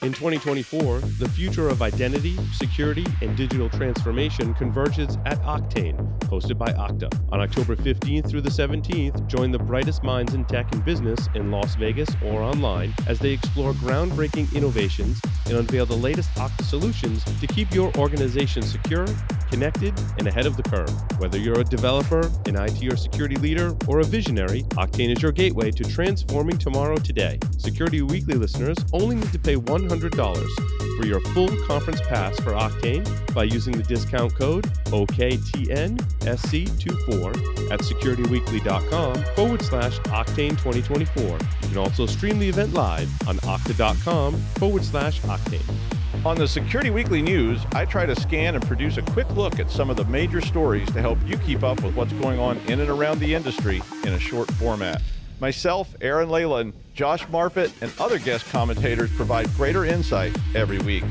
In 2024, the future of identity, security, and digital transformation converges at Octane, hosted by Okta. On October 15th through the 17th, join the brightest minds in tech and business in Las Vegas or online as they explore groundbreaking innovations and unveil the latest Okta solutions to keep your organization secure, connected, and ahead of the curve. Whether you're a developer, an IT or security leader, or a visionary, Octane is your gateway to transforming tomorrow today. Security Weekly listeners only need to pay $100 for your full conference pass for Octane by using the discount code OKTNSC24 at securityweekly.com/Octane 2024. You can also stream the event live on okta.com/Octane. On the Security Weekly News, I try to scan and produce a quick look at some of the major stories to help you keep up with what's going on in and around the industry in a short format. Myself, Aaron Leyland, Josh Marpet, and other guest commentators provide greater insight every week.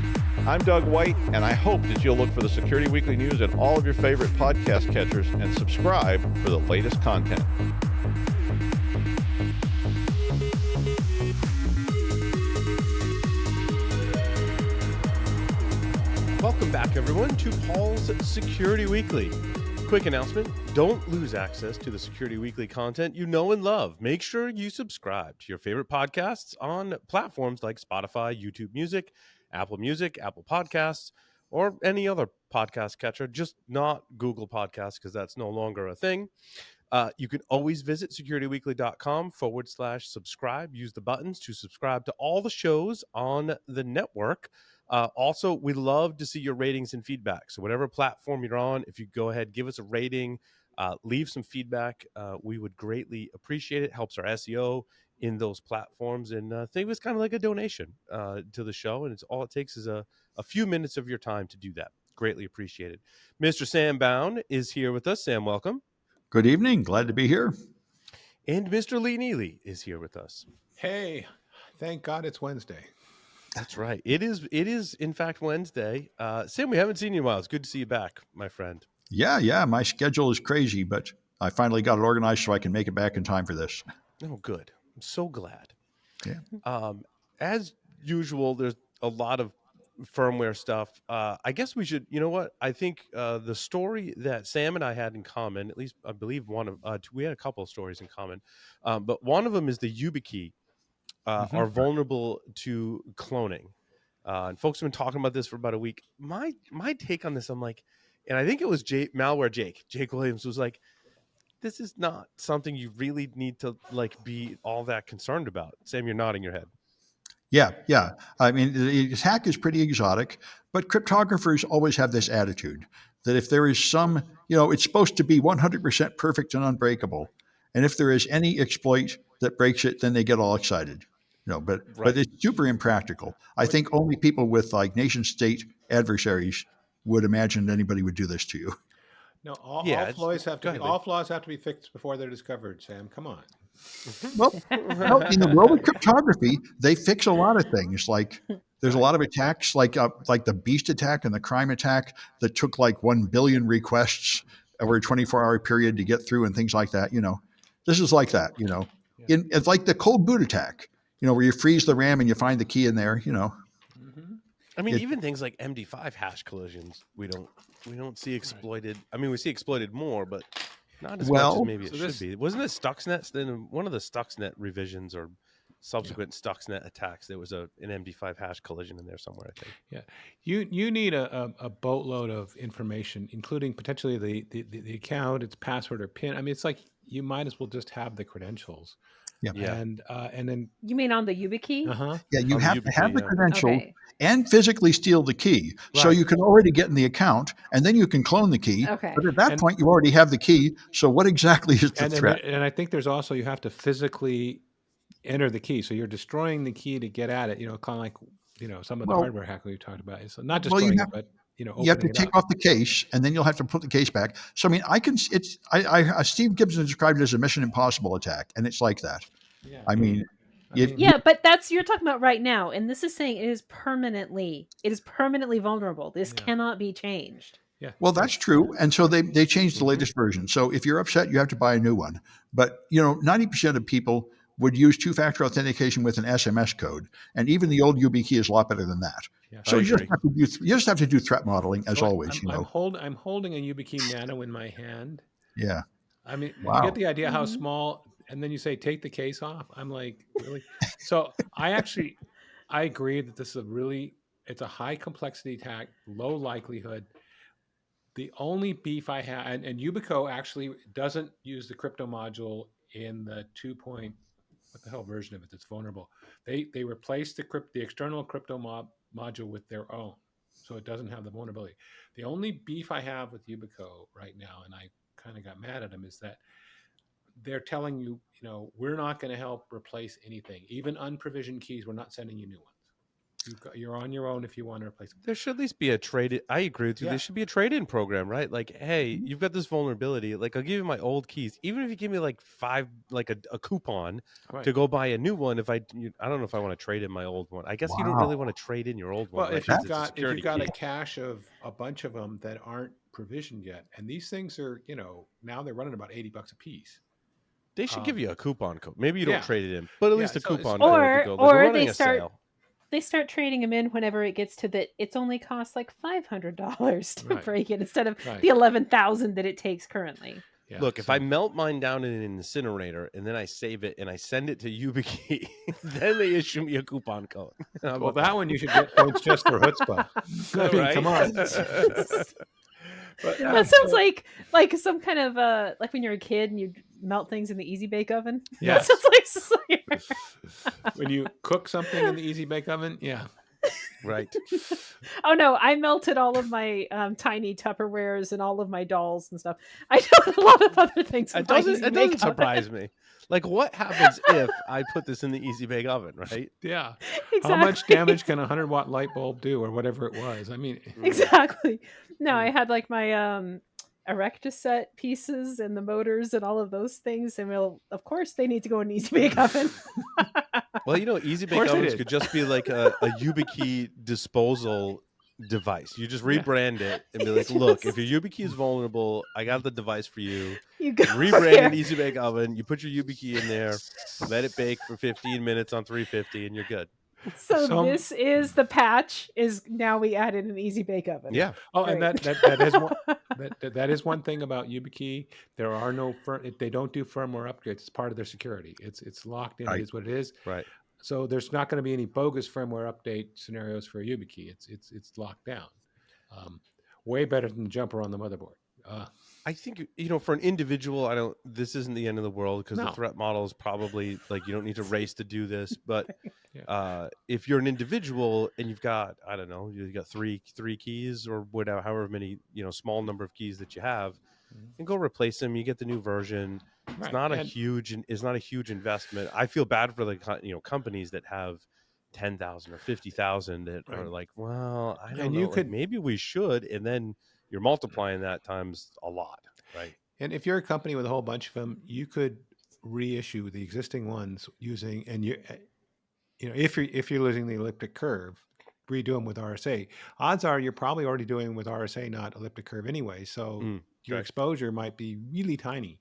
I'm Doug White, and I hope that you'll look for the Security Weekly News in all of your favorite podcast catchers and subscribe for the latest content. Welcome back, everyone, to Paul's Security Weekly. Quick announcement, don't lose access to the Security Weekly content you know and love. Make sure you subscribe to your favorite podcasts on platforms like Spotify, YouTube Music, Apple Podcasts, or any other podcast catcher, just not Google Podcasts because that's no longer a thing. You can always visit securityweekly.com/subscribe. Use the buttons to subscribe to all the shows on the network. Also, we love to see your ratings and feedback. So whatever platform you're on, if you go ahead, give us a rating, leave some feedback. We would greatly appreciate it. Helps our SEO in those platforms. And think of it as kind of like a donation to the show. And it's all it takes is a few minutes of your time to do that. Greatly appreciated. Mr. Sam Bound is here with us. Sam, welcome. Good evening. Glad to be here. And Mr. Lee Neely is here with us. Hey, thank God it's Wednesday. That's right. It is in fact Wednesday. Sam, we haven't seen you in a while. It's good to see you back, my friend. Yeah. My schedule is crazy, but I finally got it organized so I can make it back in time for this. Oh, good. I'm so glad. Yeah. As usual, there's a lot of firmware stuff. I guess we should, you know what? I think the story that Sam and I had in common, at least I believe we had a couple of stories in common, but one of them is the Yubikey are vulnerable to cloning. And folks have been talking about this for about a week. My take on this, I'm like, and I think it was Malware Jake Williams was like, this is not something you really need to like be all that concerned about. Sam, you're nodding your head. Yeah. I mean, the attack is pretty exotic, but cryptographers always have this attitude that if there is some, it's supposed to be 100% perfect and unbreakable. And if there is any exploit that breaks it, then they get all excited. But it's super impractical. I think only people with like nation state adversaries would imagine that anybody would do this to you. No, all flaws have to be fixed before they're discovered, Sam. Come on. Well, in the world of cryptography, they fix a lot of things. Like there's a lot of attacks, like the Beast attack and the Crime attack that took like 1 billion requests over a 24-hour period to get through and things like that. This is like that. It's like the cold boot attack. Where you freeze the RAM and you find the key in there. I mean, even things like MD5 hash collisions, we don't see exploited. I mean, we see exploited more, but not as much as maybe it should be. Wasn't it Stuxnet? Then one of the Stuxnet revisions or subsequent Stuxnet attacks, there was an MD5 hash collision in there somewhere, I think. Yeah, you need a boatload of information, including potentially the account, its password or PIN. I mean, it's like you might as well just have the credentials. Yeah. And then you mean on the Yubikey? Yeah, you have to have the credential and physically steal the key. Right. So you can already get in the account and then you can clone the key. Okay. But at that point you already have the key. So what exactly is the threat? And I think there's also, you have to physically enter the key. So you're destroying the key to get at it, kind of like, some of the hardware hacking we talked about. It's not destroying it, but you have to take off the case and then you'll have to put the case back. So, I mean, Steve Gibson described it as a Mission Impossible attack, and it's like that. Yeah. I mean, but you're talking about right now. And this is saying it is permanently vulnerable. This cannot be changed. Yeah. Well, that's true. And so they changed the latest version. So if you're upset, you have to buy a new one. But, 90% of people would use two-factor authentication with an SMS code, and even the old Yubikey is a lot better than that. Yeah. So you just have to do threat modeling as always. I'm holding a Yubikey Nano in my hand. Yeah. I mean, Wow. you get the idea how small, and then you say take the case off. I'm like, really? So I agree that this is it's a high complexity attack, low likelihood. The only beef I have, and Yubico actually doesn't use the crypto module in the what the hell version of it that's vulnerable. They replaced the external crypto module with their own, so it doesn't have the vulnerability. The only beef I have with Yubico right now, and I kind of got mad at them, is that they're telling you, we're not going to help replace anything, even unprovisioned keys. We're not sending you new ones. You're on your own if you want to replace them. There should at least be a trade. I agree with you. Yeah. There should be a trade-in program, right? Like, hey, you've got this vulnerability. Like, I'll give you my old keys, even if you give me like a coupon to go buy a new one. I don't know if I want to trade in my old one. I guess you don't really want to trade in your old one. Well, right? if you've got a cache of a bunch of them that aren't provisioned yet, and these things are, now they're running about $80 a piece. They should give you a coupon code. Maybe you don't trade it in, but at least a coupon code to go. Like, or we're running a sale. They start trading them in whenever it gets to that. It's only costs like $500 to break it instead of the 11,000 that it takes currly. Yeah, look, if I melt mine down in an incinerator and then I save it and I send it to Yubikey, then they issue me a coupon code. Well, that one you should get points just for chutzpah. I mean, come on. But, that sounds like some kind of like when you're a kid and you melt things in the Easy Bake Oven. Yeah, that sounds like when you cook something in the Easy Bake Oven. Yeah, right. Oh no, I melted all of my tiny Tupperwares and all of my dolls and stuff. I know a lot of other things. It doesn't surprise me. Like, what happens if I put this in the Easy Bake Oven, right? Yeah. Exactly. How much damage can a 100-watt light bulb do, or whatever it was? I mean, exactly. No, I had like my Erectoset pieces and the motors and all of those things, and of course they need to go in an Easy Bake Oven. Well, Easy Bake Ovens could just be like a Yubikey disposal device. You just rebrand it and be like, look, if your Yubikey is vulnerable, I got the device for you. You go rebrand an Easy Bake Oven. You put your Yubikey in there, let it bake for 15 minutes on 350, and you're good. So this is the patch. Is now we added an Easy Bake Oven. Yeah. Oh, great. And that is one thing about Yubikey. There are they don't do firmware upgrades. It's part of their security. It's locked in. Right. It is what it is. Right. So there's not going to be any bogus firmware update scenarios for Yubikey. It's locked down. Way better than the jumper on the motherboard. I think, for an individual, this isn't the end of the world because the threat model is probably like, you don't need to race to do this. But if you're an individual and you've got, I don't know, you've got three keys or whatever, however many, small number of keys that you have, and go replace them. You get the new version. It's not a huge investment. I feel bad for the companies that have 10,000 or 50,000 that are like, well, I don't know, maybe we should, and then you're multiplying that times a lot, right? And if you're a company with a whole bunch of them, you could reissue the existing ones using, and if you're losing the elliptic curve, redo them with RSA. Odds are you're probably already doing them with RSA, not elliptic curve anyway. So your exposure might be really tiny.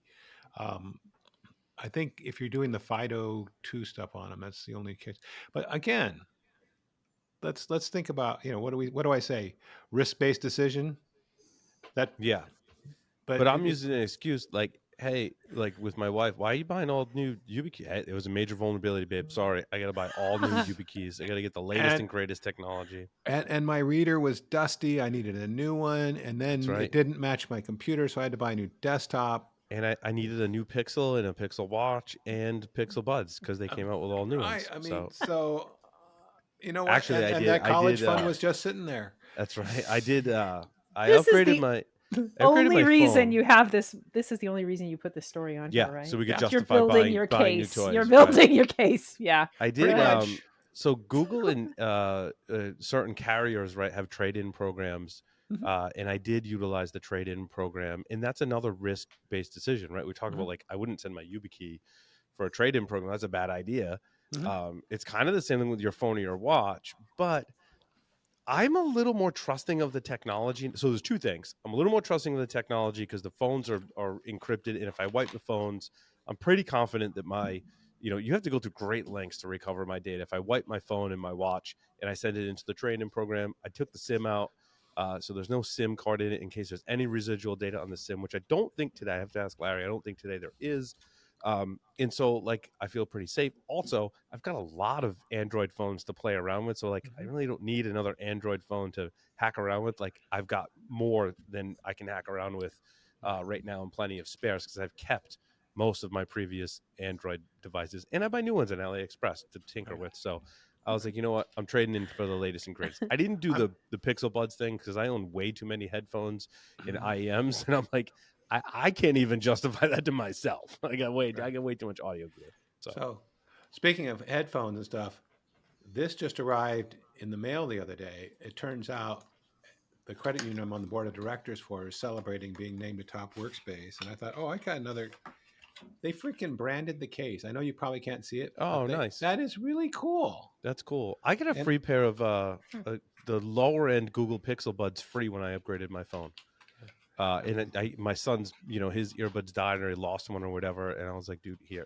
I think if you're doing the FIDO2 stuff on them, that's the only case. But again, let's think about, what do I say? Risk-based decision. But I'm using an excuse like, hey, like with my wife, why are you buying all new Yubikeys? Hey, it was a major vulnerability, babe. Sorry, I got to buy all new Yubikeys. I got to get the latest and greatest technology. And my reader was dusty. I needed a new one, and then it didn't match my computer, so I had to buy a new desktop. And I needed a new Pixel and a Pixel Watch and Pixel Buds because they came out with all new ones. I mean, so you know what? Actually, and that college fund was just sitting there. That's right. I did. I upgraded my. Only reason you have this is the only reason you put this story on here, right? So we could justify You're building buying, your buying case. new toys. You're building your case. Yeah. I did. So Google and certain carriers, right, have trade-in programs. And I did utilize the trade-in program, and that's another risk-based decision, right? We talk about like, I wouldn't send my Yubikey for a trade-in program. That's a bad idea. It's kind of the same thing with your phone or your watch, but I'm a little more trusting of the technology. So there's two things. I'm a little more trusting of the technology because the phones are encrypted. And if I wipe the phones, I'm pretty confident that my you have to go through great lengths to recover my data. If I wipe my phone and my watch and I send it into the training program, I took the SIM out. So there's no SIM card in it in case there's any residual data on the SIM, which I don't think today. I have to ask Larry. I don't think today there is. And so like I feel pretty safe. Also, I've got a lot of Android phones to play around with. So like I really don't need another Android phone to hack around with. Like I've got more than I can hack around with right now and plenty of spares because I've kept most of my previous Android devices and I buy new ones on AliExpress to tinker with. So I was like, you know what? I'm trading in for the latest and greatest. I didn't do the Pixel Buds thing because I own way too many headphones and IEMs, and I'm like, I can't even justify that to myself. I got way too much audio gear. So, speaking of headphones and stuff, this just arrived in the mail the other day. It turns out the credit union I'm on the board of directors for is celebrating being named a top workspace. And I thought, oh, I got another. They freaking branded the case. I know you probably can't see it, Oh, but nice. that is really cool. That's cool. I got a And free pair of the lower end Google Pixel Buds free when I upgraded my phone. And my son's, his earbuds died or he lost one or whatever, and I was like, dude, here,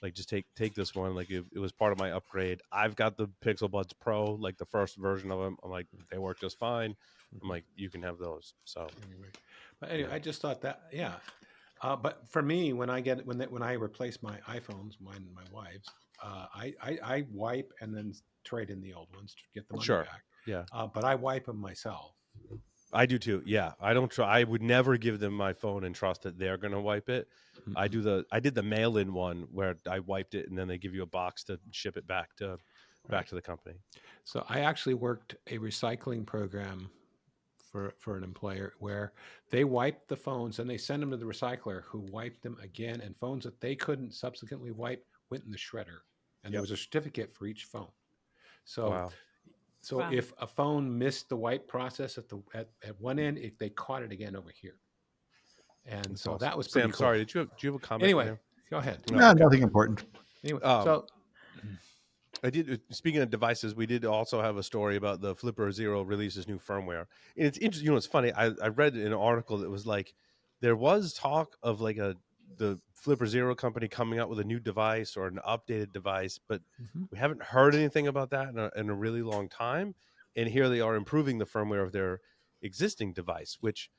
like just take this one. Like it was part of my upgrade. I've got the Pixel Buds Pro, like the first version of them. I'm like, they work just fine. I'm like, you can have those. So anyway, I just thought that, yeah. But for me, when I replace my iPhones, mine and my wife's, I wipe and then trade in the old ones to get the money sure, back. yeah, But I wipe them myself. I do too. Yeah, I don't try. I would never give them my phone and trust that they're gonna wipe it. I did the mail-in one where I wiped it and then they give you a box to ship it back to the company. So I actually worked a recycling program for an employer where they wiped the phones and they send them to the recycler who wiped them again, and phones that they couldn't subsequently wipe went in the shredder, and there was a certificate for each phone. So Wow. Wow. if a phone missed the wipe process at one end, they caught it again over here, and That's so awesome. that was pretty Sam, cool. sorry, do you have a comment in Anyway, there? go ahead. No, No, okay. nothing important. Anyway, Um, I did. Speaking of devices, we did also have a story about the Flipper Zero releases new firmware. And it's interesting. It's funny. I read an article that was like, there was talk of like the Flipper Zero company coming out with a new device or an updated device, but we haven't heard anything about that in a really long time. And here they are improving the firmware of their existing device, which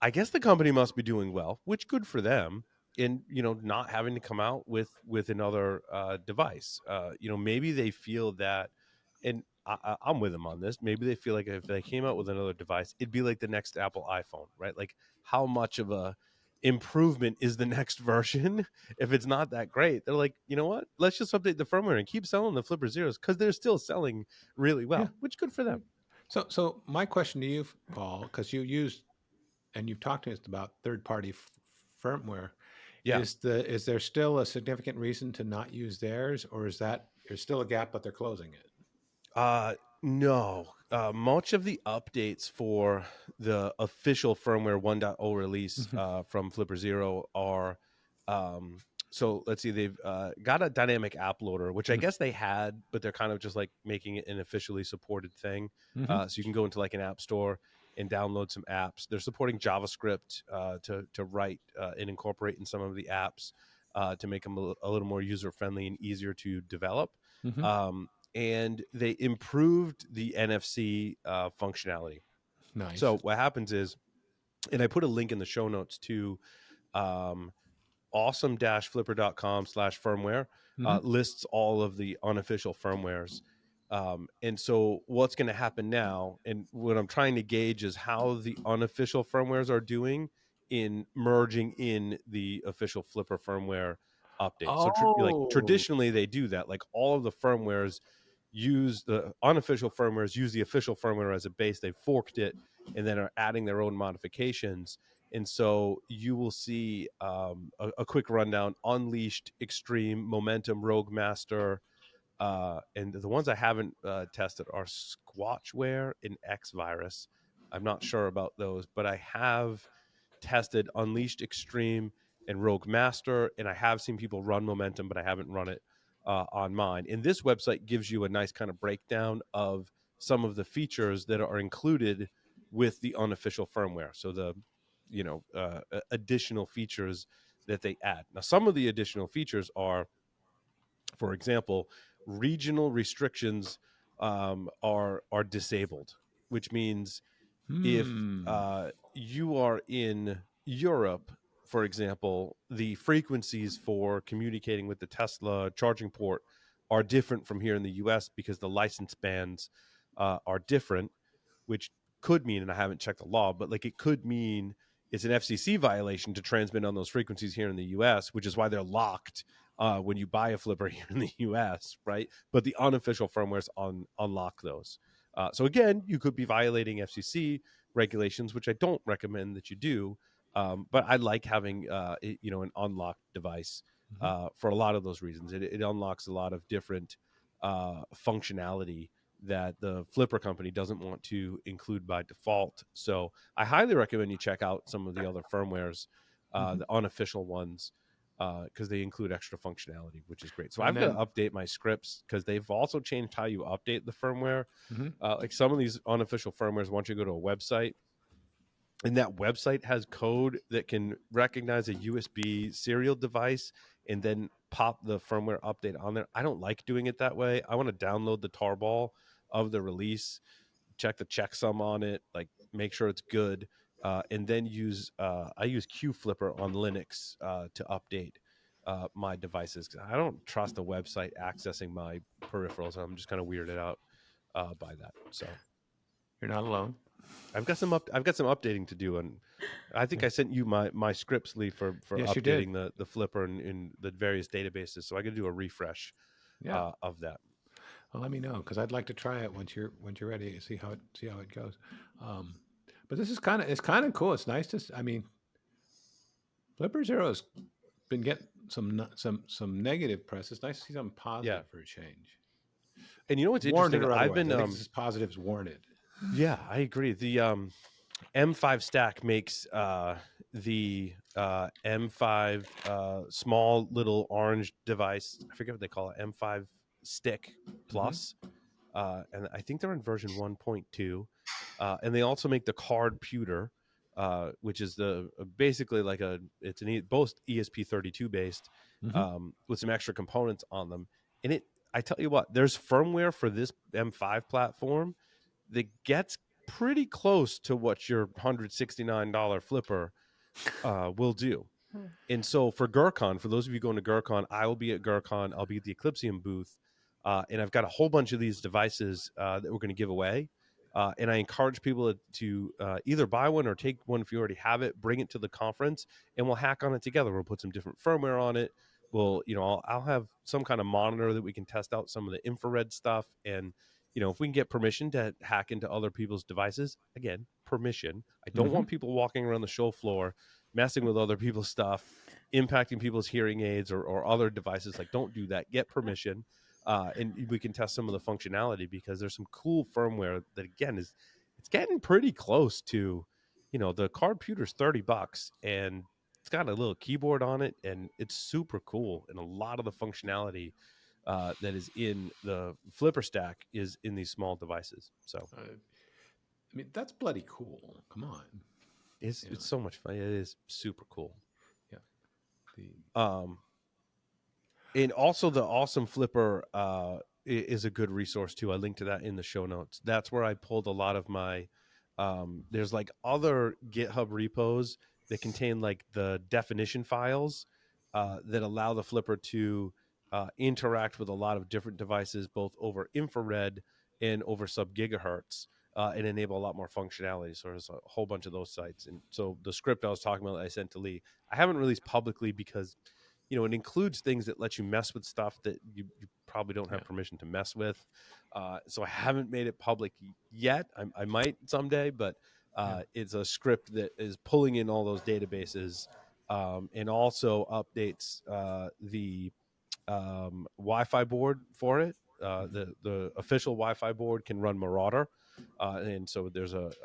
I guess the company must be doing well, which good for them in not having to come out with another device. Maybe they feel that, and I'm with them on this. Maybe they feel like if they came out with another device, it'd be like the next Apple iPhone, right? Like how much of a improvement is the next version? If it's not that great, they're like, you know what? Let's just update the firmware and keep selling the Flipper Zeros because they're still selling really well, yeah. which good for them. So my question to you, Paul, because you used and you've talked to us about third-party firmware, Yeah. is there still a significant reason to not use theirs, or is that there's still a gap but they're closing it? No. Much of the updates for the official firmware 1.0 release from Flipper Zero are so let's see, they've got a dynamic app loader, which I guess they had, but they're kind of just like making it an officially supported thing. So you can go into like an app store and download some apps. They're supporting JavaScript to write and incorporate in some of the apps to make them a little more user friendly and easier to develop. And they improved the NFC functionality. Nice. So what happens is, and I put a link in the show notes to um, awesome-flipper.com/firmware lists all of the unofficial firmwares. And so what's going to happen now, and what I'm trying to gauge is how the unofficial firmwares are doing in merging in the official Flipper firmware update. So like Oh, traditionally they do that. Like all of the firmwares use the unofficial firmwares, use the official firmware as a base. They've forked it and then are adding their own modifications. And so you will see a quick rundown: Unleashed, Extreme, Momentum, Rogue Master, and the ones I haven't tested are Squatchware and X Virus. I'm not sure about those, but I have tested Unleashed, Extreme, and Rogue Master, and I have seen people run Momentum, but I haven't run it on mine. And this website gives you a nice kind of breakdown of some of the features that are included with the unofficial firmware. So the additional features that they add. Now, some of the additional features are For example, regional restrictions are disabled, which means if you are in Europe, for example, the frequencies for communicating with the Tesla charging port are different from here in the US because the license bands are different, which could mean, and I haven't checked the law, but like it could mean it's an FCC violation to transmit on those frequencies here in the US, which is why they're locked when you buy a flipper here in the US, right? But the unofficial firmwares unlock those. So again, you could be violating FCC regulations, which I don't recommend that you do. But I like having an unlocked device for a lot of those reasons. It unlocks a lot of different functionality that the flipper company doesn't want to include by default. So I highly recommend you check out some of the other firmwares, the unofficial ones, because they include extra functionality, which is great. So And I've got then- to update my scripts because they've also changed how you update the firmware. Mhm. Like some of these unofficial firmwares want you to go to a website, and that website has code that can recognize a USB serial device and then pop the firmware update on there. I don't like doing it that way. I want to download the tarball of the release, check the checksum on it, like make sure it's good, and then I use QFlipper on Linux to update my devices. I don't trust a website accessing my peripherals. I'm just kind of weirded out by that. So You're not alone. I've got some updating to do, and I think I sent you my scripts, Lee, for Yes, you did. updating the flipper in the various databases. So I got to do a refresh Yeah. of that. Well, let me know because I'd like to try it once you're ready to see how it goes. But this is kind of cool. It's nice to. I mean, Flipper Zero's been getting some negative press. It's nice to see something positive for a change. And you know what's Warranted interesting? or I've otherwise, been I think this is positives warranted. yeah, I agree. The M5 stack makes the M5 small little orange device. I forget what they call it. M5 stick plus. And I think they're in version 1.2. And they also make the card pewter, which is the basically like both ESP32 based with some extra components on them. And I tell you what, there's firmware for this M5 platform that gets pretty close to what your $169 flipper will do. And so for GurCon, for those of you going to GurCon, I will be at GurCon. I'll be at the Eclipsium booth. And I've got a whole bunch of these devices that we're going to give away. And I encourage people to either buy one or take one if you already have it, bring it to the conference, and we'll hack on it together. We'll put some different firmware on it. I'll have some kind of monitor that we can test out some of the infrared stuff. And, if we can get permission to hack into other people's devices, again, permission. I don't want people walking around the show floor messing with other people's stuff, impacting people's hearing aids or other devices. Like, don't do that. Get permission. And we can test some of the functionality because there's some cool firmware that, again, it's getting pretty close to, the card pewter's $30 and it's got a little keyboard on it and it's super cool. And a lot of the functionality that is in the flipper stack is in these small devices. So I mean, that's bloody cool. Come on. it's so much fun. It is super cool. Yeah. And also the Awesome Flipper is a good resource too. I linked to that in the show notes. That's where I pulled a lot of my there's like other GitHub repos that contain like the definition files that allow the flipper to interact with a lot of different devices, both over infrared and over sub gigahertz, and enable a lot more functionality. So there's a whole bunch of those sites. And so the script I was talking about that I sent to Lee, I haven't released publicly because it includes things that let you mess with stuff that you probably don't have permission to mess with. So I haven't made it public yet. I might someday, but it's a script that is pulling in all those databases and also updates the Wi-Fi board for it. The official Wi-Fi board can run Marauder, and so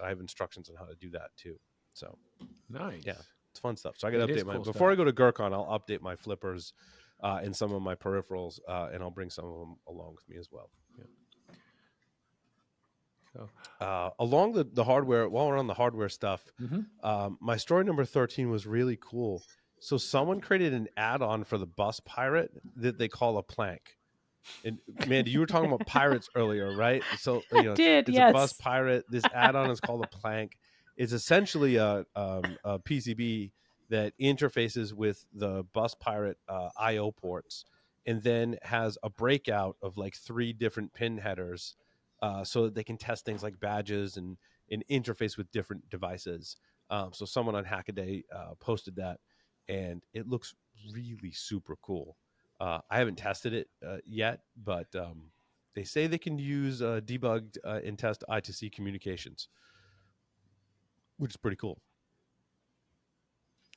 I have instructions on how to do that too. So nice. Yeah. It's fun stuff. So I got to update cool before I stuff. go to GurCon, I'll update my flippers and some of my peripherals, and I'll bring some of them along with me as well. So along the hardware, while we're on the hardware stuff, my story number 13 was really cool. So someone created an add-on for the Bus Pirate that they call a plank. And Mandy, you were talking about pirates earlier, right? So I did, it's a bus yes. pirate. This add-on is called a plank. It's essentially a PCB that interfaces with the bus pirate I/O ports, and then has a breakout of like 3 different pin headers, so that they can test things like badges and interface with different devices. So someone on Hackaday posted that, and it looks really super cool. I haven't tested it yet, but they say they can use debugged and test I2C communications, which is pretty cool.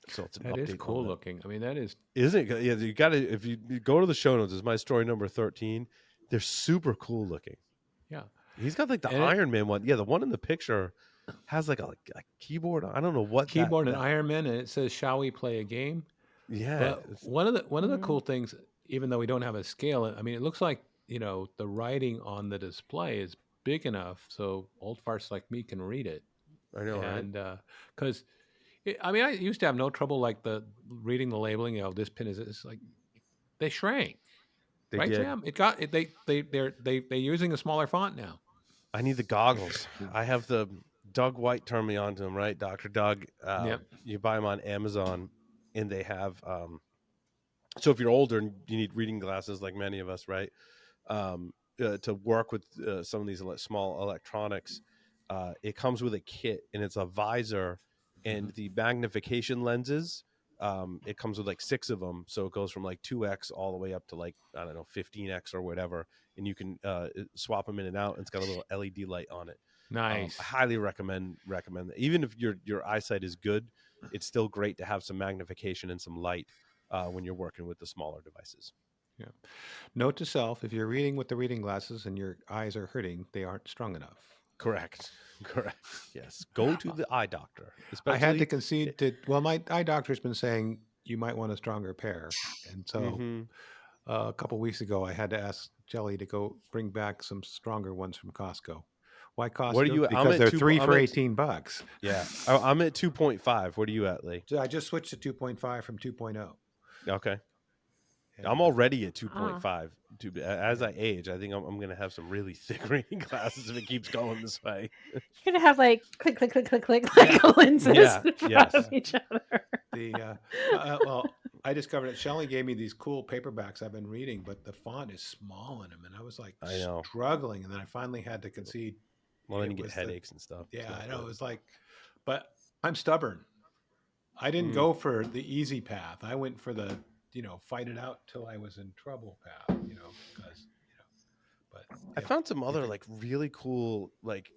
So it's an That is update on cool that. looking. I mean, that is, Isn't it? Yeah, you got to, if you go to the show notes, it's my story number 13. They're super cool looking. yeah. He's got like the And it, Iron Man one. Yeah, the one in the picture has like a keyboard. I don't know what keyboard and that. Iron Man, and it says, "Shall we play a game?" Yeah, But one of the cool things, even though we don't have a scale, I mean, it looks like the writing on the display is big enough so old farts like me can read it. I know, right? And because I mean, I used to have no trouble like the reading the labeling. This pin is it's like they shrank, They right, did. Sam? It got it. They're using a smaller font now. I need the goggles. I have the Doug White turned me on to them, right? Dr. Doug. Yep. You buy them on Amazon, and they have. So if you're older and you need reading glasses, like many of us, right? To work with some of these small electronics, it comes with a kit, and it's a visor and Mhm. the magnification lenses. It comes with like 6 of them, so it goes from like 2x all the way up to like, I don't know, 15x or whatever, and you can swap them in and out. And it's got a little LED light on it. I Nice. highly recommend that. Even if your eyesight is good, it's still great to have some magnification and some light when you're working with the smaller devices. Yeah. Note to self: if you're reading with the reading glasses and your eyes are hurting, they aren't strong enough. Correct. Correct. Yes. Go to the eye doctor, I had to especially. concede to. Well, my eye doctor's been saying you might want a stronger pair, and so Mm-hmm. a couple weeks ago, I had to ask Jelly to go bring back some stronger ones from Costco. Why What are Costco? you at? I'm Because at they're two. three I'm for at. $18. Yeah. I'm at 2.5. What are you at, Lee? So I just switched to 2.5 from 2.0. Okay. I'm And already at Ah. 2.5. As yeah. I age, I think I'm going to have some really thick reading glasses if it keeps going this way. You're gonna have like click, click, click, click, click, Yeah. like lenses Yeah. in front of Yes. each other. The well, I discovered that Shelly gave me these cool paperbacks I've been reading, but the font is small in them, and I was like I know. struggling, and then I finally had to concede. Well, then you It get was the headaches and stuff. It's Yeah, not I know. It good. was like, but I'm stubborn. I didn't Mm. go for the easy path. I went for the fight it out till I was in trouble path. Because but I if found some if other it like really cool like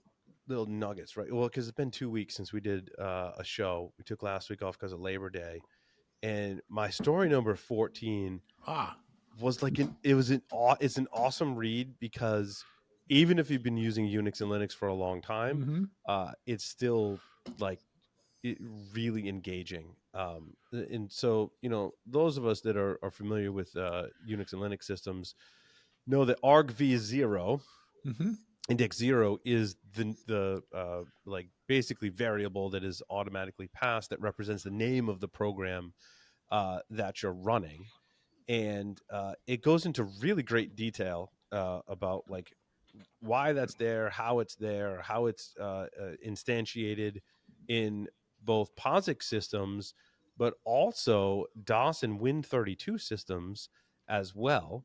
little nuggets, right? Well, because it's been 2 weeks since we did a show. We took last week off because of Labor Day, and my story number 14 ah was like it's an awesome read because even if you've been using Unix and Linux for a long time, mm-hmm. it's still like it really engaging. And so those of us that are familiar with Unix and Linux systems know that argv 0 Mm-hmm. index 0 is the like basically variable that is automatically passed that represents the name of the program that you're running, and it goes into really great detail about like why that's there, how it's instantiated in both POSIX systems, but also DOS and Win32 systems as well.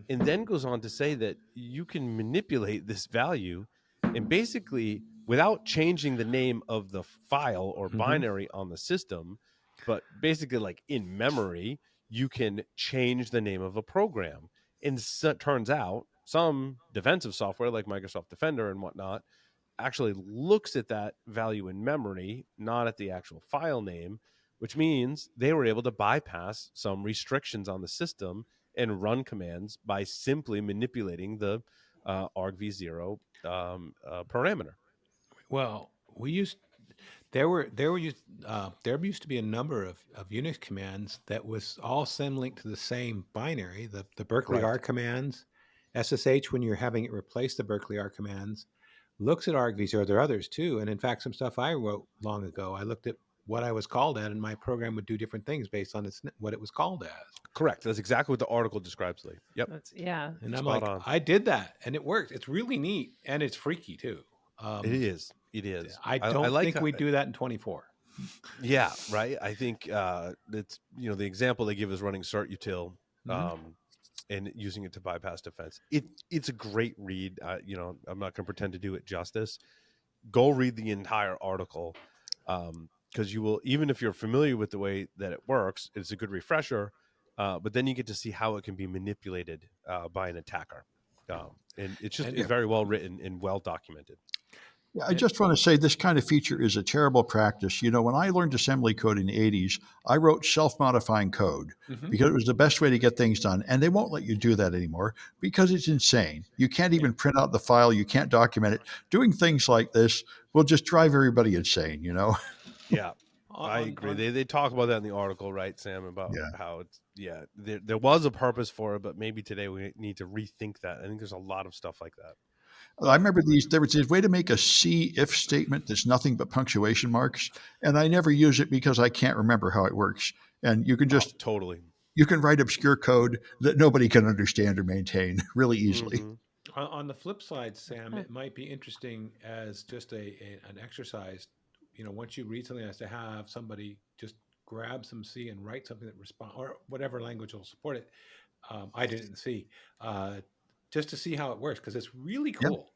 And then goes on to say that you can manipulate this value and basically, without changing the name of the file or Mm-hmm. binary on the system, but basically, like in memory, you can change the name of a program. And so it turns out some defensive software like Microsoft Defender and whatnot actually looks at that value in memory, not at the actual file name, which means they were able to bypass some restrictions on the system and run commands by simply manipulating the argv0 parameter. Well, there used to be a number of Unix commands that was all symlinked to the same binary. The Berkeley R Correct. commands, SSH when you're having it replace the Berkeley R commands, looks at argv0. There are others too, and in fact, some stuff I wrote long ago. I looked at what I was called at, and my program would do different things based on what it was called as. Correct. That's exactly what the article describes, Lee. Yep. That's yeah. And I'm Spot like, on. I did that, and it worked. It's really neat, and it's freaky too. It is. It is. I I don't like think how, we do that in 24. yeah, right. I think it's the example they give is running cert util, Mhm. and using it to bypass defense. It's a great read. I'm not going to pretend to do it justice. Go read the entire article, because you will, even if you're familiar with the way that it works, it's a good refresher. But then you get to see how it can be manipulated by an attacker, and it's And it's very well written and well documented. Yeah, I just want to say this kind of feature is a terrible practice. When I learned assembly code in the 80s, I wrote self-modifying code Mhm. because it was the best way to get things done. And they won't let you do that anymore because it's insane. You can't even print out the file, you can't document it. Doing things like this will just drive everybody insane, Yeah, I on, agree. on They talk about that in the article, right, Sam? About Yeah. how there was a purpose for it, but maybe today we need to rethink that. I think there's a lot of stuff like that. I remember there was this way to make a C if statement that's nothing but punctuation marks. And I never use it because I can't remember how it works. And you can Oh, just totally. you can write obscure code that nobody can understand or maintain really easily. Hmm. on the flip side, Sam, Huh. it might be interesting as just an exercise. Once you read something, as to have somebody just grab some C and write something that respond, or whatever language will support it. I did it in C, just to see how it works, because it's really Yeah. cool.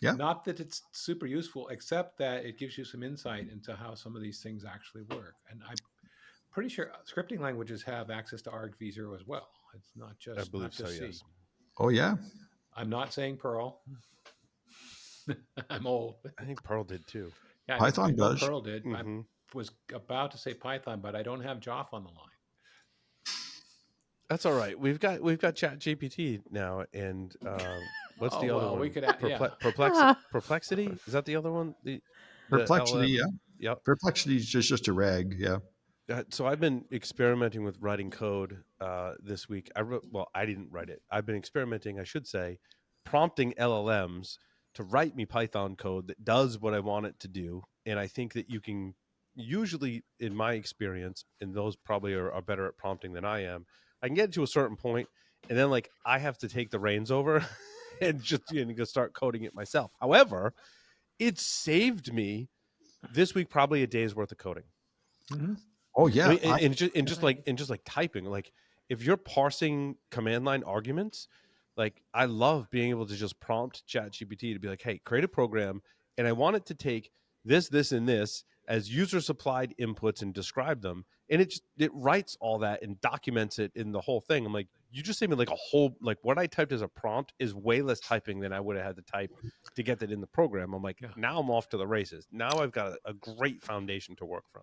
Yeah. Not that it's super useful, except that it gives you some insight into how some of these things actually work. And I'm pretty sure scripting languages have access to argv0 as well. It's not I just believe so. C. Yes. Oh, yeah. I'm not saying Perl. I'm old. I think Pearl did too. Yeah, I Python know does. Perl did. I Hmm. was about to say Python, but I don't have Joff on the line. That's all right. We've got Chat GPT now, and what's the other Well, we one? could, yeah. Ah, Perplexity, is that the other one? The Perplexity, LM. yeah. Yep. Perplexity is just a rag. Yeah. So I've been experimenting with writing code this week. I didn't write it. I've been experimenting, I should say, prompting LLMs to write me Python code that does what I want it to do. And I think that you can usually, in my experience, and those probably are better at prompting than I am, I can get to a certain point, and then like I have to take the reins over and just go start coding it myself. However, it saved me this week probably a day's worth of coding. Mhm. Oh, I yeah. mean, and just like typing, like if you're parsing command line arguments, like I love being able to just prompt ChatGPT to be like, "Hey, create a program, and I want it to take this, this, and this as user supplied inputs and describe them." And it writes all that and documents it in the whole thing. I'm like, you just saved me like a whole like what I typed as a prompt is way less typing than I would have had to type to get that in the program. I'm like, Yeah. now I'm off to the races. Now I've got a great foundation to work from.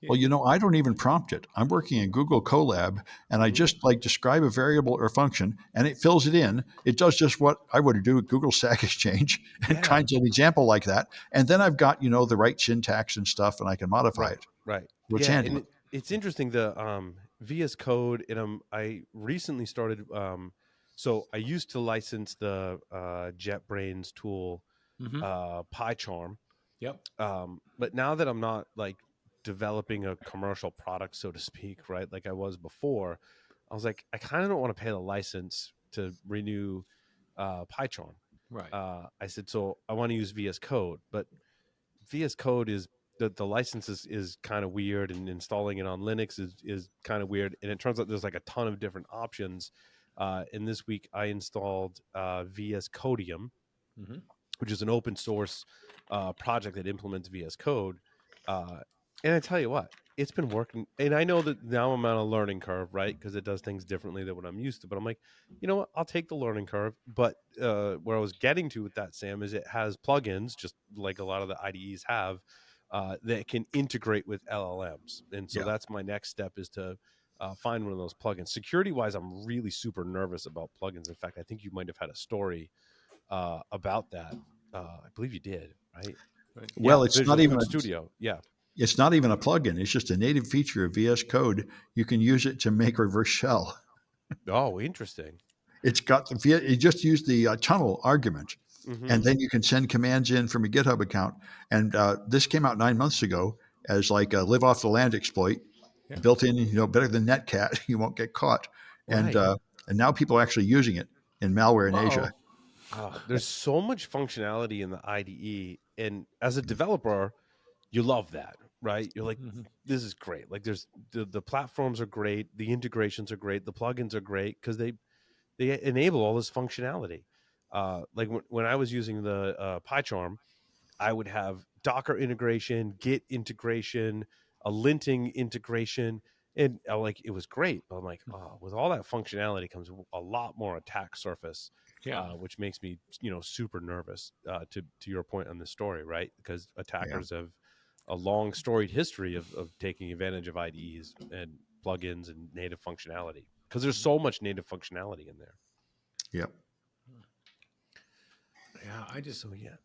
Well, I don't even prompt it. I'm working in Google Colab, and I Mhm. just like describe a variable or function, and it fills it in. It does just what I would do with Google Stack Exchange and Yeah. kinds of an example like that. And then I've got, the right syntax and stuff, and I can modify Right, it. right. So it's Yeah, handy. and it's interesting the VS Code, and I recently started so I used to license the JetBrains tool Mhm. PyCharm, Yep. but now that I'm not like developing a commercial product, so to speak, right, like I was before, I was like, I kind of don't want to pay the license to renew PyCharm. Right. I said, so I want to use VS Code, but VS Code is the license is kind of weird, and installing it on Linux is kind of weird. And it turns out there's like a ton of different options. And this week I installed VS Codium, Mhm. which is an open source project that implements VS Code. Uh, and I tell you what, it's been working. And I know that now I'm on a learning curve, right? Because it does things differently than what I'm used to. But I'm like, you know what? I'll take the learning curve. But where I was getting to with that, Sam, is it has plugins, just like a lot of the IDEs have, that can integrate with LLMs. And so Yeah. that's my next step, is to find one of those plugins. Security wise, I'm really super nervous about plugins. In fact, I think you might have had a story about that. I believe you did, right? Right. Yeah, Well, it's not Visual even Code a, Studio. Yeah. it's not even a plugin. It's just a native feature of VS Code. You can use it to make reverse shell. Oh, interesting. It's got you just use the tunnel argument, Mm-hmm. and then you can send commands in from a GitHub account. And this came out 9 months ago, as like a live off the land exploit, Yeah. built in, better than Netcat. You won't get caught. And Right. and now people are actually using it in malware in Asia. Uh-oh. There's so much functionality in the IDE, and as a developer, you love that, right? You're like, Mhm. this is great. Like, there's the platforms are great, the integrations are great, the plugins are great because they enable all this functionality. Like when I was using the PyCharm, I would have Docker integration, Git integration, a linting integration, and like it was great. But I'm like, oh, with all that functionality comes a lot more attack surface, Yeah. which makes me super nervous. To your point on this story, right? Because Yeah. attackers have a long storied history of taking advantage of IDEs and plugins and native functionality because there's so much native functionality in there. Yep. Yeah. So yeah,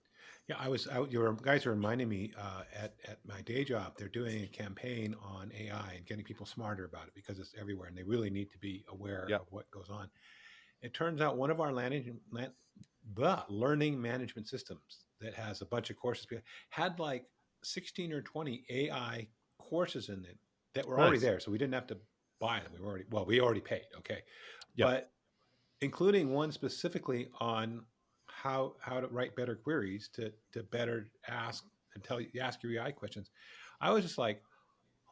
Yeah, I was out. Your guys are reminding me at my day job. They're doing a campaign on AI and getting people smarter about it because it's everywhere, and they really need to be aware yeah, of what goes on. It turns out one of our learning management systems that has a bunch of courses had like 16 or 20 AI courses in it that were already nice, there, so we didn't have to buy them. We already paid. Okay, yeah. but including one specifically on how to write better queries to better ask and ask your AI questions. I was just like,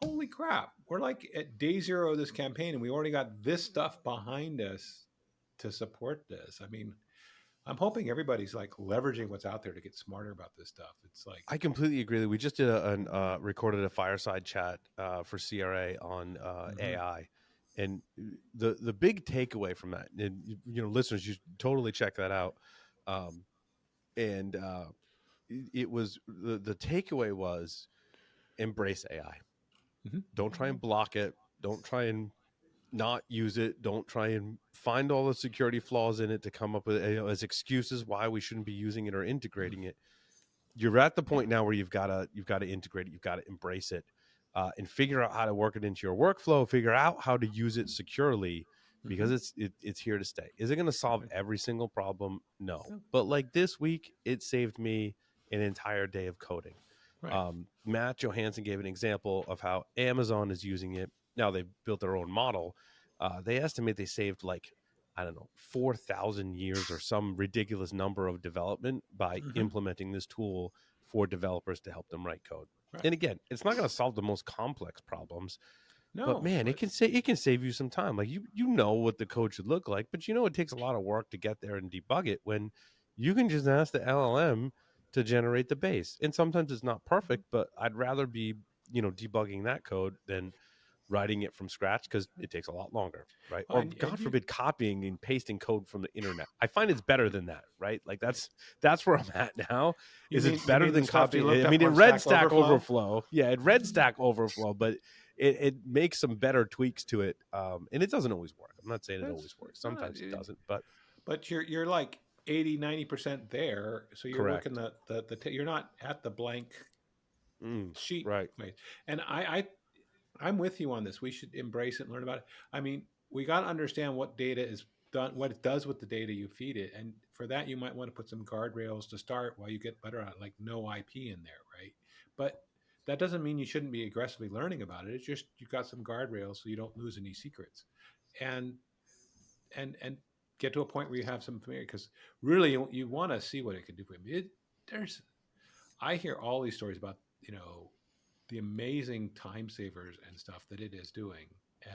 holy crap, we're like at day zero of this campaign and we already got this stuff behind us to support this. I mean, I'm hoping everybody's like leveraging what's out there to get smarter about this stuff. It's like, I completely agree. That we just did recorded a fireside chat for CRA on mhm. AI, and the big takeaway from that, and listeners, you should totally check that out. Um, and it was the takeaway was embrace AI. Mhm. Don't try and block it. Don't try and not use it. Don't try and find all the security flaws in it to come up with as excuses why we shouldn't be using it or integrating it. You're at the point now where you've got to integrate it, you've got to embrace it, and figure out how to work it into your workflow, figure out how to use it securely, because Mhm. it's here to stay. Is it going to solve Right. every single problem? No, No. but like this week it saved me an entire day of coding. Right. Matt Johansson gave an example of how Amazon is using it. Now they've built their own model. They estimate they saved like, I don't know, 4,000 years or some ridiculous number of development by Mhm. implementing this tool for developers to help them write code. Right. And again, it's not going to solve the most complex problems, but No, man, but it can save you some time. Like you know what the code should look like, but it takes a lot of work to get there and debug it when you can just ask the LLM to generate the base. And sometimes it's not perfect, but I'd rather be, debugging that code than writing it from scratch because it takes a lot longer, right? Or and God you forbid, copying and pasting code from the internet. I find it's better than that, right? Like right. that's where I'm at now. You Is it's you better mean the than stuff you copying? looked I up mean, it on read Stack Stack Overflow? Overflow, yeah, it read Stack Overflow, but it makes some better tweaks to it, and it doesn't always work. I'm not saying it That's always works. not Sometimes it doesn't, but but you're like 80-90% there, so you're working correct. you're not at the blank sheet Right. place. And I'm with you on this. We should embrace it and learn about it. I mean, we got to understand what data is done, what it does with the data you feed it, and for that you might want to put some guardrails to start while you get better at it, like no IP in there, right? But that doesn't mean you shouldn't be aggressively learning about it. It's just you got some guardrails so you don't lose any secrets, and and get to a point where you have some familiarity because really you want to see what it can do for you. There's I hear all these stories about the amazing time savers and stuff that it is doing.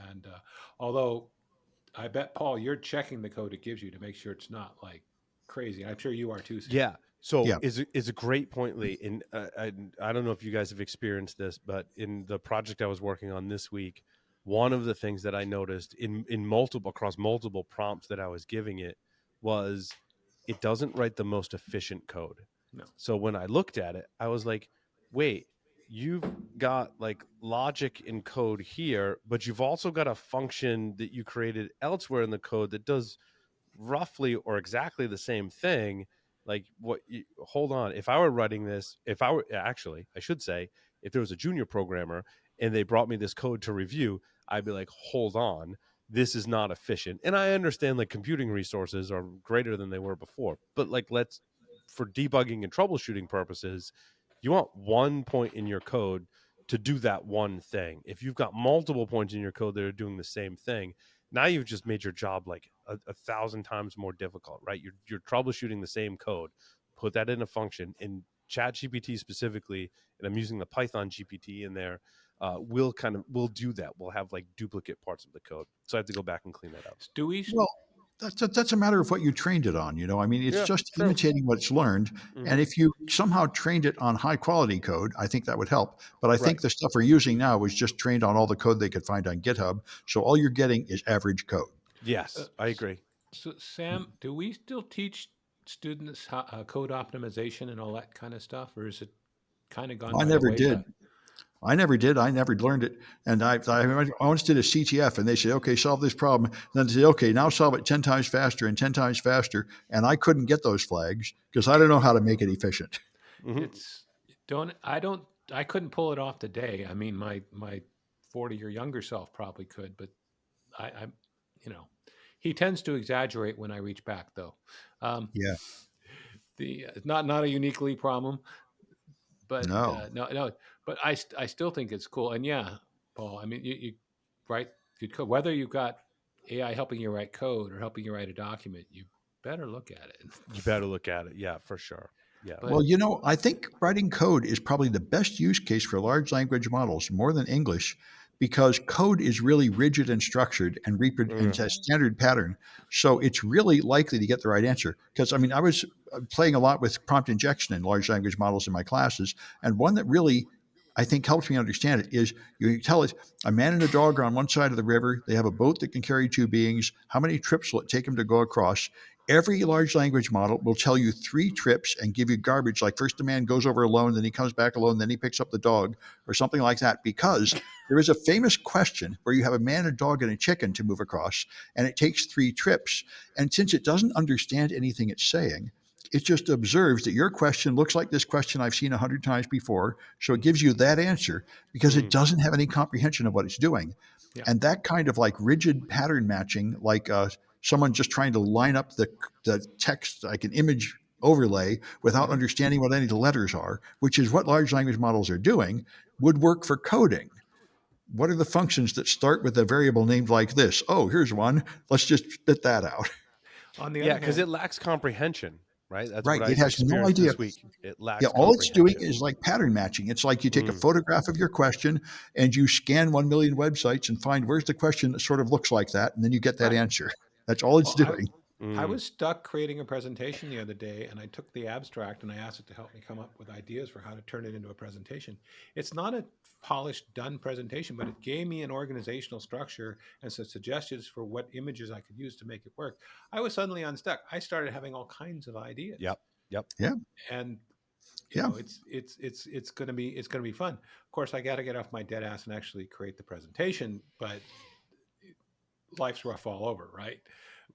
And although I bet Paul, you're checking the code it gives you to make sure it's not like crazy. I'm sure you are too, Sam. Yeah. So Yeah. is a great point, Lee. And I don't know if you guys have experienced this, but in the project I was working on this week, one of the things that I noticed in multiple across multiple prompts that I was giving it was it doesn't write the most efficient code. No. So when I looked at it, I was like, wait, you've got like logic in code here, but you've also got a function that you created elsewhere in the code that does roughly or exactly the same thing. Like hold on, if I were writing this, if I were actually I should say, if there was a junior programmer and they brought me this code to review, I'd be like, hold on, this is not efficient. And I understand like computing resources are greater than they were before, but like let's for debugging and troubleshooting purposes, you want one point in your code to do that one thing. If you've got multiple points in your code that are doing the same thing, now you've just made your job like a thousand times more difficult, right? You're troubleshooting the same code. Put that in a function in ChatGPT specifically, and I'm using the Python GPT in there. We'll do that. We'll have like duplicate parts of the code, so I have to go back and clean that up. Do we? Well, that's a matter of what you trained it on. I mean, it's Yeah, just true. imitating what's learned. Mhm. And if you somehow trained it on high quality code, I think that would help. But I Right. think the stuff we're using now was just trained on all the code they could find on GitHub. So all you're getting is average code. Yes, I agree. So, Sam, do we still teach students code optimization and all that kind of stuff, or is it kind of gone I by the never did. wayside? I never did. I never learned it. And I once did a CTF, and they said, okay, solve this problem. And then they said, okay, now solve it 10 times faster and 10 times faster. And I couldn't get those flags because I don't know how to make it efficient. Mhm. It's I couldn't pull it off today. I mean, my 40 or younger self probably could, but I you know, he tends to exaggerate when I reach back, though. Um, Yeah. the not a uniquely problem, but No. no. But I still think it's cool. And yeah, Paul. I mean, you write good code. Whether you've got AI helping you write code or helping you write a document, you better look at it. You better look at it. Yeah, for sure. Yeah. But Well, I think writing code is probably the best use case for large language models, more than English, because code is really rigid and structured and Mm. has standard pattern. So it's really likely to get the right answer. Because I mean, I was playing a lot with prompt injection in large language models in my classes, and one that really I think helps me understand it is you tell it a man and a dog are on one side of the river. They have a boat that can carry two beings. How many trips will it take them to go across? Every large language model will tell you 3 trips and give you garbage like first the man goes over alone, then he comes back alone, then he picks up the dog, or something like that. Because there is a famous question where you have a man, a dog, and a chicken to move across, and it takes 3 trips. And since it doesn't understand anything it's saying, it just observes that your question looks like this question I've seen 100 times before. So it gives you that answer because it Mm. doesn't have any comprehension of what it's doing. yeah, And that kind of like rigid pattern matching, like someone just trying to line up the text, like an image overlay, without Mhm. understanding what any of the letters are, which is what large language models are doing, would work for coding. What are the functions that start with a variable named like this? Oh, here's one. Let's just spit that out. On the Yeah, other because hand, it lacks comprehension, right? That's what Right. I It has no experienced idea. this week. It Yeah, lacks all it's doing comprehension. is like pattern matching. It's like you take a Mm. photograph of your question and you scan 1 million websites and find where's the question that sort of looks like that, and then you get that right. answer. That's all it's Well, doing. I Mm. was stuck creating a presentation the other day, and I took the abstract and I asked it to help me come up with ideas for how to turn it into a presentation. It's not a polished, done presentation, but it gave me an organizational structure and some suggestions for what images I could use to make it work. I was suddenly unstuck. I started having all kinds of ideas, Yep. Yep. Yeah. and Yeah. it's gonna be fun. Of course, I got to get off my dead ass and actually create the presentation, but life's rough all over, right?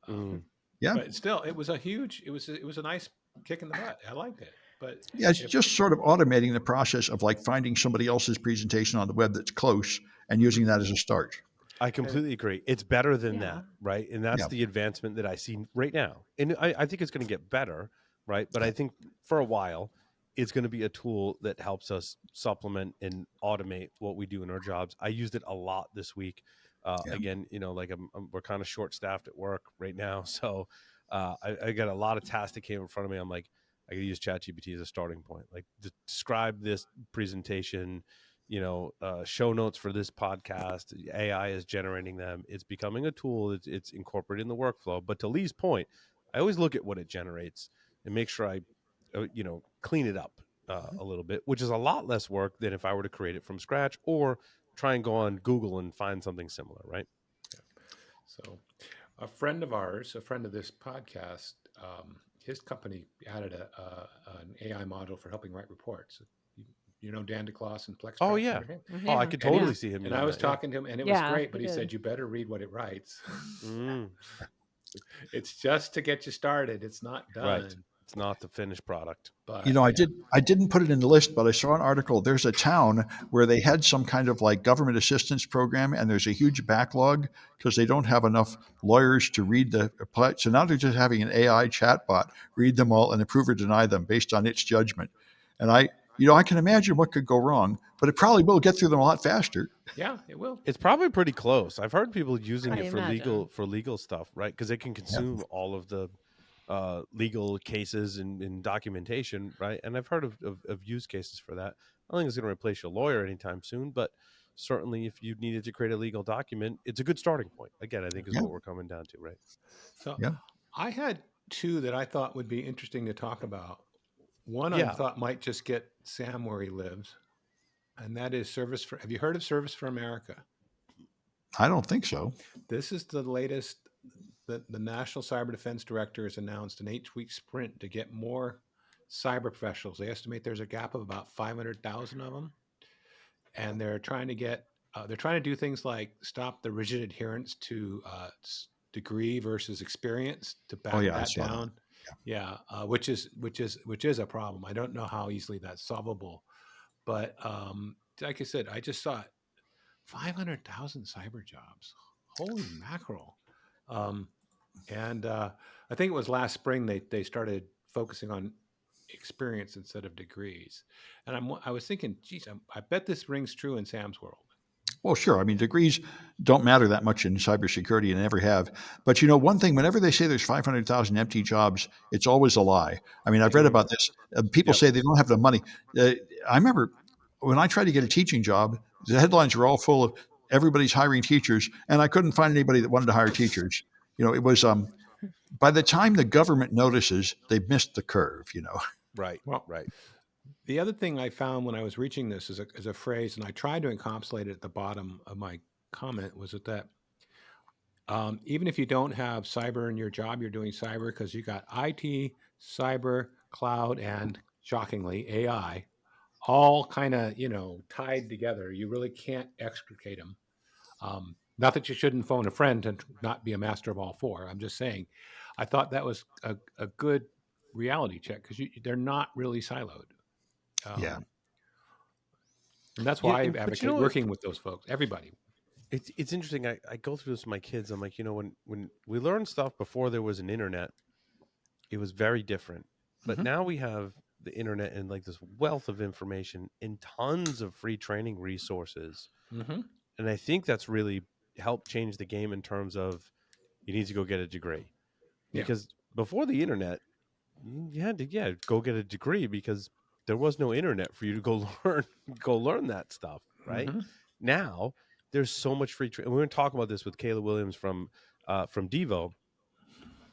Um, Mm. Yeah. but still, it was a nice kick in the butt. I liked it. But Yeah. It's if just sort of automating the process of like finding somebody else's presentation on the web that's close and Mhm. using that as a start. I and completely agree. It's better than Yeah. that, right? And that's Yeah. the advancement that I see right now. And I think it's going to get better, right? But I think for a while, it's going to be a tool that helps us supplement and automate what we do in our jobs. I used it a lot this week. Yeah. Again, like we're kind of short staffed at work right now. So I got a lot of tasks that came in front of me. I'm like, I could use ChatGPT as a starting point. Like, describe this presentation, show notes for this podcast. AI is generating them. It's becoming a tool. It's incorporated in the workflow. But to Lee's point, I always look at what it generates and make sure I, clean it up a little bit, which is a lot less work than if I were to create it from scratch or try and go on Google and find something similar, right? so, a friend of ours, a friend of this podcast, his company added an AI model for helping write reports. You know Dan DeCloss and Oh Plexcraft and yeah. everything. Oh, I Yeah. could And totally Yeah. see him and I using was that. Yeah. talking to him, and it was Yeah. great. But He he said did. you better read what it writes. Mm, It's just to get you started. It's not done. right. It's not the finished product. But yeah, I didn't put it in the list, but I saw an article. There's a town where they had some kind of like government assistance program, and there's a huge backlog because they don't have enough lawyers to read the. So now they're just having an AI chatbot read them all and approve or deny them based on its judgment. And I can imagine what could go wrong, but it probably will get through them a lot faster. Yeah, it will. It's probably pretty close. I've heard people using I it imagine. for legal stuff, right? Because it can Yeah. consume all of the legal cases and documentation, right? And I've heard of use cases for that. I don't think it's going to replace your lawyer anytime soon, but certainly if you needed to create a legal document, it's a good starting point. Again, I think is Yeah. what we're coming down to, right? So Yeah. I had two that I thought would be interesting to talk about. One I Yeah. thought might just get Sam where he lives, and that is Service for. Have you heard of Service for America? I don't think so. This is the latest. The National Cyber Defense Director has announced an 8-week sprint to get more cyber professionals. They estimate there's a gap of about 500,000 of them, and they're trying to get. They're trying to do things like stop the rigid adherence to degree versus experience to Oh, back yeah, I that saw that. down. Yeah, which is a problem. I don't know how easily that's solvable, but like I said, I just saw 500,000 cyber jobs. Holy mackerel! Um, and I think it was last spring they started focusing on experience instead of degrees. And I was thinking, geez, I bet this rings true in Sam's world. Well, sure. I mean, degrees don't matter that much in cybersecurity and never have. But one thing, whenever they say there's 500,000 empty jobs, it's always a lie. I mean, I've read about this. People Yep. say they don't have the money. I remember when I tried to get a teaching job, the headlines were all full of everybody's hiring teachers, and I couldn't find anybody that wanted to hire teachers. It was by the time the government notices, they've missed the curve. Right. Well, Right. the other thing I found when I was reaching this is a phrase, and I tried to encapsulate it at the bottom of my comment, was that even if you don't have cyber in your job, you're doing cyber because you got IT, cyber, cloud, and shockingly, AI, all kind of, tied together. You really can't extricate them. Not that you shouldn't phone a friend and not be a master of all four. I'm just saying, I thought that was a good reality check because they're not really siloed. Yeah. Um, and that's Yeah, why I but advocate what? working with those folks, everybody. It's interesting. I go through this with my kids. I'm like, when we learned stuff before there was an internet, it was very different. But Hmm. now we have the internet and like this wealth of information and tons of free training resources. Hmm. And I think that's really helped change the game in terms of you need to go get a degree. Yeah. Because before the internet, you had to go get a degree because there was no internet for you to go learn that stuff, right? Hmm. Now there's so much free training. We're going to talk about this with Kayla Williams from Devo,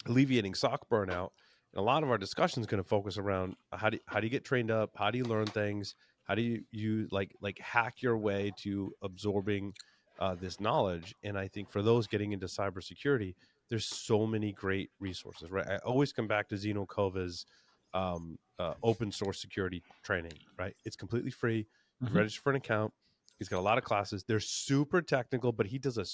alleviating sock burnout. And a lot of our discussion is going to focus around how do you get trained up, how do you learn things, how do you like hack your way to absorbing this knowledge. And I think for those getting into cybersecurity, there's so many great resources, right? I always come back to Zeno Kova's open source security training, right? It's completely free. You Hmm. register for an account. He's got a lot of classes. They're super technical, but he does a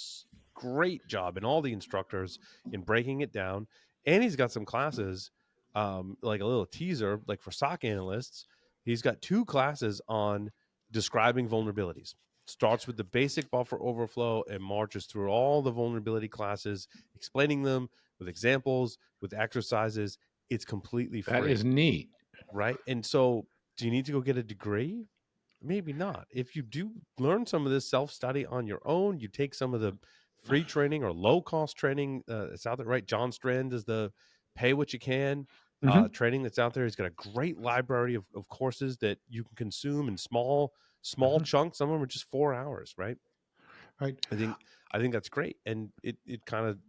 great job, and all the instructors, in breaking it down. And he's got some classes, like a little teaser, like for SOC analysts. He's got 2 classes on describing vulnerabilities. Starts with the basic buffer overflow and marches through all the vulnerability classes, explaining them with examples, with exercises. It's completely That is free, neat. right? And so, do you need to go get a degree? Maybe not. If you do learn some of this self study on your own, you take some of the free training or low cost training that's out there, right? John Strand is the pay what you can Hmm. training that's out there. He's got a great library of courses that you can consume in small Hmm. chunks. Some of them are just 4 hours, right? Right. I think that's great, and it kind of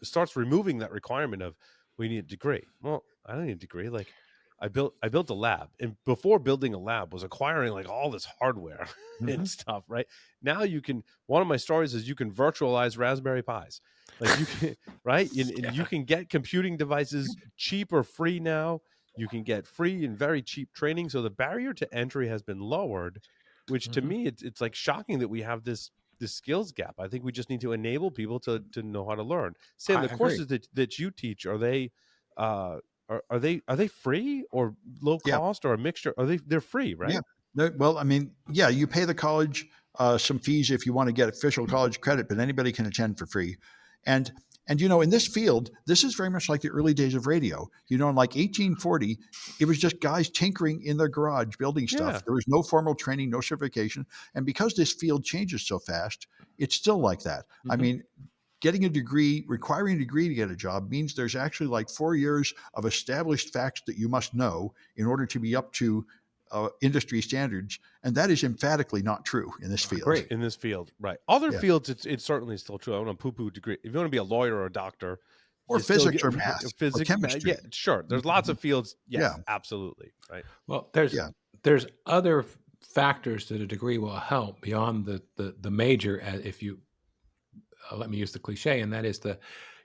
starts removing that requirement of we need a degree. Well, I don't need a degree. Like I built a lab, and before building a lab was acquiring like all this hardware and Hmm. stuff. Right now, you can. One of my stories is you can virtualize Raspberry Pis. Like you can, right, and you Yeah. can get computing devices cheap or free now. You can get free and very cheap training, so the barrier to entry has been lowered. Which to Hmm. me, it's like shocking that we have this skills gap. I think we just need to enable people to know how to learn. Sam, I the agree. courses that you teach, are they uh are they free or low Yeah. cost or a mixture? They're free, Yeah. right? Well, I mean, yeah, you pay the college some fees if you want to get official college credit, but anybody can attend for free. And And, in this field, this is very much like the early days of radio. In like 1840, it was just guys tinkering in their garage building stuff. Yeah. There was no formal training, no certification. And because this field changes so fast, it's still like that. I mean, getting a degree, requiring a degree to get a job means there's actually like 4 years of established facts that you must know in order to be up to industry standards. And that is emphatically not true in this field. Great. In this field, right? Other Yeah. fields, it's certainly still true. I don't want to poo-poo degree. If you want to be a lawyer or a doctor, Or you still physics get- or math or physics, chemistry. yeah, sure. There's lots of fields. Yes, Yeah. absolutely, right. Well, Yeah. there's other factors that a degree will help beyond the major. If you let me use the cliche, and that is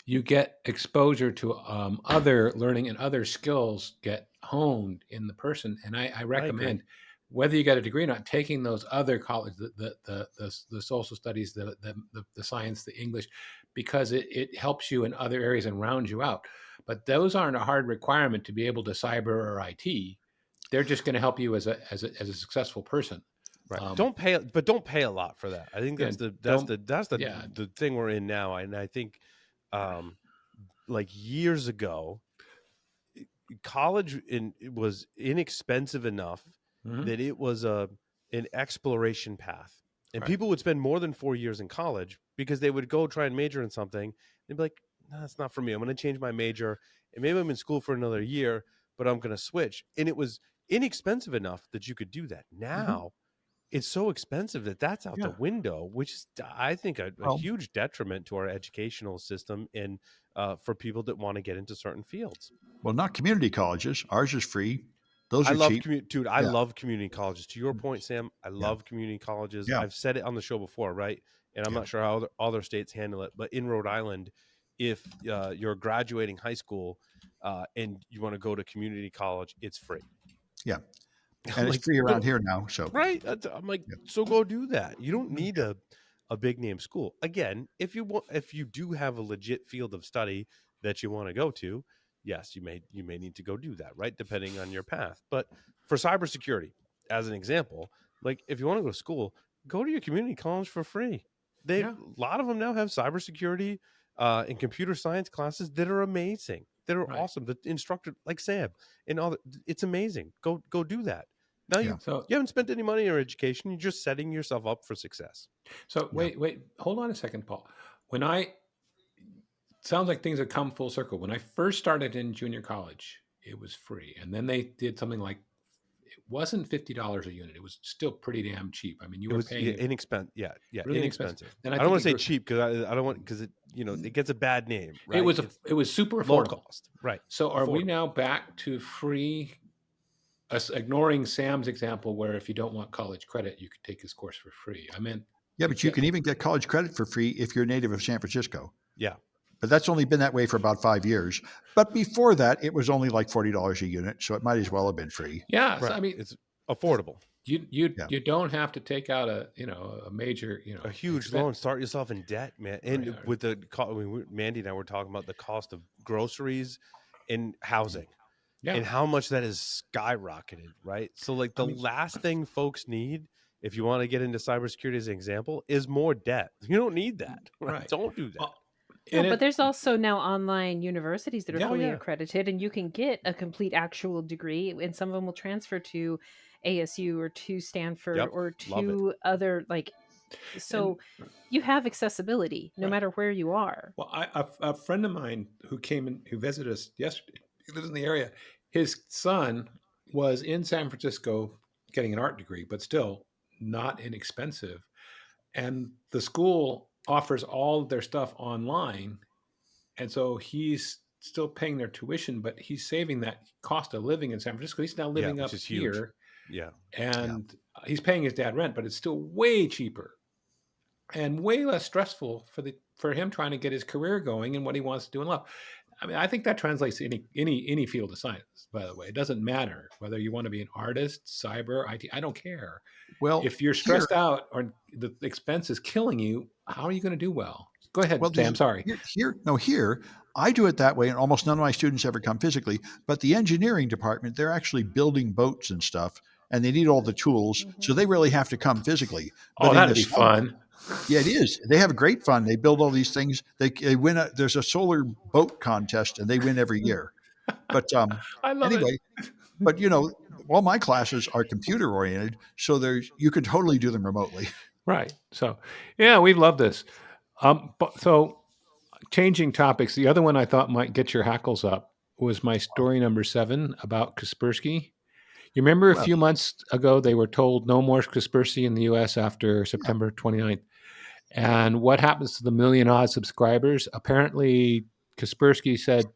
you get exposure to other learning and other skills get honed in the person. And I recommend, whether you get a degree or not, taking those other college, the social studies, the science, the English, because it helps you in other areas and rounds you out. But those aren't a hard requirement to be able to cyber or IT. They're just going to help you as a successful person. Right. Don't pay a lot for that. I think that's the thing we're in now. And I think, like years ago, college it was inexpensive enough that it was an exploration path, and people would spend more than 4 years in college because they would go try and major in something. They'd be like, "No, that's not for me. I'm going to change my major, and maybe I'm in school for another year, but I'm going to switch." And it was inexpensive enough that you could do that. Now it's so expensive that's out the window, which is, I think, a huge detriment to our educational system and for people that want to get into certain fields. Well, not community colleges. Ours is free. Those are cheap. Dude, I love community colleges. To your point, Sam, I love community colleges. Yeah. I've said it on the show before, right? And I'm not sure how other states handle it, but in Rhode Island, if you're graduating high school and you want to go to community college, it's free. Yeah. And it's free around here now. So right. I'm like, so go do that. You don't need a big name school. Again, if you do have a legit field of study that you want to go to, yes, you may need to go do that, right? Depending on your path. But for cybersecurity, as an example, like if you want to go to school, go to your community college for free. A lot of them now have cybersecurity and computer science classes that are amazing, that are awesome. The instructor, like Sam and all, it's amazing. Go do that. Now you haven't spent any money on your education. You're just setting yourself up for success. So wait, hold on a second, Paul. Sounds like things have come full circle. When I first started in junior college, it was free. And then they did something like, it wasn't $50 a unit. It was still pretty damn cheap. I mean, you were paying inexpensive. Really inexpensive. And I don't want to say cheap because I don't want, because it gets a bad name. Right? It was super affordable. Low cost. Right. So are we now back to free? Ignoring Sam's example, where if you don't want college credit, you could take his course for free. but you can even get college credit for free if you're a native of San Francisco. Yeah. But that's only been that way for about 5 years. But before that, it was only like $40 a unit, so it might as well have been free. Yeah, right. So, I mean, it's affordable. You don't have to take out a major a huge loan, start yourself in debt, man. And with Mandy and I were talking about the cost of groceries and housing. Yeah. And how much that has skyrocketed, right? So like last thing folks need, if you want to get into cybersecurity as an example, is more debt. You don't need that. Right? Don't do that. But there's also now online universities that are fully accredited, and you can get a complete actual degree, and some of them will transfer to ASU or to Stanford or to other you have accessibility no matter where you are. Well, a friend of mine who came in, who visited us yesterday, he lives in the area. His son was in San Francisco getting an art degree, but still not inexpensive. And the school offers all their stuff online. And so he's still paying their tuition, but he's saving that cost of living in San Francisco. He's now living up here. Yeah. And he's paying his dad rent, but it's still way cheaper and way less stressful for him trying to get his career going and what he wants to do in life. I mean, I think that translates to any field of science, by the way. It doesn't matter whether you want to be an artist, cyber, IT, I don't care. Well, if you're stressed out or the expense is killing you, how are you going to do well? Go ahead, Sam, sorry. Here, I do it that way, and almost none of my students ever come physically. But the engineering department, they're actually building boats and stuff, and they need all the tools, so they really have to come physically. But that'd be fun. Yeah, it is. They have great fun. They build all these things. They win. There's a solar boat contest, and they win every year. But I love it. anyway, but all my classes are computer oriented, so you can totally do them remotely. Right. So, yeah, we love this. So changing topics, the other one I thought might get your hackles up was my story number 7 about Kaspersky. You remember a Well, few months ago they were told no more Kaspersky in the U.S. after yeah. September 29th. And what happens to the million odd subscribers? Apparently, Kaspersky said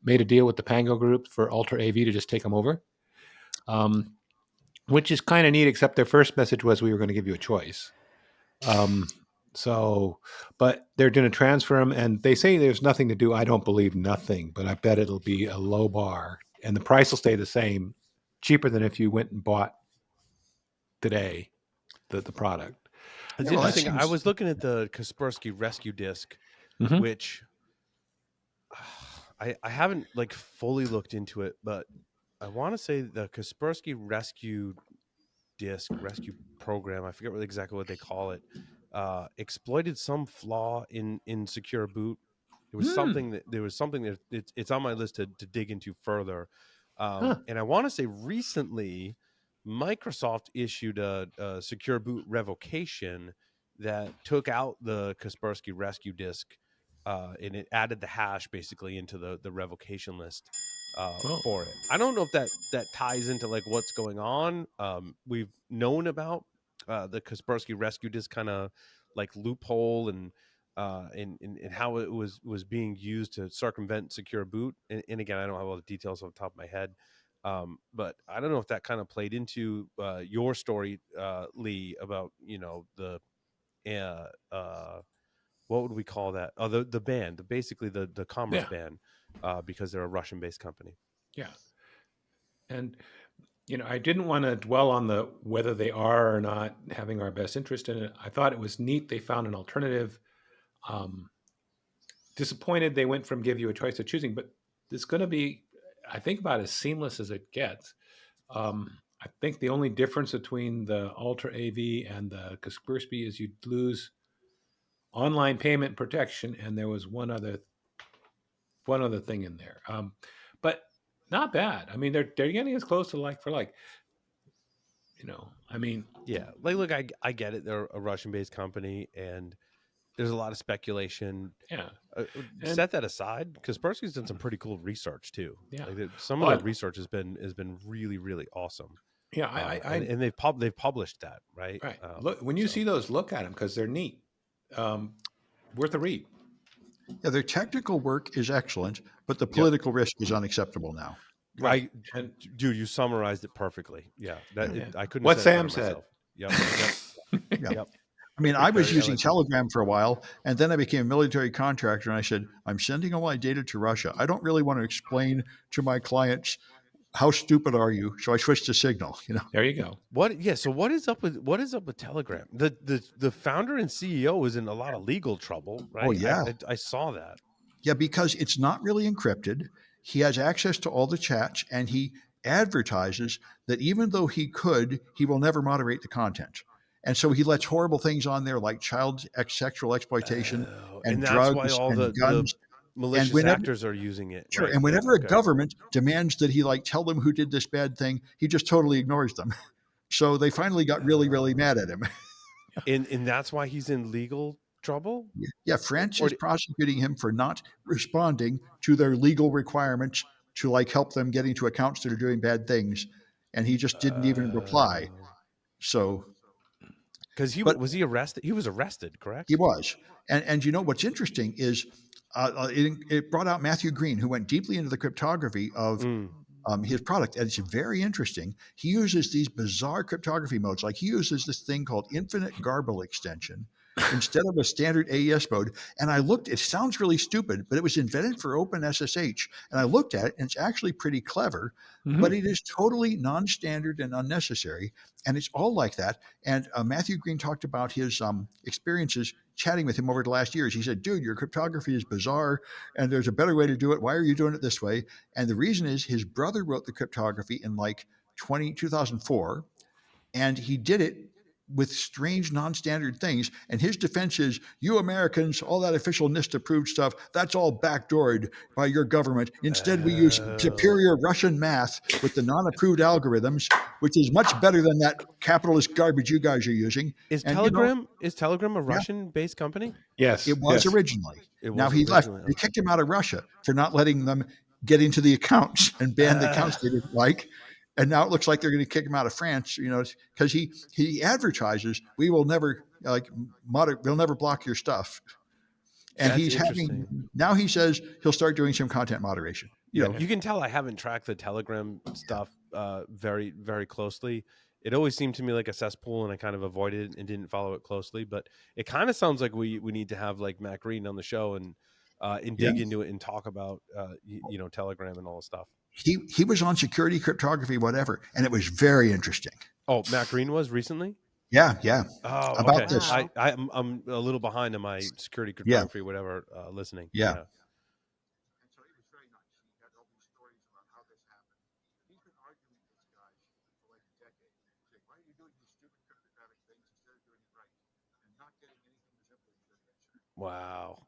made a deal with the Pango Group for Ultra AV to just take them over, which is kind of neat. Except their first message was we were going to give you a choice. But they're going to transfer them, and they say there's nothing to do. I don't believe nothing, but I bet it'll be a low bar, and the price will stay the same, cheaper than if you went and bought today the product. It's Well, that interesting. I seems. was looking at the Kaspersky Rescue Disk, Mm-hmm. which I haven't like fully looked into it, but I want to say the Kaspersky Rescue Disk Rescue Program, I forget exactly what they call it, exploited some flaw in Secure Boot. There was something that it's on my list to dig into further. And I want to say recently Microsoft issued a Secure Boot revocation that took out the Kaspersky Rescue Disk, and it added the hash basically into the revocation list for it. I don't know if that ties into like what's going on. We've known about the Kaspersky Rescue Disk kind of like loophole and how it was being used to circumvent Secure Boot. And again, I don't have all the details off the top of my head. But I don't know if that kind of played into your story, Lee, about the what would we call that? Oh, the ban, basically the commerce ban, because they're a Russian-based company. Yeah, and I didn't want to dwell on the whether they are or not having our best interest in it. I thought it was neat they found an alternative. Disappointed they went from give you a choice of choosing, but it's going to be, I think, about as seamless as it gets. I think the only difference between the Ultra AV and the Kaspersky is you'd lose online payment protection, and there was one other thing in there, but not bad. I mean, they're getting as close to like for like. I mean, yeah, like look, I get it. They're a Russian-based company, and there's a lot of speculation. Yeah. Set that aside, because Kaspersky's done some pretty cool research too. Yeah, like some of their research has been really really awesome. Yeah, and they've published that, right? Right. Look, when you see those, look at them because they're neat. Worth a read. Yeah, their technical work is excellent, but the political risk is unacceptable now. Right. Dude, you summarized it perfectly. Yeah, I couldn't. What have Sam said. Yep. Yep. I mean, I was using Telegram for a while, and then I became a military contractor, and I said, I'm sending all my data to Russia. I don't really want to explain to my clients how stupid are you, so I switched to Signal. There you go. So what is up with Telegram? The founder and CEO is in a lot of legal trouble, right? Oh yeah, I saw that. Yeah, because it's not really encrypted. He has access to all the chats, and he advertises that even though he could, he will never moderate the content. And so he lets horrible things on there like child sexual exploitation and that's drugs why all and guns. The malicious actors are using it. Sure. Right? And whenever a government demands that he tell them who did this bad thing, he just totally ignores them. So they finally got really, really mad at him. And that's why he's in legal trouble? Yeah, France is prosecuting him for not responding to their legal requirements to help them get into accounts that are doing bad things, and he just didn't even reply. So, because was he arrested? He was arrested, correct? He was, and what's interesting is it brought out Matthew Green, who went deeply into the cryptography of his product, and it's very interesting. He uses these bizarre cryptography modes, like he uses this thing called infinite garble extension instead of a standard AES mode. And I looked, it sounds really stupid, but it was invented for OpenSSH. And I looked at it, and it's actually pretty clever, but it is totally non-standard and unnecessary. And it's all like that. And Matthew Green talked about his experiences chatting with him over the last years. He said, dude, your cryptography is bizarre, and there's a better way to do it. Why are you doing it this way? And the reason is his brother wrote the cryptography in 2004, and he did it with strange non-standard things. And his defense is, you Americans, all that official NIST approved stuff, that's all backdoored by your government. Instead, we use superior Russian math with the non-approved algorithms, which is much better than that capitalist garbage you guys are using. Is And Telegram a yeah, Russian-based company? Yes, it was originally. Now he left. They kicked him out of Russia for not letting them get into the accounts and banned the accounts they didn't like. And now it looks like they're going to kick him out of France, because he advertises, we will never we'll never block your stuff. And now he says he'll start doing some content moderation. You can tell I haven't tracked the Telegram stuff very, very closely. It always seemed to me like a cesspool, and I kind of avoided it and didn't follow it closely. But it kind of sounds like we need to have like Matt Green on the show and dig into it and talk about Telegram and all the stuff. He was on security, cryptography, whatever, and it was very interesting. Oh, Matt Green was recently? Yeah. Oh, about okay. this. I'm a little behind on my security, cryptography, whatever, listening. Yeah. And so it was very nice. He had all these stories about how this happened. He's been arguing with this guy for like a decade, saying, why are you doing these stupid cryptographic things instead of doing it right and not getting anything resembling a good answer? Wow.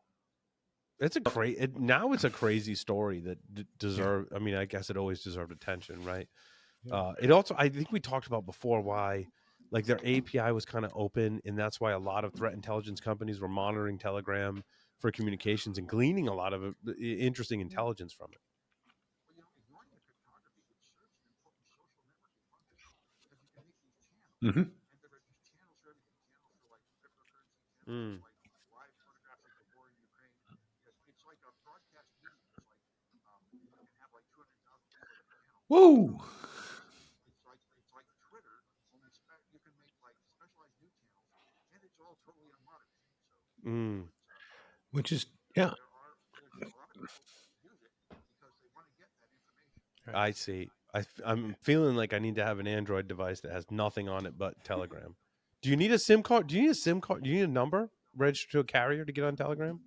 It's a crazy story that deserved. I mean, I guess it always deserved attention, right? It also, I think we talked about before why, like, their API was kind of open, and that's why a lot of threat intelligence companies were monitoring Telegram for communications and gleaning a lot of interesting intelligence from it. Well, ignoring the cryptography, it serves an important social networking function because you can make these channels, and there are just channels for everything. Channels for like cryptocurrency, channels for like live photographs of the war in Ukraine. It's like a broadcast medium. It's like you can have like 200,000 people at a channel. Whoa! It's like Twitter, only you can make like specialized news channels, and it's all totally unmonitored. So, which is yeah. There's a lot of people use it because they want to get that information. I see. I'm feeling like I need to have an Android device that has nothing on it but Telegram. Do you need a SIM card? Do you need a SIM card? Do you need a number registered to a carrier to get on Telegram?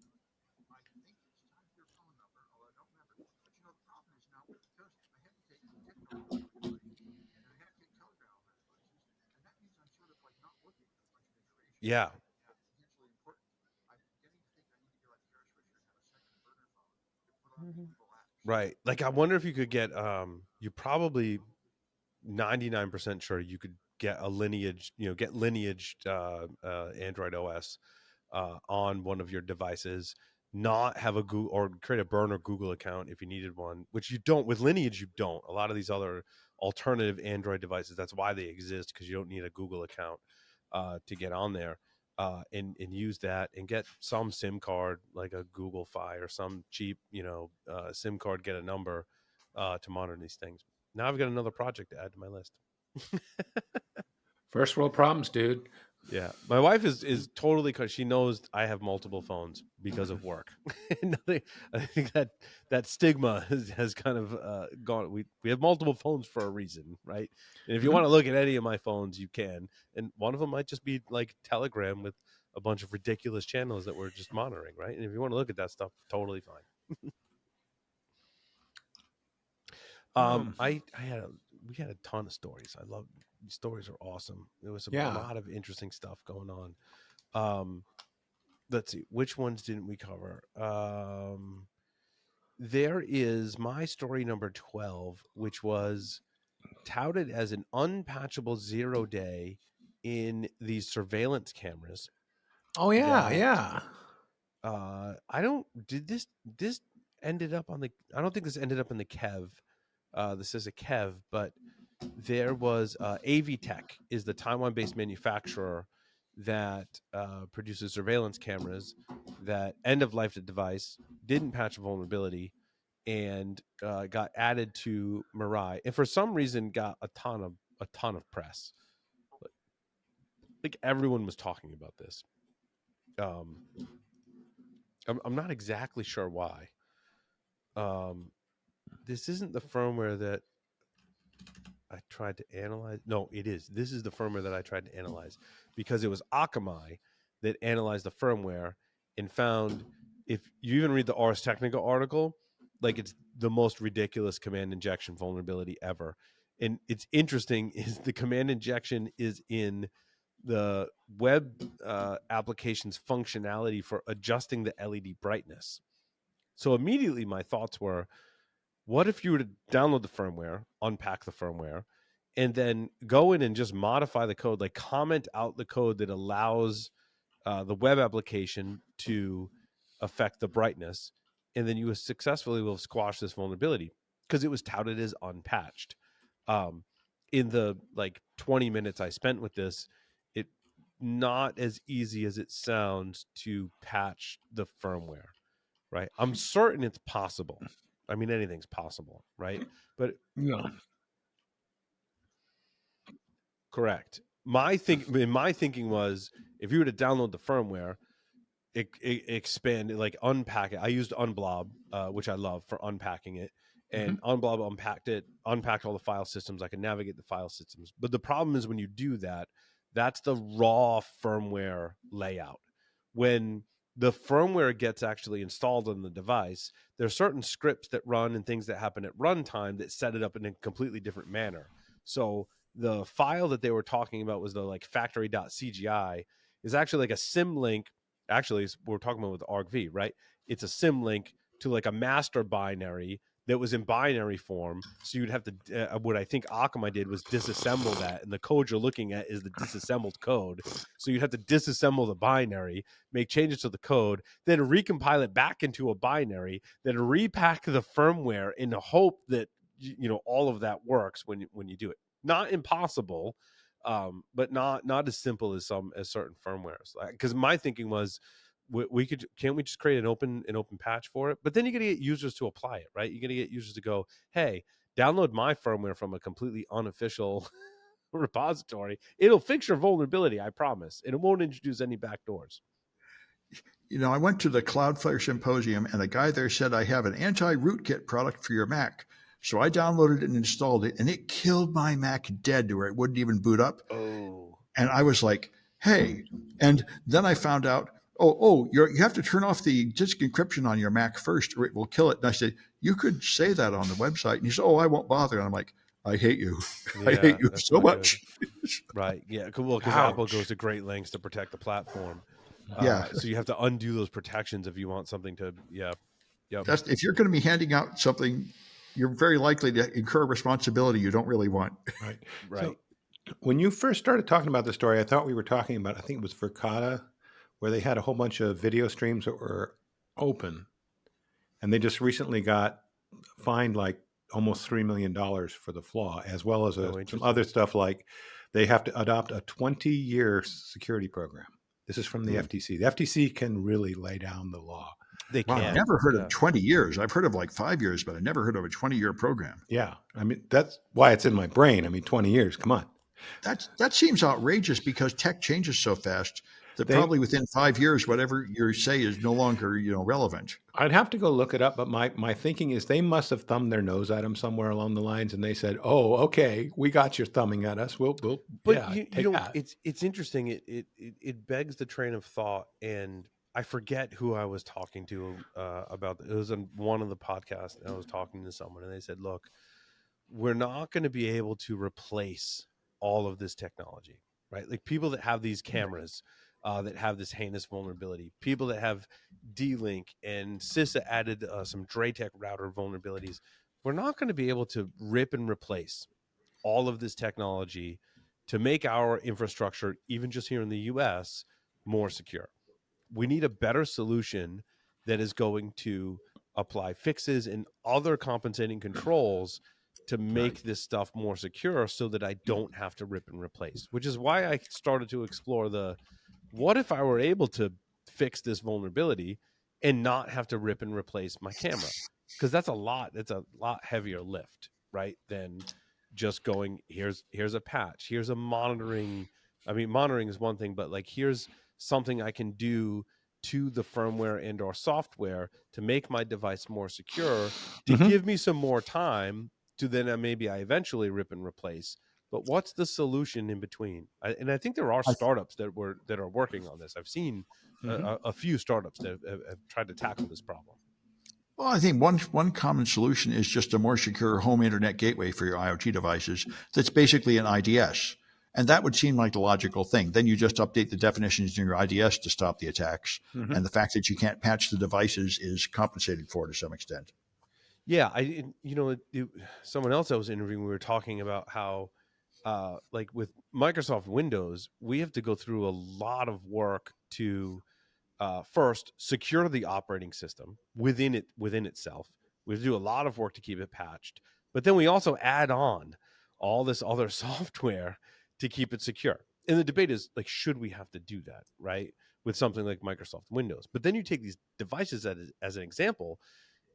I think it's tied to your phone number, although I don't remember. But the problem is now, because I had to take TikTok off my device, and I had to take Telegram off my devices, and that means I'm sort of like not looking at a bunch of information. Yeah. Potentially important. I'm beginning to think I need to get like Kara Swisher and have a second burner phone to put on multiple apps. Right. Like, I wonder if you could get, you probably 99% sure you could get a lineaged Android OS on one of your devices, not have a Google or create a burner Google account if you needed one, which you don't with Lineage. You don't. A lot of these other alternative Android devices, that's why they exist, because you don't need a Google account to get on there and use that and get some SIM card like a Google Fi or some cheap SIM card, get a number to monitor these things. Now I've got another project to add to my list. First world problems, dude. Yeah, my wife is totally, because she knows I have multiple phones because of work. I think that stigma has kind of gone. We have multiple phones for a reason, right? And if you want to look at any of my phones, you can. And one of them might just be like Telegram with a bunch of ridiculous channels that we're just monitoring, right? And if you want to look at that stuff, totally fine. We had a ton of stories. I love these stories are awesome. There was a lot of interesting stuff going on. Let's see, which ones didn't we cover? There is my story number 12, which was touted as an unpatchable 0 day in these surveillance cameras. Oh yeah. I don't ended up on the, I don't think this ended up in the Kev. This is a Kev, but there was AVTech is the Taiwan-based manufacturer that produces surveillance cameras that end of life the device, didn't patch a vulnerability, and got added to Mirai, and for some reason got a ton of press. Like everyone was talking about this. I'm not exactly sure why. This isn't the firmware that I tried to analyze. No, it is. This is the firmware that I tried to analyze, because it was Akamai that analyzed the firmware and found, if you even read the Ars Technica article, like, it's the most ridiculous command injection vulnerability ever. And it's interesting is the command injection is in web application's functionality for adjusting the LED brightness. So immediately my thoughts were, what if you were to download the firmware, unpack the firmware, and then go in and just modify the code, like comment out the code that allows the web application to affect the brightness, and then you successfully will squash this vulnerability because it was touted as unpatched. In the 20 minutes I spent with this, it not as easy as it sounds to patch the firmware, right? I'm certain it's possible. I mean, anything's possible, right? But yeah, correct. My thinking was, if you were to download the firmware, expand it, like unpack it. I used Unblob, which I love for unpacking it, and Unblob unpacked all the file systems. I can navigate the file systems, but the problem is when you do that, that's the raw firmware layout. When the firmware gets actually installed on the device, there are certain scripts that run and things that happen at runtime that set it up in a completely different manner. So the file that they were talking about was the factory.cgi is actually like a symlink. Actually, we're talking about with Argv, right? It's a symlink to like a master binary that was in binary form. So you'd have to, what I think Akamai did was disassemble that. And the code you're looking at is the disassembled code. So you'd have to disassemble the binary, make changes to the code, then recompile it back into a binary, then repack the firmware in the hope that, all of that works when you do it. Not impossible, but not as simple as certain firmwares. Because my thinking was, can't we just create an open patch for it? But then you got to get users to apply it, right? You got to get users to go, hey, download my firmware from a completely unofficial repository. It'll fix your vulnerability, I promise, and it won't introduce any backdoors. I went to the Cloudflare Symposium, and a guy there said, I have an anti-rootkit product for your Mac. So I downloaded it and installed it, and it killed my Mac dead to where it wouldn't even boot up. Oh. And I was like, hey. And then I found out, you have to turn off the disk encryption on your Mac first, or it will kill it. And I said, you could say that on the website. And he said, I won't bother. And I'm like, I hate you. Yeah, I hate you so much. Right. Yeah. Well, because Apple goes to great lengths to protect the platform. Yeah. So you have to undo those protections if you want something to, yeah. Yep. If you're going to be handing out something, you're very likely to incur responsibility you don't really want. Right. Right. So when you first started talking about the story, I thought we were talking about, I think it was Verkada, where they had a whole bunch of video streams that were open. And they just recently got fined like almost $3 million for the flaw, as well as some other stuff like they have to adopt a 20-year security program. This is from the FTC. The FTC can really lay down the law. They can. I've never heard of 20 years. I've heard of like 5 years, but I never heard of a 20-year program. Yeah. I mean, that's why it's in my brain. I mean, 20 years, come on. That seems outrageous because tech changes so fast that probably within 5 years, whatever you say is no longer, relevant. I'd have to go look it up, but my thinking is they must have thumbed their nose at him somewhere along the lines, and they said, "Oh, okay, we got your thumbing at us. We'll but that." It's interesting. It begs the train of thought, and I forget who I was talking to about it. It was on one of the podcasts, and I was talking to someone, and they said, "Look, we're not going to be able to replace all of this technology, right? Like people that have these cameras." That have this heinous vulnerability, people that have D-Link and CISA added some Draytech router vulnerabilities. We're not going to be able to rip and replace all of this technology to make our infrastructure, even just here in the US, more secure. We need a better solution that is going to apply fixes and other compensating controls to make this stuff more secure so that I don't have to rip and replace, which is why I started to explore what if I were able to fix this vulnerability and not have to rip and replace my camera? Because it's a lot heavier lift, right? Than just going, here's a patch, here's a monitoring. I mean, monitoring is one thing, but like here's something I can do to the firmware and or software to make my device more secure, to give me some more time to then maybe I eventually rip and replace. But what's the solution in between? I think there are startups that are working on this. I've seen a few startups that have tried to tackle this problem. Well, I think one common solution is just a more secure home internet gateway for your IoT devices that's basically an IDS. And that would seem like the logical thing. Then you just update the definitions in your IDS to stop the attacks. Mm-hmm. And the fact that you can't patch the devices is compensated for to some extent. Yeah, someone else I was interviewing, we were talking about how, like with Microsoft Windows, we have to go through a lot of work to first secure the operating system within itself. We have to do a lot of work to keep it patched, but then we also add on all this other software to keep it secure. And the debate is like, should we have to do that, right? With something like Microsoft Windows. But then you take these devices as an example,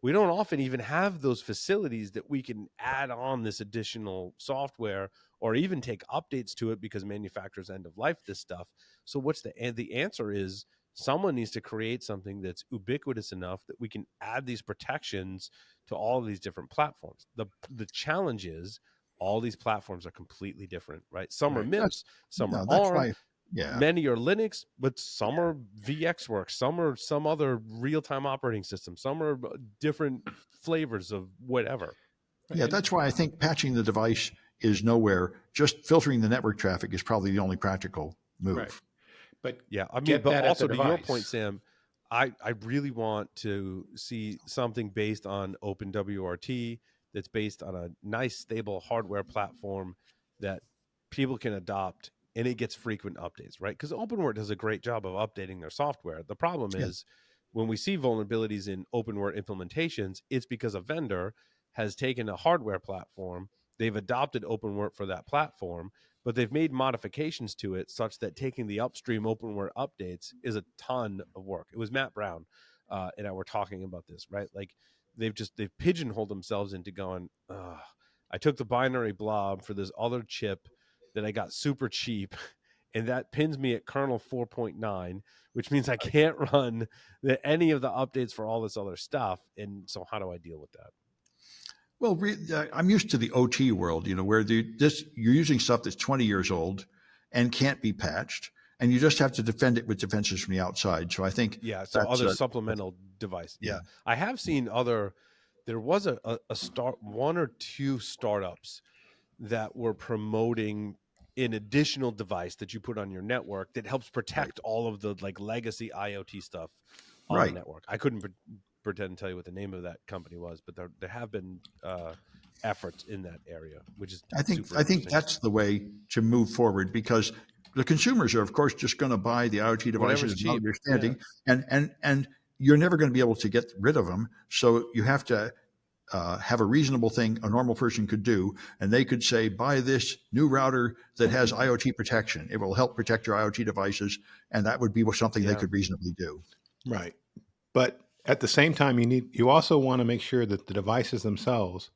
we don't often even have those facilities that we can add on this additional software or even take updates to it because manufacturers end of life this stuff. So the answer is someone needs to create something that's ubiquitous enough that we can add these protections to all of these different platforms. The challenge is all these platforms are completely different, right? Some are MIPS, some are That's ARM, why, yeah. many are Linux, but some are VxWorks, some are some other real-time operating system, some are different flavors of whatever. Yeah, that's why I think patching the device is nowhere. Just filtering the network traffic is probably the only practical move. Right. But yeah, I mean, get but that also at the to your device. point, Sam, I really want to see something based on OpenWRT that's based on a nice, stable hardware platform that people can adopt and it gets frequent updates, right? Because OpenWrt does a great job of updating their software. The problem Yeah. is when we see vulnerabilities in OpenWrt implementations, it's because a vendor has taken a hardware platform, they've adopted OpenWrt for that platform, but they've made modifications to it such that taking the upstream OpenWrt updates is a ton of work. It was Matt Brown and I were talking about this, right? Like they've pigeonholed themselves into going, I took the binary blob for this other chip that I got super cheap, and that pins me at kernel 4.9, which means I can't run any of the updates for all this other stuff. And so how do I deal with that? Well, I'm used to the OT world, where you're using stuff that's 20 years old and can't be patched, and you just have to defend it with defenses from the outside. So I think so that's other supplemental device. Yeah, I have seen there was a one or two startups that were promoting an additional device that you put on your network that helps protect all of the like legacy IoT stuff on the network. I couldn't pretend to tell you what the name of that company was, but there have been efforts in that area, which is I think that's the way to move forward, because the consumers are, of course, just going to buy the IoT devices without understanding, and you're never going to be able to get rid of them. So you have to have a reasonable thing a normal person could do, and they could say, buy this new router that has IoT protection. It will help protect your IoT devices, and that would be something they could reasonably do. Right. But at the same time, you also want to make sure that the devices themselves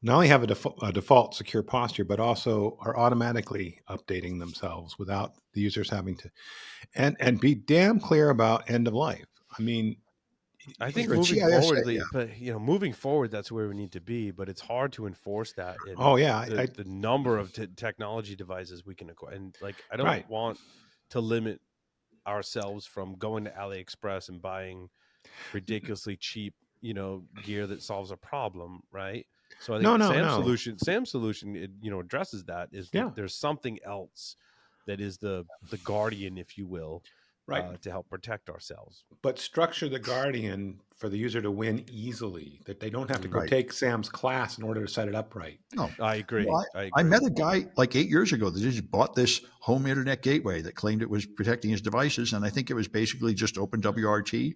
not only have a default secure posture, but also are automatically updating themselves without the users having to, and be damn clear about end of life. I mean, I think moving forward, but moving forward, that's where we need to be. But it's hard to enforce that. In the number of technology devices we can acquire, and like I don't want to limit ourselves from going to AliExpress and buying ridiculously cheap, gear that solves a problem, right? So I think Sam's solution, addresses that. Is that there's something else that is the guardian, if you will, to help protect ourselves. But structure the guardian for the user to win easily, that they don't have to go take Sam's class in order to set it up right. No, I agree. Well, I met a guy like 8 years ago that just bought this home internet gateway that claimed it was protecting his devices, and I think it was basically just OpenWRT,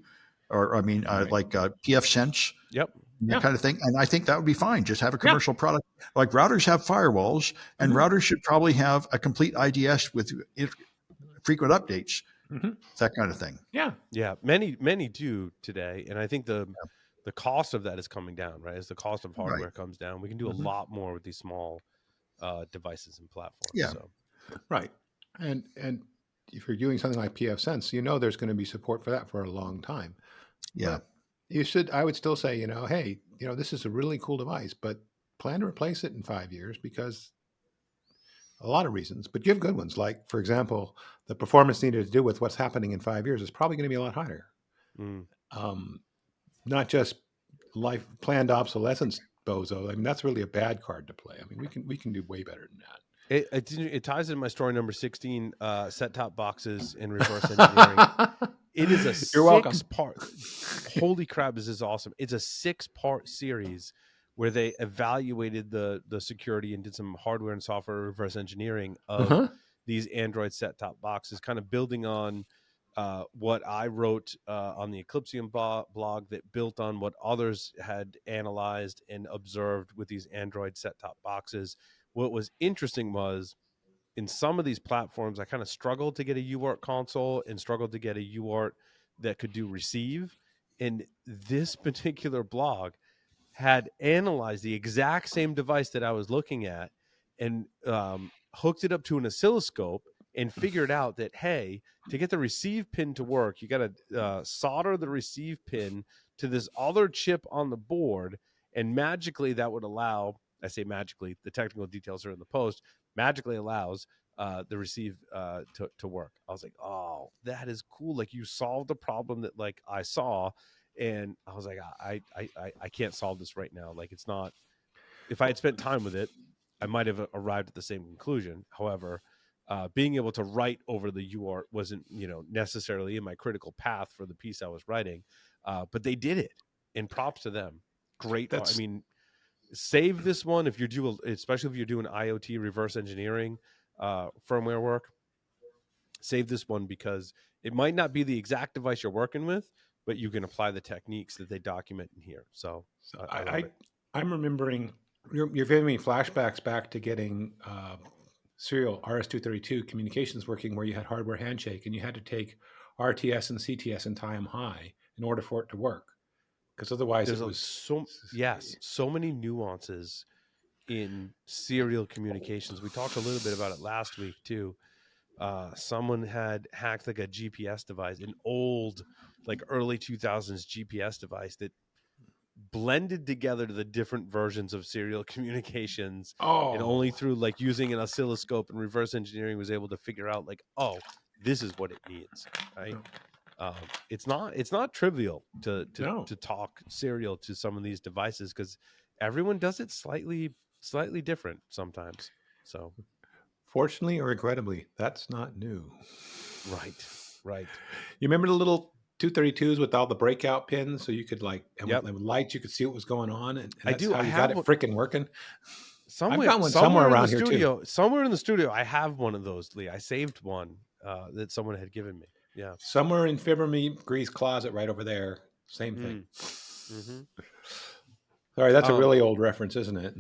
like pfSense. Yep. That kind of thing. And I think that would be fine. Just have a commercial product. Like routers have firewalls, and routers should probably have a complete IDS with frequent updates, that kind of thing. Yeah. Many do today. And I think the cost of that is coming down, right? As the cost of hardware comes down, we can do a lot more with these small devices and platforms. Yeah. So. Right. And if you're doing something like pfSense, there's going to be support for that for a long time. Yeah. But I would still say, hey, this is a really cool device, but plan to replace it in 5 years, because a lot of reasons, but you have good ones. Like, for example, the performance needed to do with what's happening in 5 years is probably going to be a lot higher. Not just planned obsolescence bozo. I mean, that's really a bad card to play. I mean, we can do way better than that. It ties into my story number 16, set-top boxes and reverse engineering. It is a You're welcome. 6-part. Holy crap, this is awesome. It's a 6-part series where they evaluated the security and did some hardware and software reverse engineering of these Android set-top boxes, kind of building on what I wrote on the Eclipsium blog that built on what others had analyzed and observed with these Android set-top boxes. What was interesting was, in some of these platforms, I kind of struggled to get a UART console and struggled to get a UART that could do receive. And this particular blog had analyzed the exact same device that I was looking at and hooked it up to an oscilloscope and figured out that, hey, to get the receive pin to work, you got to solder the receive pin to this other chip on the board. And magically that would allow, I say magically, the technical details are in the post, magically allows the receive to work. I was like, oh, that is cool. Like, you solved a problem that like I saw. And I was like, I can't solve this right now. Like, it's not, if I had spent time with it, I might have arrived at the same conclusion. However, being able to write over the UART wasn't, necessarily in my critical path for the piece I was writing. But they did it, and props to them. Great. I mean, save this one if you're especially if you're doing IoT reverse engineering, firmware work. Save this one because it might not be the exact device you're working with, but you can apply the techniques that they document in here. So I love it. I'm remembering, you're giving me flashbacks back to getting serial RS-232 communications working, where you had hardware handshake and you had to take RTS and CTS and tie them high in order for it to work. Because otherwise There's it was... so many nuances in serial communications. We talked a little bit about it last week too. Someone had hacked like a GPS device, an old, like early 2000s GPS device that blended together the different versions of serial communications. And only through like using an oscilloscope and reverse engineering was able to figure out like, oh, this is what it means, right? It's not trivial to talk serial to some of these devices, because everyone does it slightly different sometimes. So fortunately or regrettably, that's not new. Right. You remember the little 232s with all the breakout pins, so you could with lights you could see what was going on, and that's how you got it freaking working. I've got one somewhere around here too. Somewhere in the studio, I have one of those, Lee. I saved one that someone had given me. Yeah, somewhere in Fibber-Me-Grease closet right over there. Same thing. Mm-hmm. Sorry, that's a really old reference, isn't it?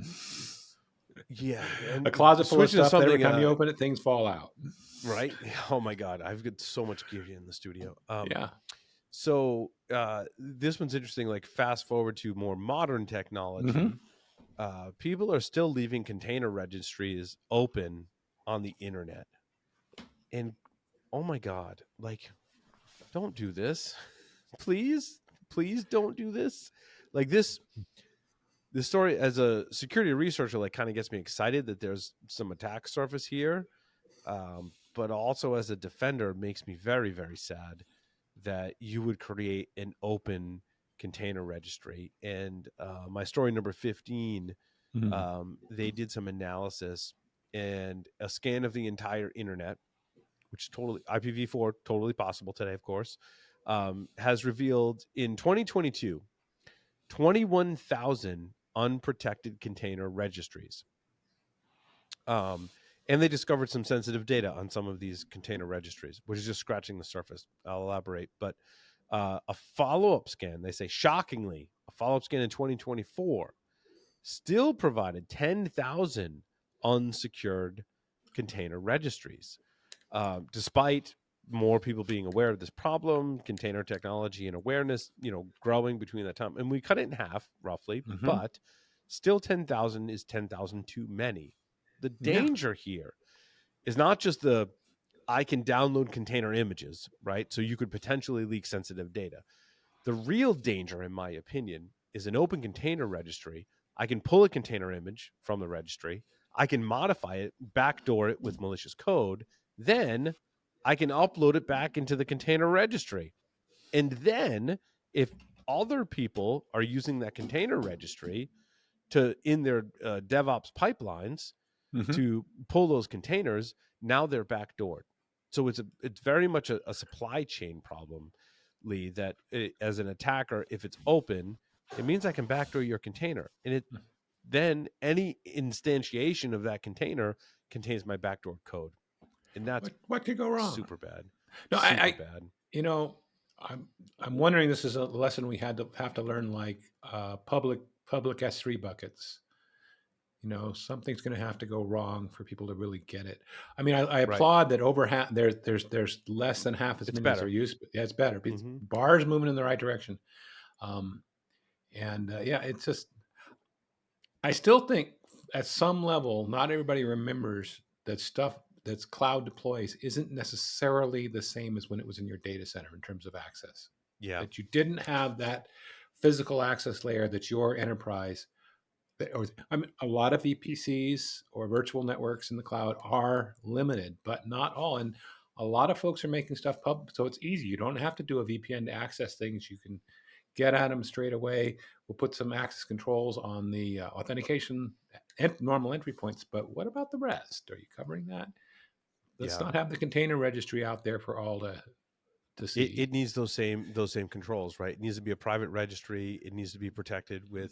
Yeah, and a closet full of stuff that every time you open it, things fall out. Right? Oh my God, I've got so much gear in the studio. Yeah. So this one's interesting. Like, fast forward to more modern technology, people are still leaving container registries open on the internet. And oh my God, like, don't do this. Please don't do this. Like, this story, as a security researcher, like, kind of gets me excited that there's some attack surface here. But also as a defender, it makes me very, very sad that you would create an open container registry. And my story number 15, they did some analysis and a scan of the entire internet, which totally IPv4, totally possible today, of course, has revealed in 2022, 21,000 unprotected container registries. And they discovered some sensitive data on some of these container registries, which is just scratching the surface. I'll elaborate. But a follow-up scan, they say, shockingly, a follow-up scan in 2024 still provided 10,000 unsecured container registries. Despite more people being aware of this problem, container technology and awareness, growing between that time. And we cut it in half, roughly, but still 10,000 is 10,000 too many. The danger here is not just I can download container images, right? So you could potentially leak sensitive data. The real danger, in my opinion, is an open container registry. I can pull a container image from the registry. I can modify it, backdoor it with malicious code. Then I can upload it back into the container registry. And then if other people are using that container registry in their DevOps pipelines, to pull those containers. Now they're backdoored. So it's very much a supply chain problem, Lee, that as an attacker, if it's open, it means I can backdoor your container. And then any instantiation of that container contains my backdoor code. And that's what could go wrong? Super bad. No, super bad. You know, I'm wondering, this is a lesson we have to learn, like public S3 buckets. You know, something's going to have to go wrong for people to really get it. I mean, I applaud that over half, there's less than half as many as are used. Yeah, it's better. Because bars moving in the right direction. It's just, I still think at some level, not everybody remembers that stuff that's cloud deploys isn't necessarily the same as when it was in your data center in terms of access. Yeah. That you didn't have that physical access layer that your enterprise, a lot of VPCs or virtual networks in the cloud are limited, but not all. And a lot of folks are making stuff public, so it's easy. You don't have to do a VPN to access things. You can get at them straight away. We'll put some access controls on the authentication and normal entry points. But what about the rest? Are you covering that? Let's not have the container registry out there for all to see. It needs those same controls, right? It needs to be a private registry. It needs to be protected with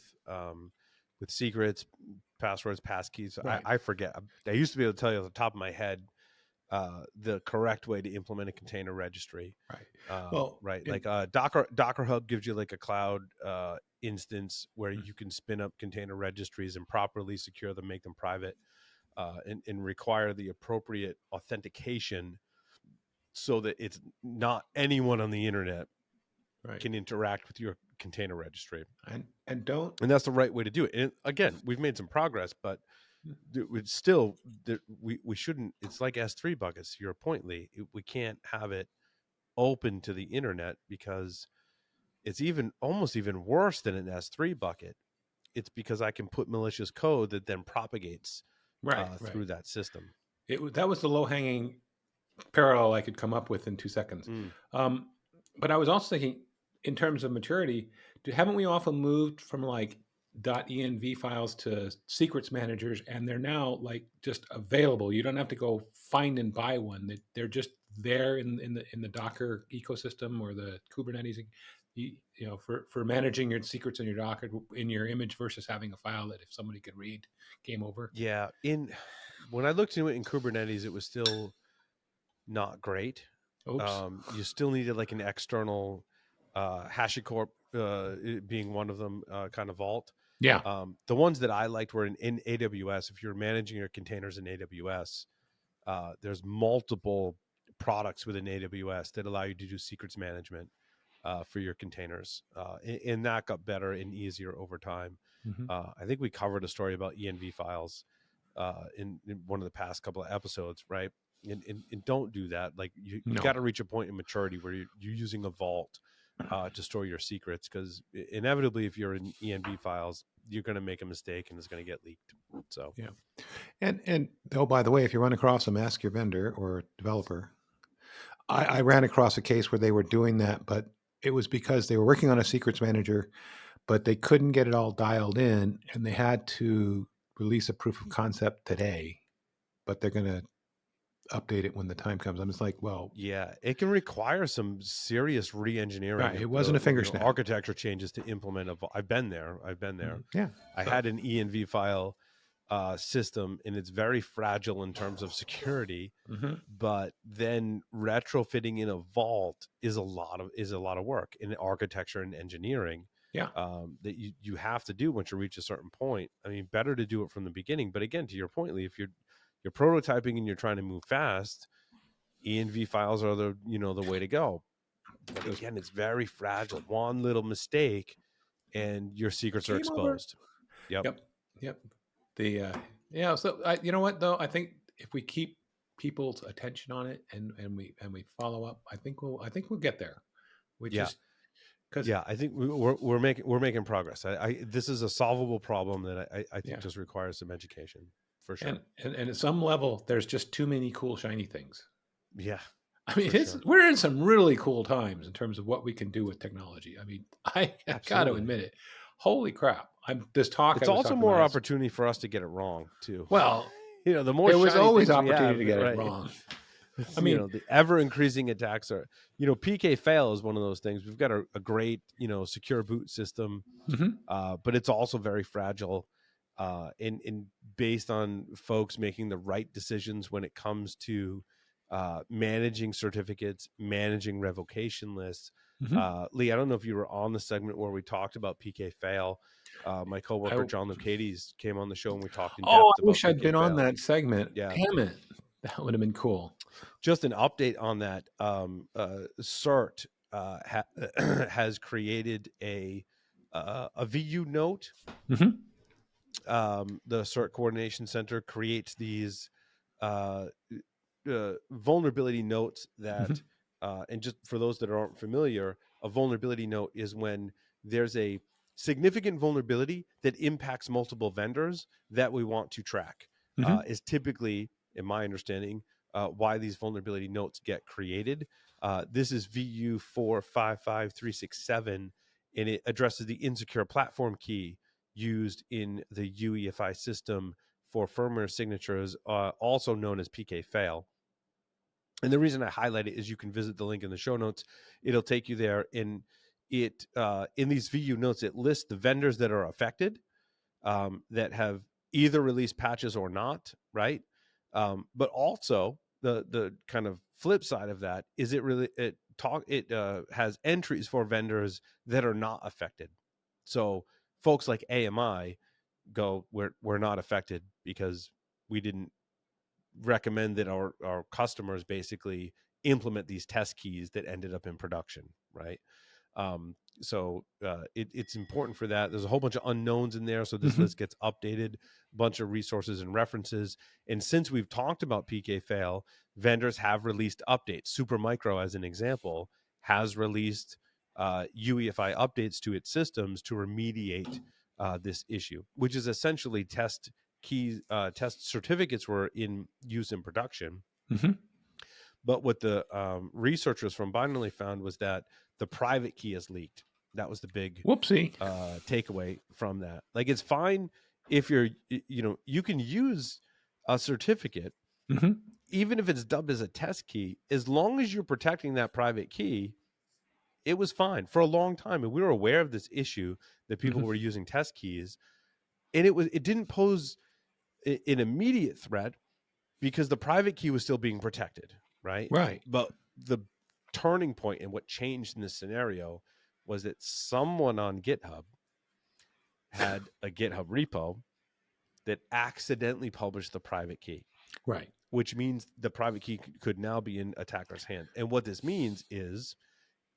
secrets, passwords, passkeys. Right. I forget. I used to be able to tell you off the top of my head the correct way to implement a container registry. Right. Like Docker Hub gives you like a cloud instance where you can spin up container registries and properly secure them, make them private, and require the appropriate authentication so that it's not anyone on the internet can interact with your container registry. And that's the right way to do it. And again, we've made some progress, but it's still, we shouldn't. It's like S3 buckets. To your point, Lee, we can't have it open to the internet because it's almost even worse than an S3 bucket. It's because I can put malicious code that then propagates through that system. That was the low-hanging parallel I could come up with in 2 seconds. But I was also thinking, in terms of maturity, haven't we often moved from like .env files to secrets managers, and they're now like just available? You don't have to go find and buy one. They're just there in the Docker ecosystem or the Kubernetes, for managing your secrets in your Docker in your image versus having a file that if somebody could read, game over. Yeah, when I looked into it in Kubernetes, it was still not great. You still needed like an external HashiCorp being one of them, kind of vault. Yeah. The ones that I liked were in AWS. If you're managing your containers in AWS, there's multiple products within AWS that allow you to do secrets management for your containers. And that got better and easier over time. I think we covered a story about env files in one of the past couple of episodes, right? And don't do that. Like you got to reach a point in maturity where you're using a vault to store your secrets, because inevitably, if you're in env files, you're going to make a mistake and it's going to get leaked. So yeah. And oh, by the way, if you run across them, ask your vendor or developer. I ran across a case where they were doing that, but it was because they were working on a secrets manager, but they couldn't get it all dialed in, and they had to release a proof of concept today, but they're going to update it when the time comes. I'm just like, well, yeah, it can require some serious re-engineering. Right. It wasn't a finger snap. Architecture changes to implement I've been there. Yeah. I had an env file system, and it's very fragile in terms of security, but then retrofitting in a vault is a lot of work in architecture and engineering. Yeah. That you have to do once you reach a certain point. I mean, better to do it from the beginning. But again, to your point, Lee, if you're prototyping and you're trying to move fast, env files are the way to go. But again, it's very fragile. One little mistake and your secrets are exposed. Yep. So you know what though? I think if we keep people's attention on it and we follow up, I think we'll get there. I think we're making progress. This is a solvable problem that I think just requires some education. For sure. And at some level, there's just too many cool, shiny things. Yeah. I mean, we're in some really cool times in terms of what we can do with technology. I mean, I got to admit it. Holy crap. It's also more opportunity for us to get it wrong, too. Well, the more there was shiny always things we opportunity have, to get right? it wrong. I mean, the ever increasing attacks are, PK fail is one of those things. We've got a great, secure boot system, but it's also very fragile, and based on folks making the right decisions when it comes to managing certificates, managing revocation lists. Lee, I don't know if you were on the segment where we talked about PK fail. My coworker John Lucades came on the show and we talked in depth about I wish I'd PK been fail. on that segment. Yeah. Damn it. That would have been cool. Just an update on that. CERT has created a VU note. The CERT Coordination Center creates these vulnerability notes that, and just for those that aren't familiar, a vulnerability note is when there's a significant vulnerability that impacts multiple vendors that we want to track. Is typically, in my understanding, why these vulnerability notes get created. This is VU 455367, and it addresses the insecure platform key used in the UEFI system for firmware signatures, also known as PK fail. And the reason I highlight it is you can visit the link in the show notes. It'll take you there. In these VU notes, it lists the vendors that are affected, that have either released patches or not, right? But also the kind of flip side of that is it has entries for vendors that are not affected. So folks like AMI go, we're not affected because we didn't recommend that our customers basically implement these test keys that ended up in production, right? So it's important for that. There's a whole bunch of unknowns in there, so this list gets updated, a bunch of resources and references. And since we've talked about PK fail, vendors have released updates. Supermicro, as an example, has released UEFI updates to its systems to remediate this issue, which is essentially test certificates were in use in production. But what the researchers from Binary found was that the private key is leaked. That was the big takeaway from that. Like, it's fine if you can use a certificate, even if it's dubbed as a test key, as long as you're protecting that private key. It was fine for a long time, and we were aware of this issue that people were using test keys, and it didn't pose an immediate threat because the private key was still being protected, right? But the turning point and what changed in this scenario was that someone on GitHub had a GitHub repo that accidentally published the private key, right? Which means the private key could now be in attacker's hand. And what this means is,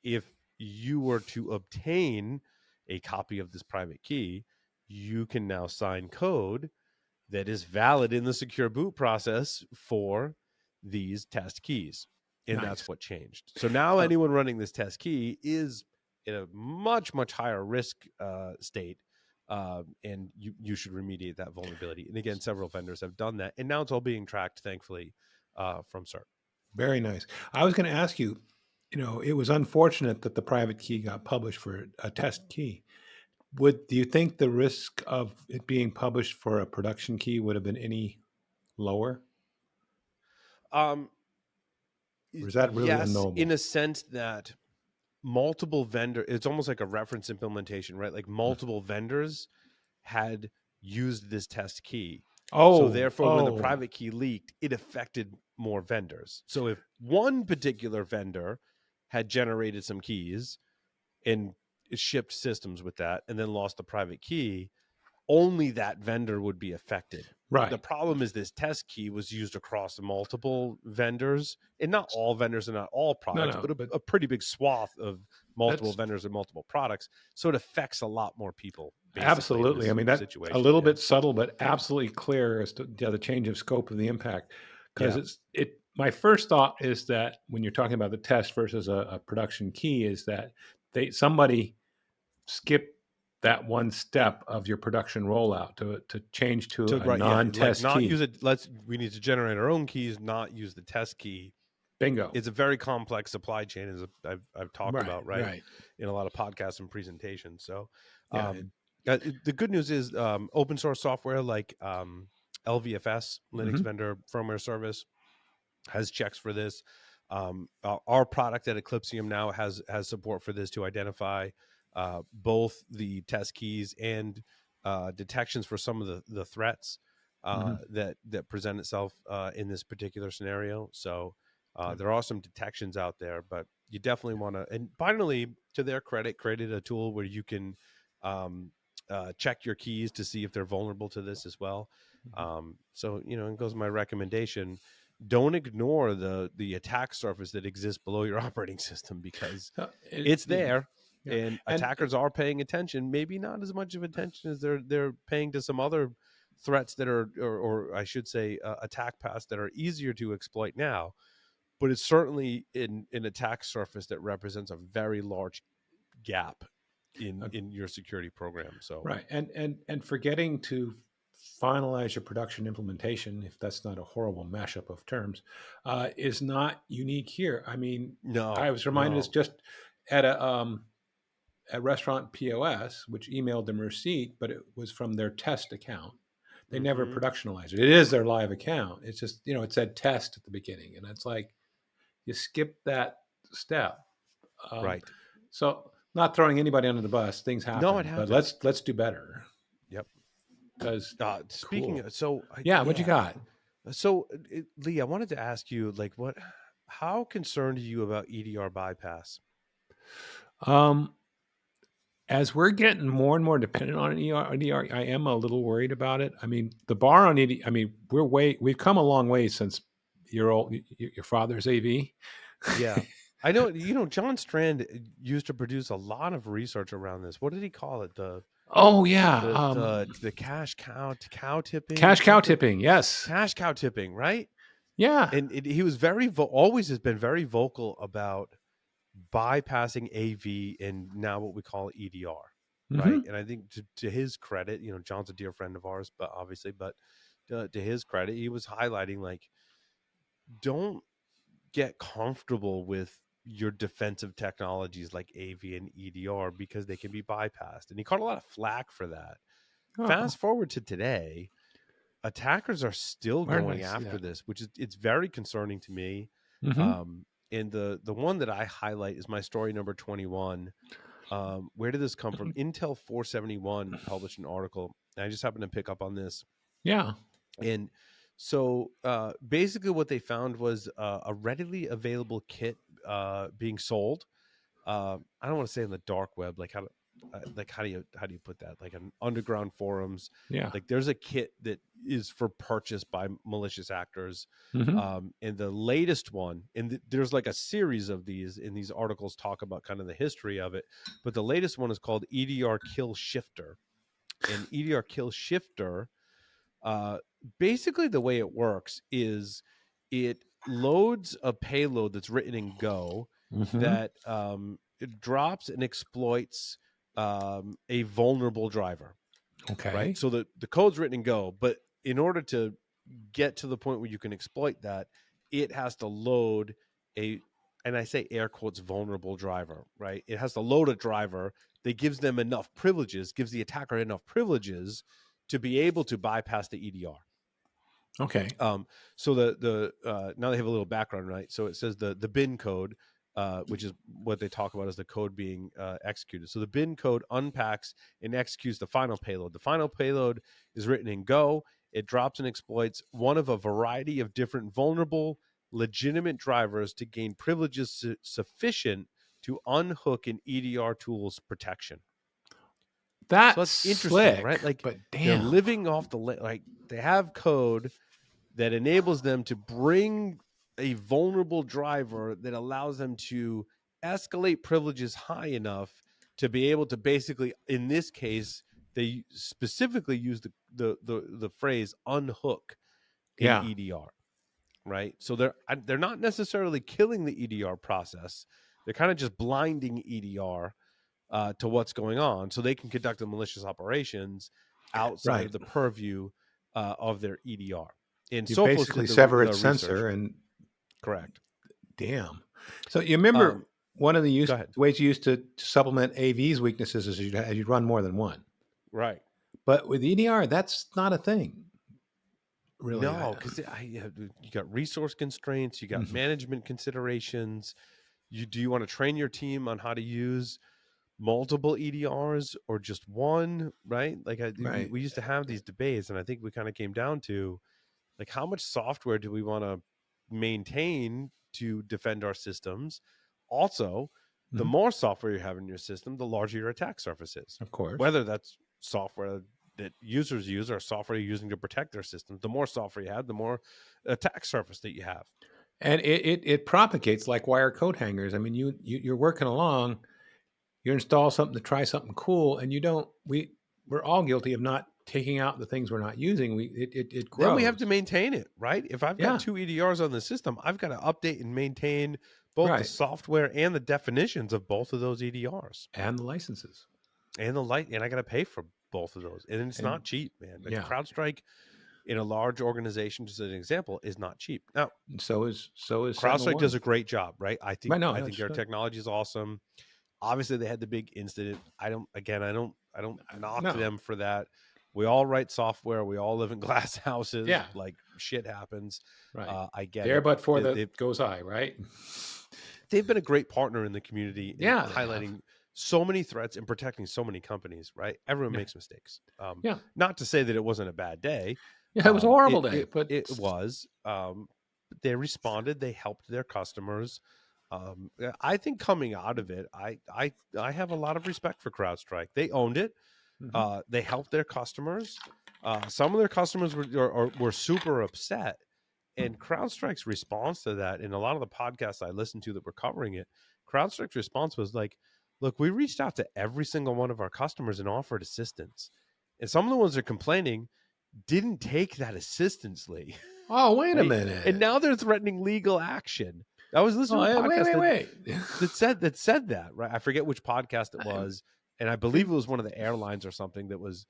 if you were to obtain a copy of this private key, you can now sign code that is valid in the secure boot process for these test keys. And that's what changed. So now anyone running this test key is in a much, much higher risk state, and you should remediate that vulnerability. And again, several vendors have done that, and now it's all being tracked, thankfully, from CERT. Very nice. I was going to ask you, it was unfortunate that the private key got published for a test key. Do you think the risk of it being published for a production key would have been any lower? Or is that really unknowable? In a sense that multiple vendor, it's almost like a reference implementation, right? Like multiple vendors had used this test key. So therefore, when the private key leaked, it affected more vendors. So if one particular vendor had generated some keys and shipped systems with that and then lost the private key, only that vendor would be affected. Right. The problem is this test key was used across multiple vendors, and not all vendors and not all products, but a pretty big swath of multiple vendors and multiple products. So it affects a lot more people. Absolutely. I mean, that's a little bit subtle, but absolutely clear as to the change of scope of the impact. Because my first thought is that when you're talking about the test versus a production key, is that somebody skipped that one step of your production rollout to change to a non-test not key. Use it. We need to generate our own keys, not use the test key. Bingo. It's a very complex supply chain, as I've talked about, right? In a lot of podcasts and presentations. So the good news is open source software like LVFS, Linux vendor firmware service, has checks for this. Our product at Eclipsium now has support for this to identify both the test keys and detections for some of the threats that present itself in this particular scenario. So there are some detections out there, but you definitely want to. And finally, to their credit, created a tool where you can check your keys to see if they're vulnerable to this as well. So it goes my recommendation: don't ignore the attack surface that exists below your operating system, because it's there. Yeah. And attackers are paying attention, maybe not as much of attention as they're paying to some other threats that are, or I should say, attack paths that are easier to exploit now. But it's certainly an attack surface that represents a very large gap in your security program. So right, and forgetting to finalize your production implementation, if that's not a horrible mashup of terms, is not unique here. I mean, I was reminded it's just at a restaurant POS, which emailed them a receipt, but it was from their test account. They never productionalized it. It is their live account. It's just, it said test at the beginning, and it's like you skip that step. Right. So, not throwing anybody under the bus, things happen. No, it happens. But let's do better. Yep. Because speaking of, so what you got? So Lee, I wanted to ask you, like, how concerned are you about EDR bypass? As we're getting more and more dependent on EDR, I am a little worried about it. I mean, the bar on EDR, I mean, we've come a long way since your father's AV. Yeah. I know, John Strand used to produce a lot of research around this. What did he call it? The cash cow tipping. Cash cow tipping, yes. Cash cow tipping, right? Yeah. And he was always has been very vocal about bypassing AV and now what we call EDR, right? And I think to his credit, John's a dear friend of ours, but obviously, to his credit, he was highlighting, like, don't get comfortable with your defensive technologies like AV and EDR because they can be bypassed. And he caught a lot of flack for that. Fast forward to today, attackers are still going after this, which it's very concerning to me. And the one that I highlight is my story number 21. Where did this come from? Intel 471 published an article, and I just happened to pick up on this. Yeah. And so basically what they found was a readily available kit being sold. I don't want to say in the dark web, like how do you put that? Like on underground forums. Yeah. Like there's a kit that is for purchase by malicious actors. And the latest one, and there's like a series of these, and these articles talk about kind of the history of it. But the latest one is called EDR Kill Shifter. And EDR Kill Shifter, basically the way it works is it loads a payload that's written in Go that it drops and exploits a vulnerable driver. Okay. Right. So the code's written in Go, but in order to get to the point where you can exploit that, it has to load and I say air quotes, vulnerable driver, right? It has to load a driver that gives them enough privileges, gives the attacker enough privileges to be able to bypass the EDR. Okay. So the now they have a little background, right? So it says the bin code, which is what they talk about as the code being executed. So the bin code unpacks and executes the final payload. The final payload is written in Go. It drops and exploits one of a variety of different vulnerable, legitimate drivers to gain privileges sufficient to unhook an EDR tool's protection. That's interesting, slick, right? Like, but damn, they're living off like they have code that enables them to bring a vulnerable driver that allows them to escalate privileges high enough to be able to basically, in this case, they specifically use the phrase unhook in EDR, right? So they're not necessarily killing the EDR process. They're kind of just blinding EDR to what's going on, so they can conduct the malicious operations outside of the purview of their EDR. And you Sophos basically sever its sensor, and correct. Damn. So you remember one of the ways you used to supplement AV's weaknesses is you run more than one. Right. But with EDR, that's not a thing. really. No, because you got resource constraints, you got management considerations. Do you want to train your team on how to use multiple EDRs or just one? Right? Like we used to have these debates, and I think we kind of came down to like how much software do we want to maintain to defend our systems? Also, the more software you have in your system, the larger your attack surface is. Of course. Whether that's software that users use or software you're using to protect their systems, the more software you have, the more attack surface that you have. And it propagates like wire coat hangers. I mean, you're working along, you install something to try something cool, and we're all guilty of not taking out the things we're not using. It grows. Then we have to maintain it, right? If I've got 2 EDRs on the system, I've got to update and maintain both the software and the definitions of both of those EDRs. And the licenses. And and I got to pay for both of those. And it's not cheap, man. Like CrowdStrike in a large organization, just as an example, is not cheap. Now, so is CrowdStrike does a great job, right? I think their sure. technology is awesome. Obviously, they had the big incident. I don't knock them for that. We all write software. We all live in glass houses. Yeah, like shit happens. Right. I get there, it. But for the goes I, right? They've been a great partner in the community. Highlighting so many threats and protecting so many companies, right? Everyone makes mistakes. Not to say that it wasn't a bad day. Yeah, it was a horrible day, but it was. They responded. They helped their customers. I think coming out of it, I have a lot of respect for CrowdStrike. They owned it. They helped their customers. Some of their customers were super upset. And CrowdStrike's response to that, in a lot of the podcasts I listened to that were covering it, CrowdStrike's response was like, look, we reached out to every single one of our customers and offered assistance. And some of the ones that are complaining didn't take that assistance, Lee. Oh, wait a minute. And now they're threatening legal action. I was listening to a podcast that said that, right? I forget which podcast it was. And I believe it was one of the airlines or something that was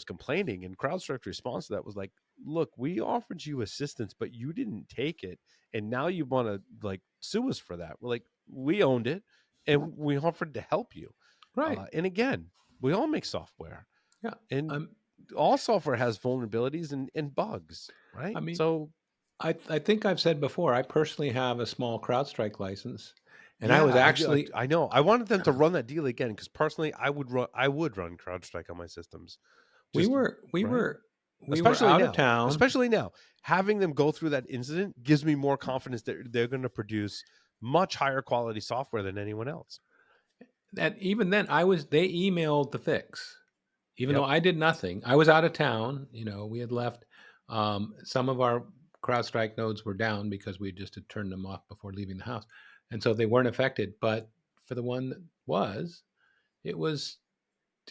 complaining. And CrowdStrike's response to that was like, look, we offered you assistance, but you didn't take it. And now you want to like sue us for that. We're like, we owned it and we offered to help you. Right. And again, we all make software. Yeah. And all software has vulnerabilities and bugs, right? I mean, so I think I've said before, I personally have a small CrowdStrike license. And I was actually, I know. I wanted them to run that deal again because personally, I would run CrowdStrike on my systems. We were out of town. Especially now, having them go through that incident gives me more confidence that they're going to produce much higher quality software than anyone else. And even then, they emailed the fix, even though I did nothing. I was out of town. We had left. Some of our CrowdStrike nodes were down because we just had turned them off before leaving the house. And so they weren't affected. But for the one that it was,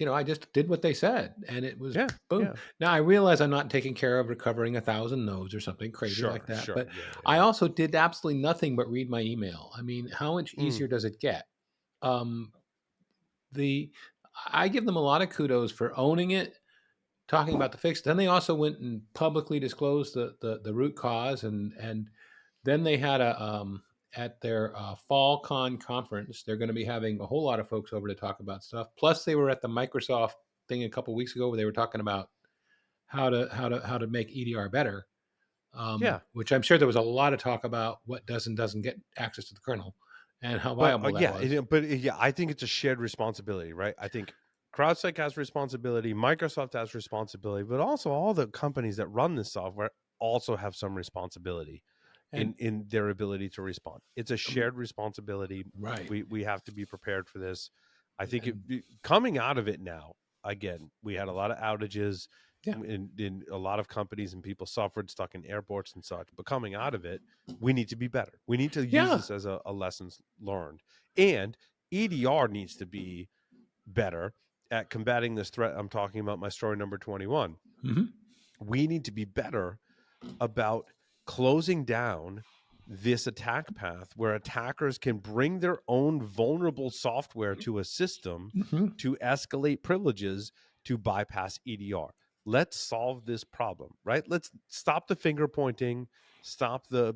I just did what they said. And it was boom. Yeah. Now, I realize I'm not taking care of recovering 1,000 nodes or something crazy like that. Sure. But I also did absolutely nothing but read my email. I mean, how much easier does it get? I give them a lot of kudos for owning it, talking about the fix. Then they also went and publicly disclosed the root cause. And then they had at their FallCon conference, they're going to be having a whole lot of folks over to talk about stuff. Plus, they were at the Microsoft thing a couple of weeks ago where they were talking about how to make EDR better. Which I'm sure there was a lot of talk about what does and doesn't get access to the kernel and how viable that was. But I think it's a shared responsibility, right? I think CrowdStrike has responsibility, Microsoft has responsibility, but also all the companies that run this software also have some responsibility. In their ability to respond. It's a shared responsibility. Right. We have to be prepared for this. I think coming out of it now, again, we had a lot of outages in a lot of companies and people suffered, stuck in airports and such. But coming out of it, we need to be better. We need to use this as a lessons learned. And EDR needs to be better at combating this threat. I'm talking about my story number 21. Mm-hmm. We need to be better about closing down this attack path where attackers can bring their own vulnerable software to a system to escalate privileges to bypass EDR. Let's solve this problem, right? Let's stop the finger pointing, stop the,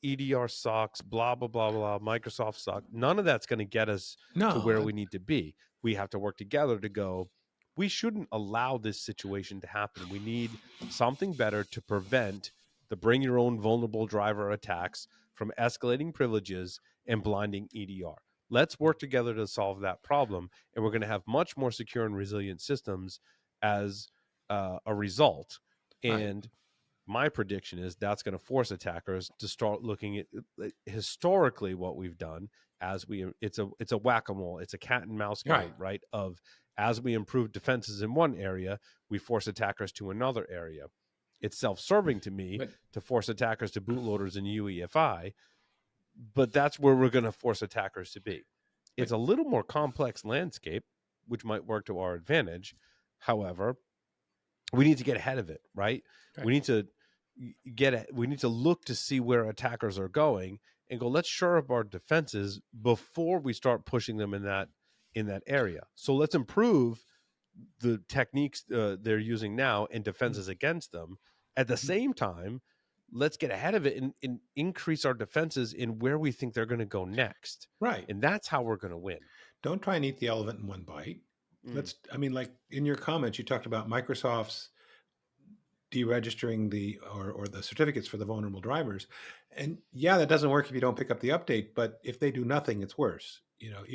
EDR sucks, blah, blah, blah, blah, Microsoft sucks. None of that's going to get us to where we need to be. We have to work together to go, we shouldn't allow this situation to happen. We need something better to prevent the bring your own vulnerable driver attacks from escalating privileges and blinding EDR. Let's work together to solve that problem, and we're going to have much more secure and resilient systems as a result. And my prediction is that's going to force attackers to start looking at historically what we've done as it's a whack-a-mole, it's a cat and mouse game, right? Of as we improve defenses in one area, we force attackers to another area. It's self-serving to me to force attackers to bootloaders in UEFI, but that's where we're going to force attackers to be. It's a little more complex landscape, which might work to our advantage. However, we need to get ahead of it, right? We need to look to see where attackers are going and go, let's shore up our defenses before we start pushing them in that area. So let's improve the techniques they're using now and defenses against them. At the same time, let's get ahead of it and increase our defenses in where we think they're going to go next. Right. And that's how we're going to win. Don't try and eat the elephant in one bite. Like in your comments, you talked about Microsoft's deregistering the certificates for the vulnerable drivers. And that doesn't work if you don't pick up the update, but if they do nothing, it's worse.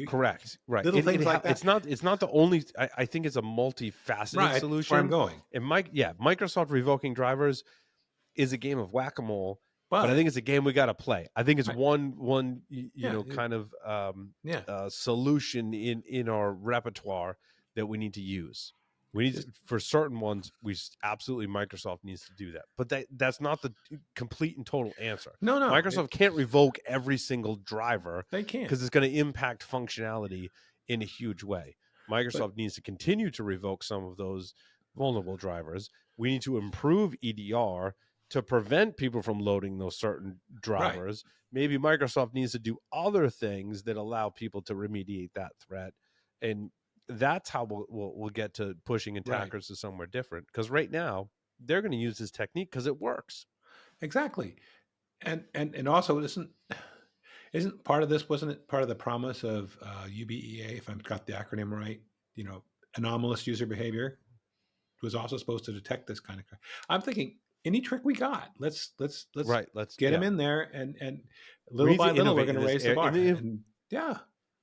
Correct. Right. Little things like that. It's not the only, I think it's a multifaceted solution. That's where I'm going. And Microsoft revoking drivers is a game of whack-a-mole, but I think it's a game we got to play. I think it's one solution in our repertoire that we need to use. We need to, for certain ones, absolutely Microsoft needs to do that. But that's not the complete and total answer. No. Microsoft can't revoke every single driver. They can't. Because it's going to impact functionality in a huge way. Microsoft needs to continue to revoke some of those vulnerable drivers. We need to improve EDR to prevent people from loading those certain drivers. Maybe Microsoft needs to do other things that allow people to remediate that threat. And that's how we'll get to pushing attackers to somewhere different. Because right now, they're going to use this technique because it works. Exactly. And also, isn't part of this, wasn't it part of the promise of UBEA, if I've got the acronym right, anomalous user behavior, was also supposed to detect this kind of crap. I'm thinking, any trick we got, let's get them in there, and little by little we're going to raise the bar.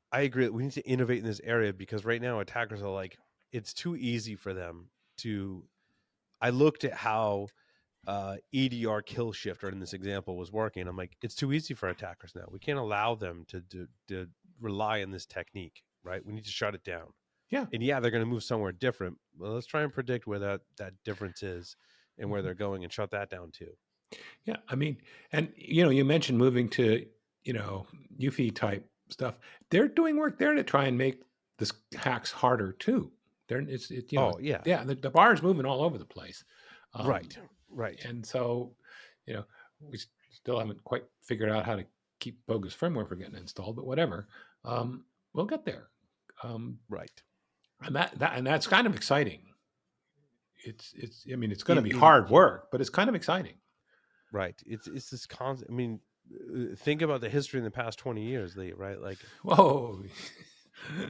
I agree. We need to innovate in this area because right now attackers are like, it's too easy for them to. I looked at how EDR kill shifter in this example was working. I'm like, it's too easy for attackers now. We can't allow them to rely on this technique, right? We need to shut it down. Yeah. And they're going to move somewhere different. Well, let's try and predict where that difference is and where they're going and shut that down too. Yeah. I mean, and you mentioned moving to, UEFI type stuff. They're doing work there to try and make this hacks harder too. The bar is moving all over the place. Right. And so, we still haven't quite figured out how to keep bogus firmware from getting installed, but whatever. We'll get there. Right. And that's kind of exciting. It's going to be hard work, but it's kind of exciting. Right. It's this constant. I mean, think about the history in the past 20 years, Lee, right? Like, whoa,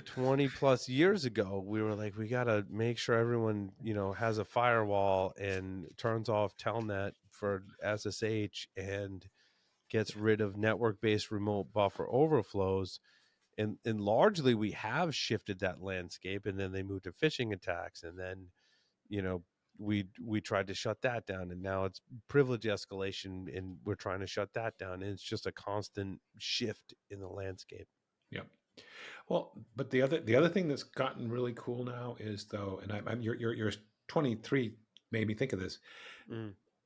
20 plus years ago, we were like, we got to make sure everyone, has a firewall and turns off Telnet for SSH and gets rid of network-based remote buffer overflows. And largely we have shifted that landscape, and then they moved to phishing attacks, and then, we tried to shut that down, and now it's privilege escalation, and we're trying to shut that down. And it's just a constant shift in the landscape. Yeah. Well, but the other thing that's gotten really cool now is though, and I'm your 23 made me think of this.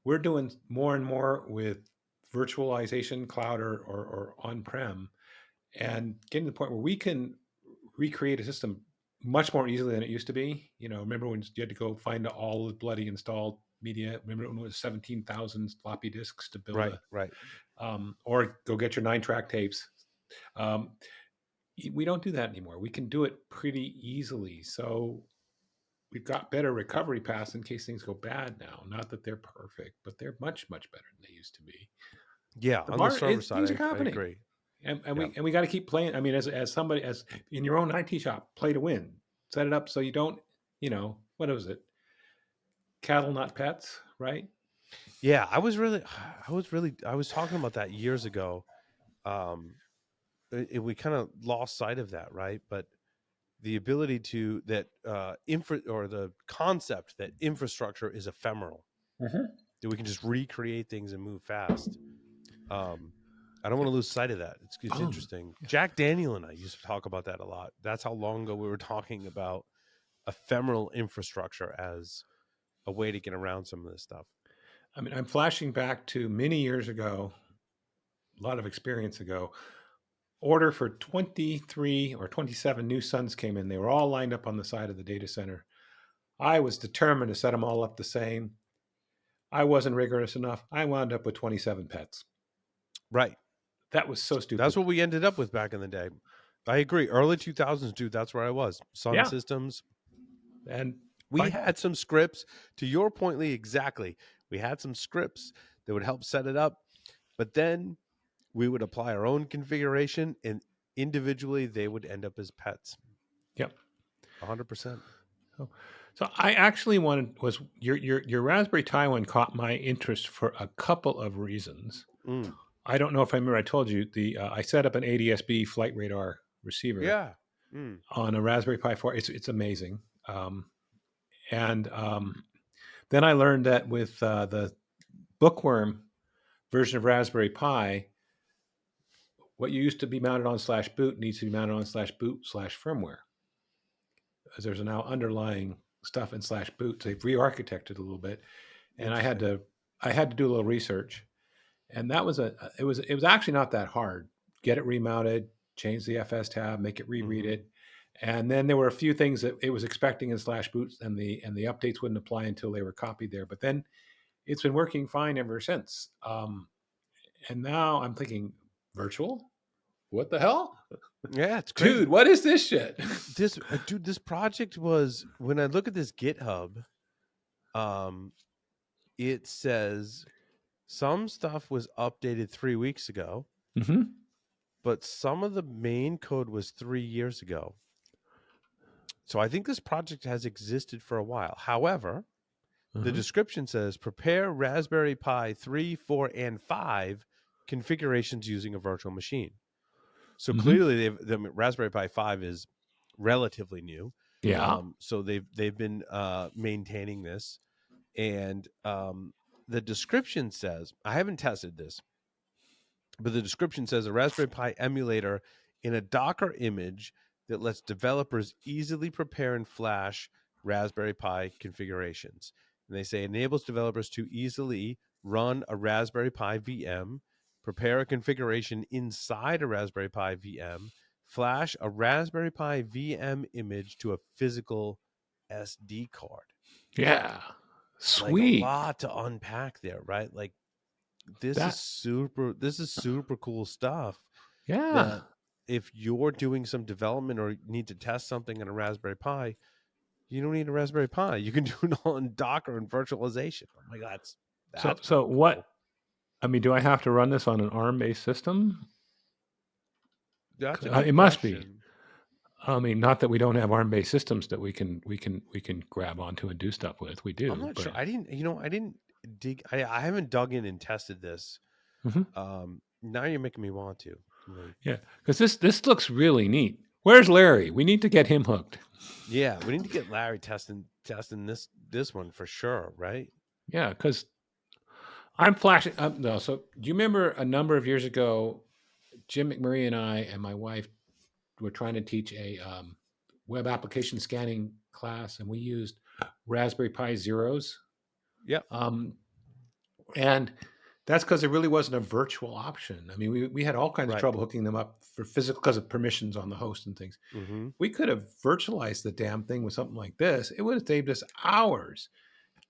We're doing more and more with virtualization, cloud or on-prem, and getting to the point where we can recreate a system much more easily than it used to be. Remember when you had to go find all the bloody installed media? Remember when it was 17,000 floppy disks to build or go get your 9-track tapes. We don't do that anymore. We can do it pretty easily. So we've got better recovery paths in case things go bad now. Not that they're perfect, but they're much, much better than they used to be. Yeah, on the server side, I agree. And we got to keep playing. I mean, as somebody, as in your own IT shop, play to win. Set it up so you don't what was it? Cattle, not pets, right? Yeah, I was talking about that years ago. We kind of lost sight of that, right? But the ability to that or the concept that infrastructure is ephemeral, that we can just recreate things and move fast. I don't want to lose sight of that. It's interesting. Jack Daniel and I used to talk about that a lot. That's how long ago we were talking about ephemeral infrastructure as a way to get around some of this stuff. I mean, I'm flashing back to many years ago, a lot of experience ago. Order for 23 or 27 new Suns came in. They were all lined up on the side of the data center. I was determined to set them all up the same. I wasn't rigorous enough. I wound up with 27 pets. Right. That was so stupid. That's what we ended up with back in the day. I agree. Early 2000s, dude, that's where I was. Sun Systems. And we had some scripts, to your point, Lee, exactly. We had some scripts that would help set it up, but then we would apply our own configuration, and individually they would end up as pets. Yep. 100%. So I actually your Raspberry Pi one caught my interest for a couple of reasons. I don't know if I remember I told you I set up an ADS-B flight radar receiver on a Raspberry Pi 4. It's amazing. Then I learned that with the Bookworm version of Raspberry Pi, what used to be mounted on /boot needs to be mounted on /boot/firmware. As there's now underlying stuff in /boot. So they've re-architected a little bit, and I had to do a little research, and that was it was actually not that hard. Get it remounted, change the FS tab, make it reread it, and then there were a few things that it was expecting in /boot, and the updates wouldn't apply until they were copied there. But then it's been working fine ever since. And now I'm thinking, virtual? What the hell? Yeah, it's crazy. Dude, what is this shit? This project was, when I look at this GitHub, it says some stuff was updated 3 weeks ago, but some of the main code was 3 years ago. So I think this project has existed for a while. However, the description says prepare Raspberry Pi 3, 4, and 5 configurations using a virtual machine. So clearly, the Raspberry Pi 5 is relatively new. Yeah. So they've been maintaining this, and the description says, I haven't tested this, but the description says a Raspberry Pi emulator in a Docker image that lets developers easily prepare and flash Raspberry Pi configurations. And they say enables developers to easily run a Raspberry Pi VM, prepare a configuration inside a Raspberry Pi VM, flash a Raspberry Pi VM image to a physical SD card. Yeah. Sweet. Like, a lot to unpack there, right? Like, this is super cool stuff. Yeah. That if you're doing some development or need to test something in a Raspberry Pi, you don't need a Raspberry Pi. You can do it all in Docker and virtualization. Oh my God, that's so cool. what? I mean, do I have to run this on an ARM-based system? That's a good it must question. be. I mean, not that we don't have ARM-based systems that we can grab onto and do stuff with. We do. I'm not sure. I didn't dig. I haven't dug in and tested this. Now you're making me want to. Yeah, because this looks really neat. Where's Larry? We need to get him hooked. Yeah, we need to get Larry testing this one for sure, right? Yeah, because I'm flashing up. No, so do you remember a number of years ago, Jim McMurray and I and my wife were trying to teach a web application scanning class, and we used Raspberry Pi Zeros. Yep. And that's because there really wasn't a virtual option. I mean, we had all kinds of trouble hooking them up for physical because of permissions on the host and things. We could have virtualized the damn thing with something like this. It would have saved us hours.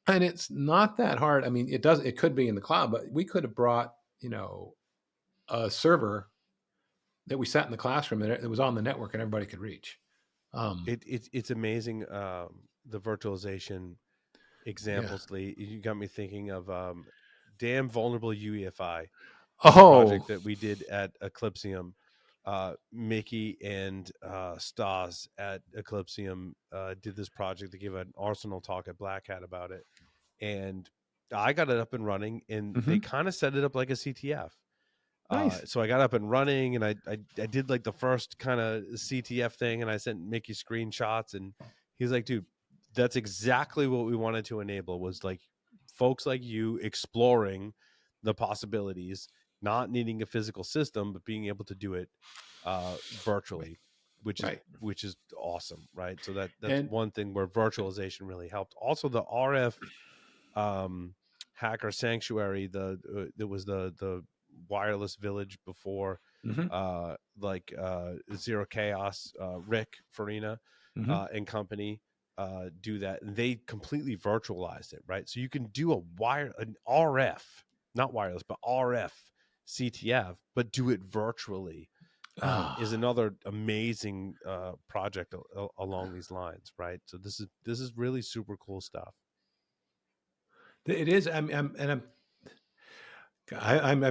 And it's not that hard. I mean, it could be in the cloud, but we could have brought, a server that we sat in the classroom and it was on the network and everybody could reach. It's amazing, the virtualization examples, Lee. You got me thinking of damn vulnerable UEFI project that we did at Eclipsium. Mickey and Stas at Eclipsium did this project. They gave an Arsenal talk at Black Hat about it, and I got it up and running. And they kind of set it up like a CTF. Nice. So I got up and running, and I did like the first kind of CTF thing, and I sent Mickey screenshots, and he's like, "Dude, that's exactly what we wanted to enable. Was like folks like you exploring the possibilities, not needing a physical system, but being able to do it virtually, which is awesome, right? So that's one thing where virtualization really helped. Also, the RF hacker sanctuary, there was the wireless village before, Zero Chaos, Rick Farina and company do that, and they completely virtualized it, right? So you can do an RF, not wireless, but RF CTF, but do it virtually. Is another amazing project along these lines, right? So this is really super cool stuff. It is. I'm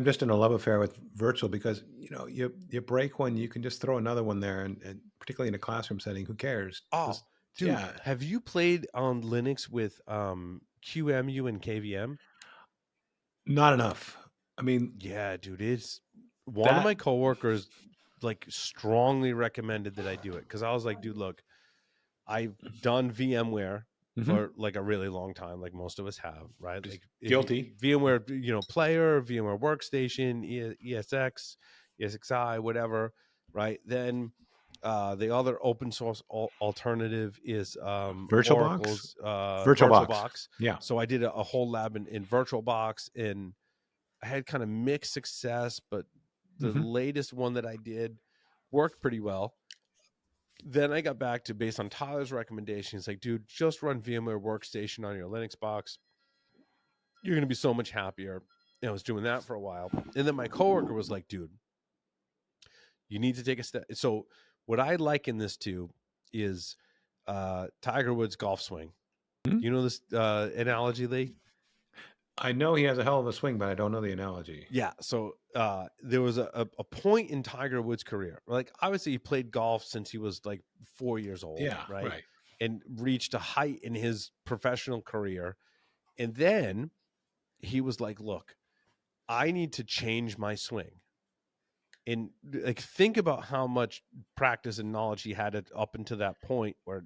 just in a love affair with virtual, because you break one, you can just throw another one there, and particularly in a classroom setting, who cares? Dude, have you played on Linux with QEMU and KVM? Not enough. I mean, yeah, dude, it's one of my coworkers like strongly recommended that I do it, because I was like, dude, look, I've done VMware for like a really long time, like most of us have, right? Just like guilty. VMware, player, VMware workstation, ESX, ESXi, whatever, right? Then the other open source alternative is Oracle's VirtualBox. Yeah. So I did a whole lab in VirtualBox, and I had kind of mixed success, but the latest one that I did worked pretty well. Then I got back to, based on Tyler's recommendations, like, dude, just run VMware Workstation on your Linux box. You're going to be so much happier. And I was doing that for a while. And then my coworker was like, dude, you need to take a step. So what I liken this to is Tiger Woods' golf swing. You know this analogy, Lee? I know he has a hell of a swing, but I don't know the analogy. Yeah. So there was a point in Tiger Woods' career. Like, obviously, he played golf since he was like 4 years old. Yeah. Right. And reached a height in his professional career. And then he was like, look, I need to change my swing. And like, think about how much practice and knowledge he had up until that point where,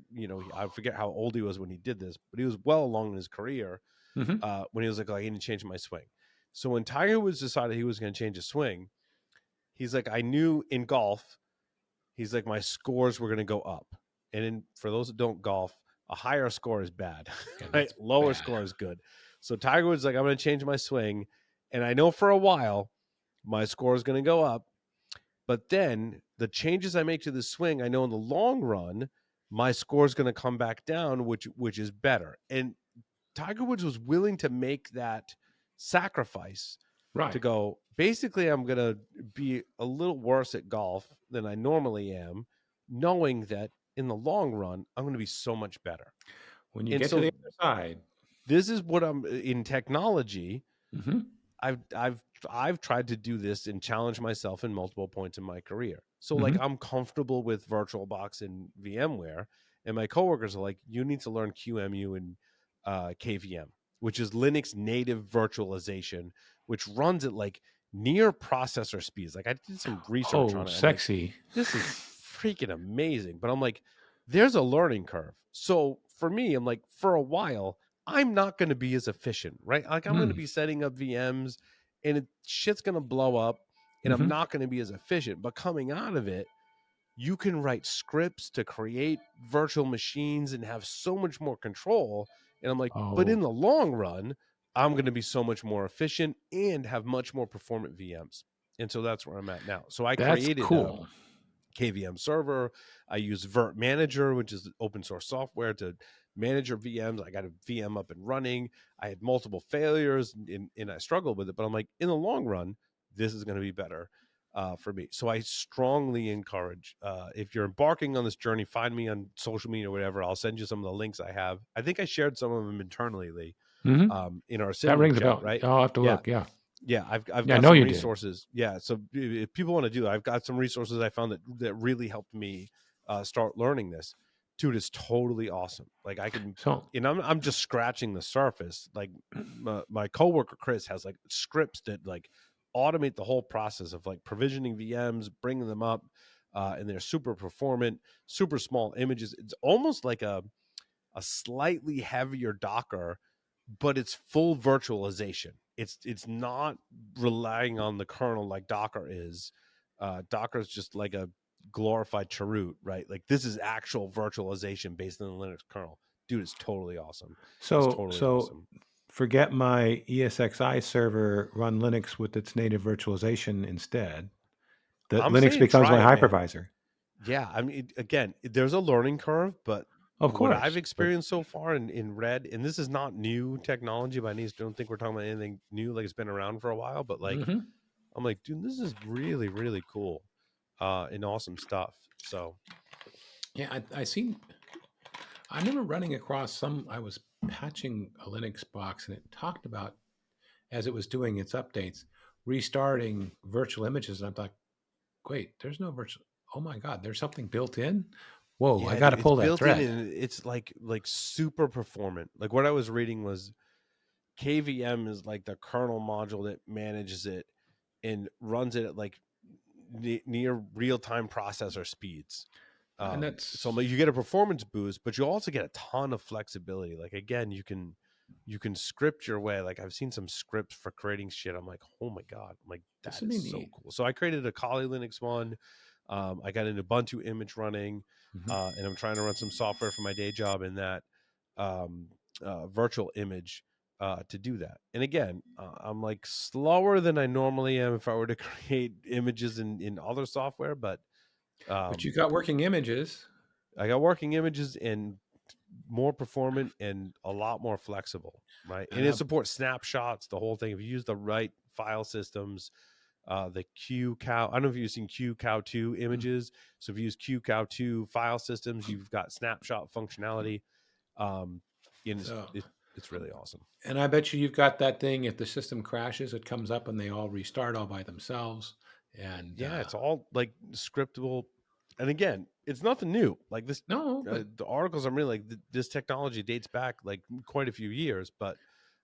I forget how old he was when he did this, but he was well along in his career when he was like, I need to change my swing. So when Tiger Woods decided he was going to change his swing, he's like, I knew in golf, he's like, my scores were going to go up. And for those that don't golf, a higher score is bad, right? Lower score is good. So Tiger Woods like, I'm going to change my swing. And I know for a while my score is going to go up. But then the changes I make to the swing, I know in the long run, my score is going to come back down, which is better. And Tiger Woods was willing to make that sacrifice to go, basically, I'm going to be a little worse at golf than I normally am, knowing that in the long run, I'm going to be so much better. When you get to the other side. This is what I'm in technology. I've tried to do this and challenge myself in multiple points in my career. So like, I'm comfortable with VirtualBox and VMware, and my coworkers are like, you need to learn QEMU and KVM, which is Linux native virtualization, which runs at like near processor speeds. Like, I did some research on it. Sexy. Like, this is freaking amazing. But I'm like, there's a learning curve. So for me, I'm like, for a while, I'm not going to be as efficient, right? Like, I'm going to be setting up VMs and shit's going to blow up, and I'm not going to be as efficient. But coming out of it, you can write scripts to create virtual machines and have so much more control. And I'm like, but in the long run, I'm going to be so much more efficient and have much more performant VMs. And so that's where I'm at now. So I created a KVM server. I use Virt Manager, which is open source software to manage your VMs. I got a VM up and running. I had multiple failures and I struggled with it, but I'm like, in the long run, this is going to be better for me. So I strongly encourage, if you're embarking on this journey, find me on social media or whatever. I'll send you some of the links I have. I think I shared some of them internally, Lee, in our that rings chat, a bell. right? I'll have to look. Yeah. Yeah, I've Yeah, I got know some you did. resources. Yeah, so if people want to do it, I've got some resources I found that really helped me start learning this. Dude, it's totally awesome. Like I can, So and I'm just scratching the surface. Like my coworker Chris has like scripts that like automate the whole process of like provisioning VMs, bringing them up, and they're super performant, super small images. It's almost like a slightly heavier Docker, but it's full virtualization. It's not relying on the kernel like Docker is. Docker is just like a glorified cheroot, right? Like this is actual virtualization based on the Linux kernel. Dude, it's totally awesome. It's totally so awesome. forget my ESXi server, run Linux with its native virtualization instead. The I'm Linux saying becomes try my it, man. hypervisor. Yeah, I mean, again, there's a learning curve, but Of what I've course, but experienced so far in Red, and this is not new technology by any means. Don't think we're talking about anything new, like it's been around for a while. But like, mhm. I'm like, dude, this is really, really cool, and awesome stuff. So Yeah, I seen. I remember running across some. I was patching a Linux box, and it talked about as it was doing its updates, restarting virtual images. And I thought, wait, there's no virtual. Oh my God, there's something built in. Whoa, I yeah, got dude, to it's pull that built in thread. and it's like super performant. Like what I was reading was KVM is like the kernel module that manages it and runs it at like near real time processor speeds. And So that's like, you get a performance boost, but you also get a ton of flexibility. Like again, you can script your way. Like I've seen some scripts for creating shit. I'm like, oh my god, I'm like this that would is be so neat. cool. So I created a Kali Linux one. I got an Ubuntu image running, Mhm. and I'm trying to run some software for my day job in that um, virtual image to do that. And again, I'm like slower than I normally am if I were to create images in other software, but But you um, got working images. I got working images and more performant and a lot more flexible, right? And And it supports snapshots, the whole thing. If you use the right file systems, the QCow, I don't know if you've seen QCow2 images. So if you use QCow2 file systems, you've got snapshot functionality. Um, and so, it's really awesome. and I bet you've got that thing. If the system crashes, it comes up and they all restart all by themselves. And Yeah, it's all like scriptable. And again, it's nothing new. Like this, no, but the articles I'm reading, like this technology dates back like quite a few years, but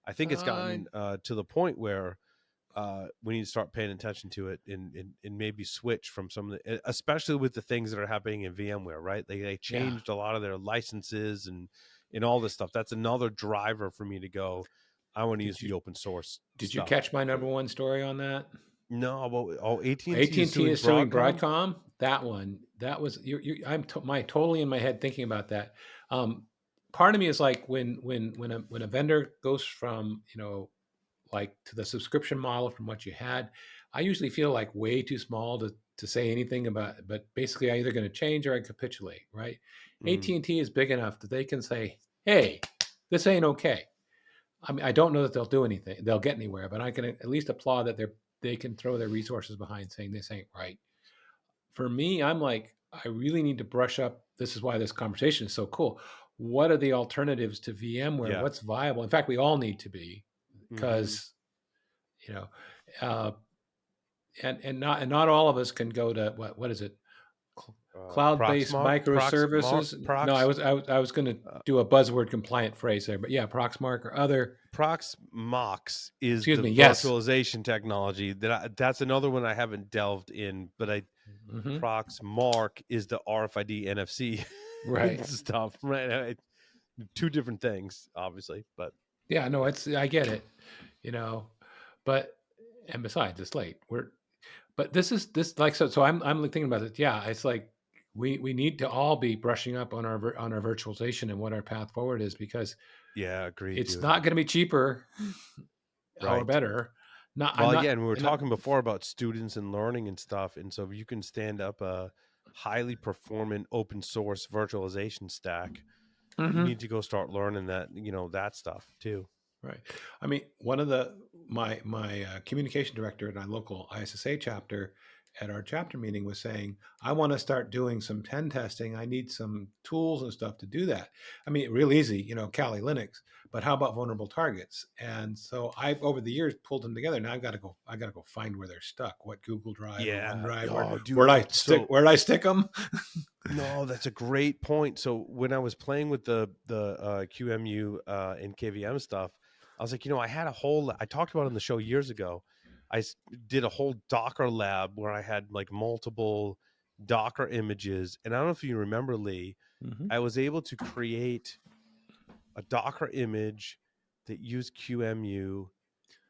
I think it's uh, gotten to the point where we need to start paying attention to it and maybe switch from some of the, especially with the things that are happening in VMware, right? They yeah. changed a lot of their licenses and all this stuff. That's another driver for me to go. I want to use Did you the open source did you stuff catch my for number one story on that? no. Well, oh, AT&T is AT&T suing is suing Broadcom. Broadcom. That one, that was I'm totally in my head thinking about that. Um, Part of me is like when a vendor goes from like to the subscription model from what you had, I usually feel like way too small to say anything about it. But basically, I either going to change or I capitulate. Right? Mm, AT&T is big enough that they can say, "Hey, this ain't okay." I mean, I don't know that they'll do anything, they'll get anywhere, but I can at least applaud that they can throw their resources behind saying this ain't right. For me, I'm like, I really need to brush up. This is why this conversation is so cool. What are the alternatives to VMware? yeah. What's viable? In fact, we all need to be, Hmm. because you know, uh, and not all of us can go to what is it? Cloud-based microservices. No, I was going to Uh, do a buzzword compliant phrase there, but yeah, Proxmark or other. Proxmox is Excuse the me. Yes. virtualization technology that's another one I haven't delved in, but I Hmm. Proxmark is the RFID NFC Right. stuff, right? Two different things, obviously, but Yeah, no, yeah, I get it, you know, but and besides, it's late. But this like so I'm like thinking about it. Yeah, it's like we need to all be brushing up on on our virtualization and what our path forward is, because yeah, agreed, it's dude. not going to be cheaper or Right. better. Not I'm Well, not yeah, and we were and not, talking before about students and learning and stuff, and so if you can stand up a highly performant open source virtualization stack, you Mhm. need to go start learning that, that stuff too. Right. I mean, one of the my communication director at our local ISSA chapter at our chapter meeting was saying, I want to start doing some pen testing. I need some tools and stuff to do that. I mean, real easy, Kali Linux, but how about vulnerable targets? And so I've over the years pulled them together. Now I got to go find where they're stuck. What Google Drive or OneDrive? Oh, dude, Where'd I stick them? No, that's a great point. So when I was playing with the QMU and KVM stuff, I was like, I had I talked about it on the show years ago. Did a whole Docker lab where I had like multiple Docker images, and I don't know if you remember, Lee. Mm-hmm. I was able to create a Docker image that used QMU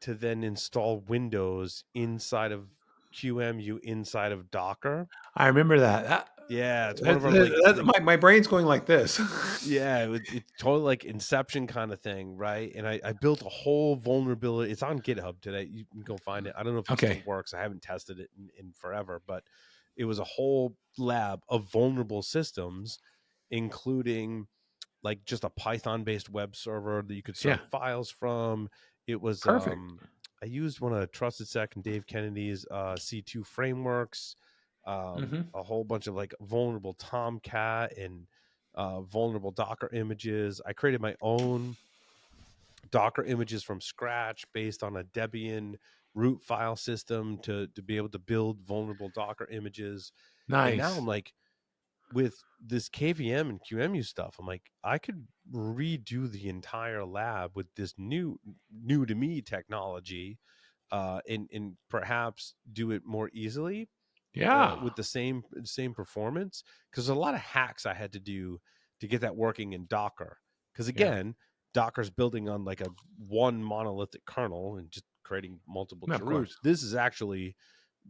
to then install Windows inside of QMU inside of Docker. I remember that. Yeah, it's one of our my brain's going like this. Yeah, it's totally like Inception kind of thing, right? And I built a whole vulnerability. It's on GitHub today. You can go find it. I don't know if it still works. I haven't tested it in forever, but it was a whole lab of vulnerable systems, including like just a Python-based web server that you could serve files from. It was perfect. I used one of Trusted Sec and Dave Kennedy's C2 frameworks, a whole bunch of like vulnerable Tomcat and vulnerable Docker images. I created my own Docker images from scratch based on a Debian root file system to be able to build vulnerable Docker images. Nice. And now I'm like, with this KVM and QMU stuff, I'm like, I could redo the entire lab with this new to me technology, and perhaps do it more easily. With the same performance, because there's a lot of hacks I had to do to get that working in Docker. Because again, Docker's building on like a one monolithic kernel and just creating multiple roots. This is actually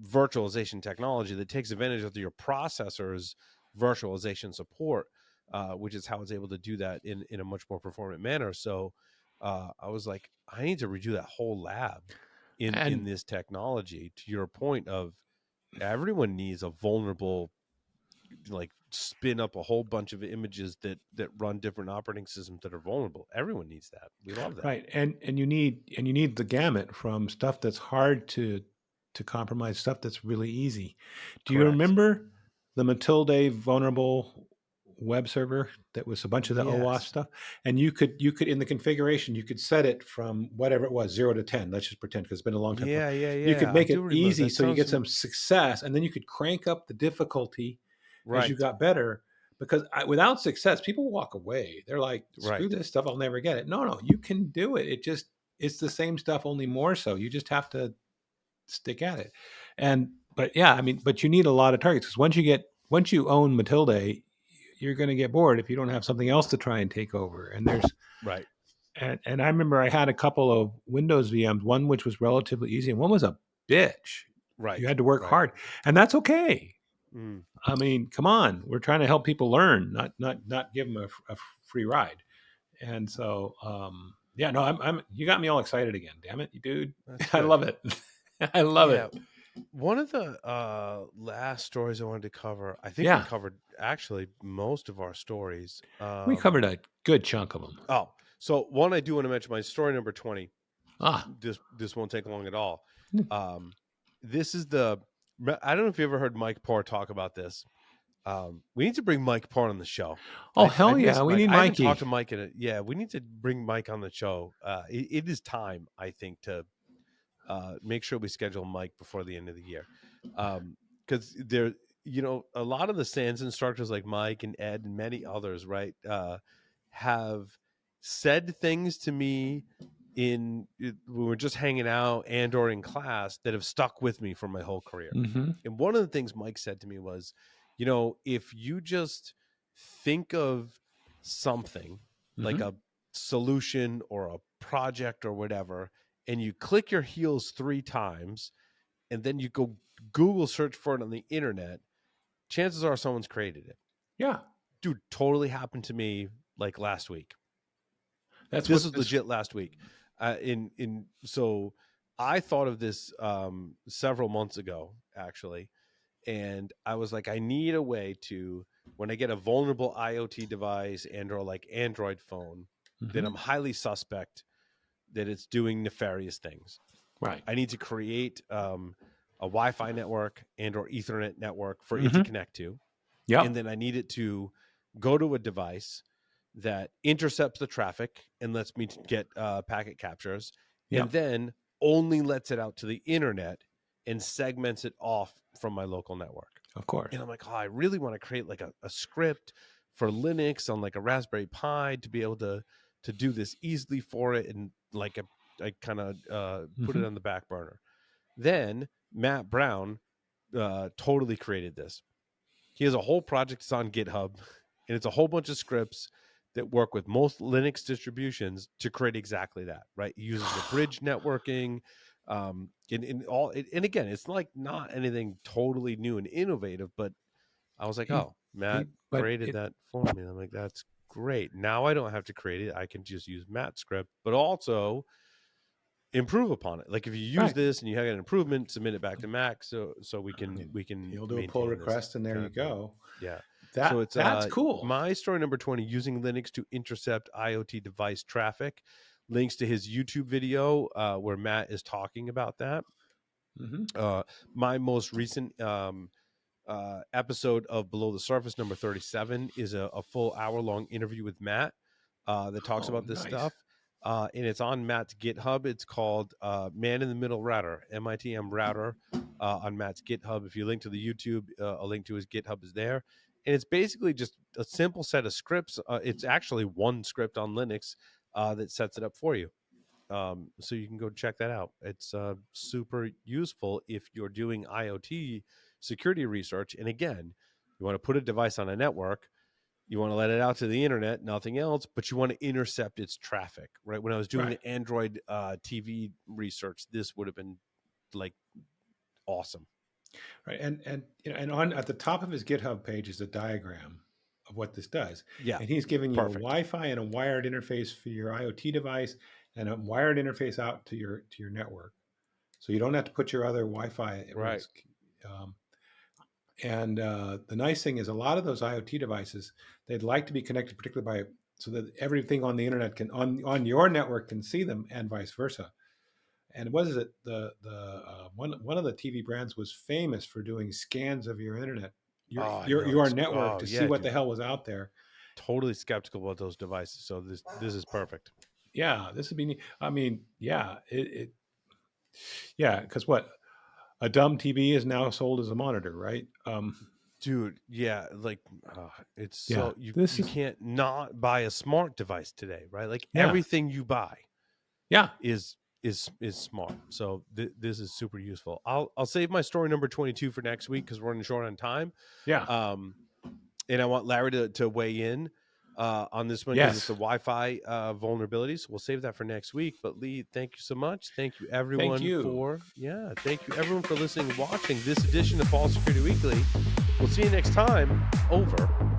virtualization technology that takes advantage of your processor's virtualization support, which is how it's able to do that in a much more performant manner. So I was like, I need to redo that whole lab in this technology. To your point of, everyone needs a vulnerable, like spin up a whole bunch of images that run different operating systems that are vulnerable. Everyone needs that. We love that. Right. And you need the gamut from stuff that's hard to compromise, stuff that's really easy. Do you remember the Matilde vulnerable web server that was a bunch of the OWASP stuff? And you could in the configuration, you could set it from whatever it was, 0 to 10. Let's just pretend, because it's been a long time. Yeah. You could make it easy so you get some success, and then you could crank up the difficulty as you got better. Because without success, people walk away. They're like, screw this stuff, I'll never get it. No, you can do it. It's the same stuff, only more so. You just have to stick at it. But you need a lot of targets, because once you own Matilde, you're going to get bored if you don't have something else to try and take over. And there's and I remember I had a couple of Windows VMs, one which was relatively easy and one was a bitch. You had to work hard, and that's okay. I mean, come on, we're trying to help people learn, not give them a free ride. And so I'm you got me all excited again. Damn it, dude. I love it. I love it. One of the last stories I wanted to cover, I think we covered actually most of our stories. We covered a good chunk of them. Oh, so one I do want to mention, my story number 20. This won't take long at all. This is I don't know if you ever heard Mike Parr talk about this. We need to bring Mike Parr on the show. Oh, hell yeah. We need Mikey. I haven't talked to Mike in it. Yeah, we need to bring Mike on the show. It is time, I think, to make sure we schedule Mike before the end of the year. Because there, a lot of the SANS instructors like Mike and Ed and many others, right, have said things to me when we're just hanging out and or in class that have stuck with me for my whole career. And one of the things Mike said to me was, if you just think of something like a solution or a project or whatever, and you click your heels 3 times, and then you go Google search for it on the internet, chances are someone's created it. Yeah. Dude, totally happened to me like last week. This was legit last week. So I thought of this several months ago, actually. And I was like, I need a way to, when I get a vulnerable IoT device and or like Android phone, that I'm highly suspect that it's doing nefarious things. Right. I need to create a Wi-Fi network and or Ethernet network for it to connect to. Yeah. And then I need it to go to a device that intercepts the traffic and lets me get packet captures, and then only lets it out to the internet and segments it off from my local network. Of course. And I'm like, I really want to create like a script for Linux on like a Raspberry Pi to be able to do this easily for it. And like I kind of put it on the back burner. Then Matt Brown totally created this. He has a whole project that's on GitHub, and it's a whole bunch of scripts that work with most Linux distributions to create exactly that, right? He uses the bridge networking, and again, it's like not anything totally new and innovative, but I was like, Matt created that for me. I'm like, that's great. Now I don't have to create it. I can just use Matt's script, but also improve upon it. Like if you use this and you have an improvement, submit it back to Mac so we can you'll do a pull request and there you go. Yeah. So it's that's cool. My story number 20, using Linux to intercept IoT device traffic. Links to his YouTube video where Matt is talking about that. My most recent episode of Below the Surface, number 37, is a full hour-long interview with Matt that talks about this stuff. And it's on Matt's GitHub. It's called Man in the Middle Router, MITM Router, on Matt's GitHub. If you link to the YouTube, a link to his GitHub is there. And it's basically just a simple set of scripts. It's actually one script on Linux that sets it up for you. So you can go check that out. It's super useful if you're doing IoT security research. And again, you want to put a device on a network, you want to let it out to the internet, nothing else, but you want to intercept its traffic, right? When I was doing the Android TV research, this would have been like awesome. Right. And on at the top of his GitHub page is a diagram of what this does. Yeah. And he's giving you a Wi-Fi and a wired interface for your IoT device and a wired interface out to your network. So you don't have to put your other Wi-Fi at risk. And the nice thing is a lot of those IoT devices, they'd like to be connected particularly so that everything on the internet can on your network can see them and vice versa. And what is it? One of the TV brands was famous for doing scans of your internet, your network to see what the hell was out there. Totally skeptical about those devices. So this is perfect. Yeah, this would be neat. I mean, because what? A dumb TV is now sold as a monitor, right? Dude, yeah, like so you can't not buy a smart device today, right? Like everything you buy, is smart. So this is super useful. I'll save my story number 22 for next week because we're running short on time. Yeah. And I want Larry to weigh in on this one because it's the Wi-Fi vulnerabilities. We'll save that for next week. But Lee, thank you so much. Thank you everyone thank you everyone for listening and watching this edition of Fall Security Weekly. We'll see you next time. Over.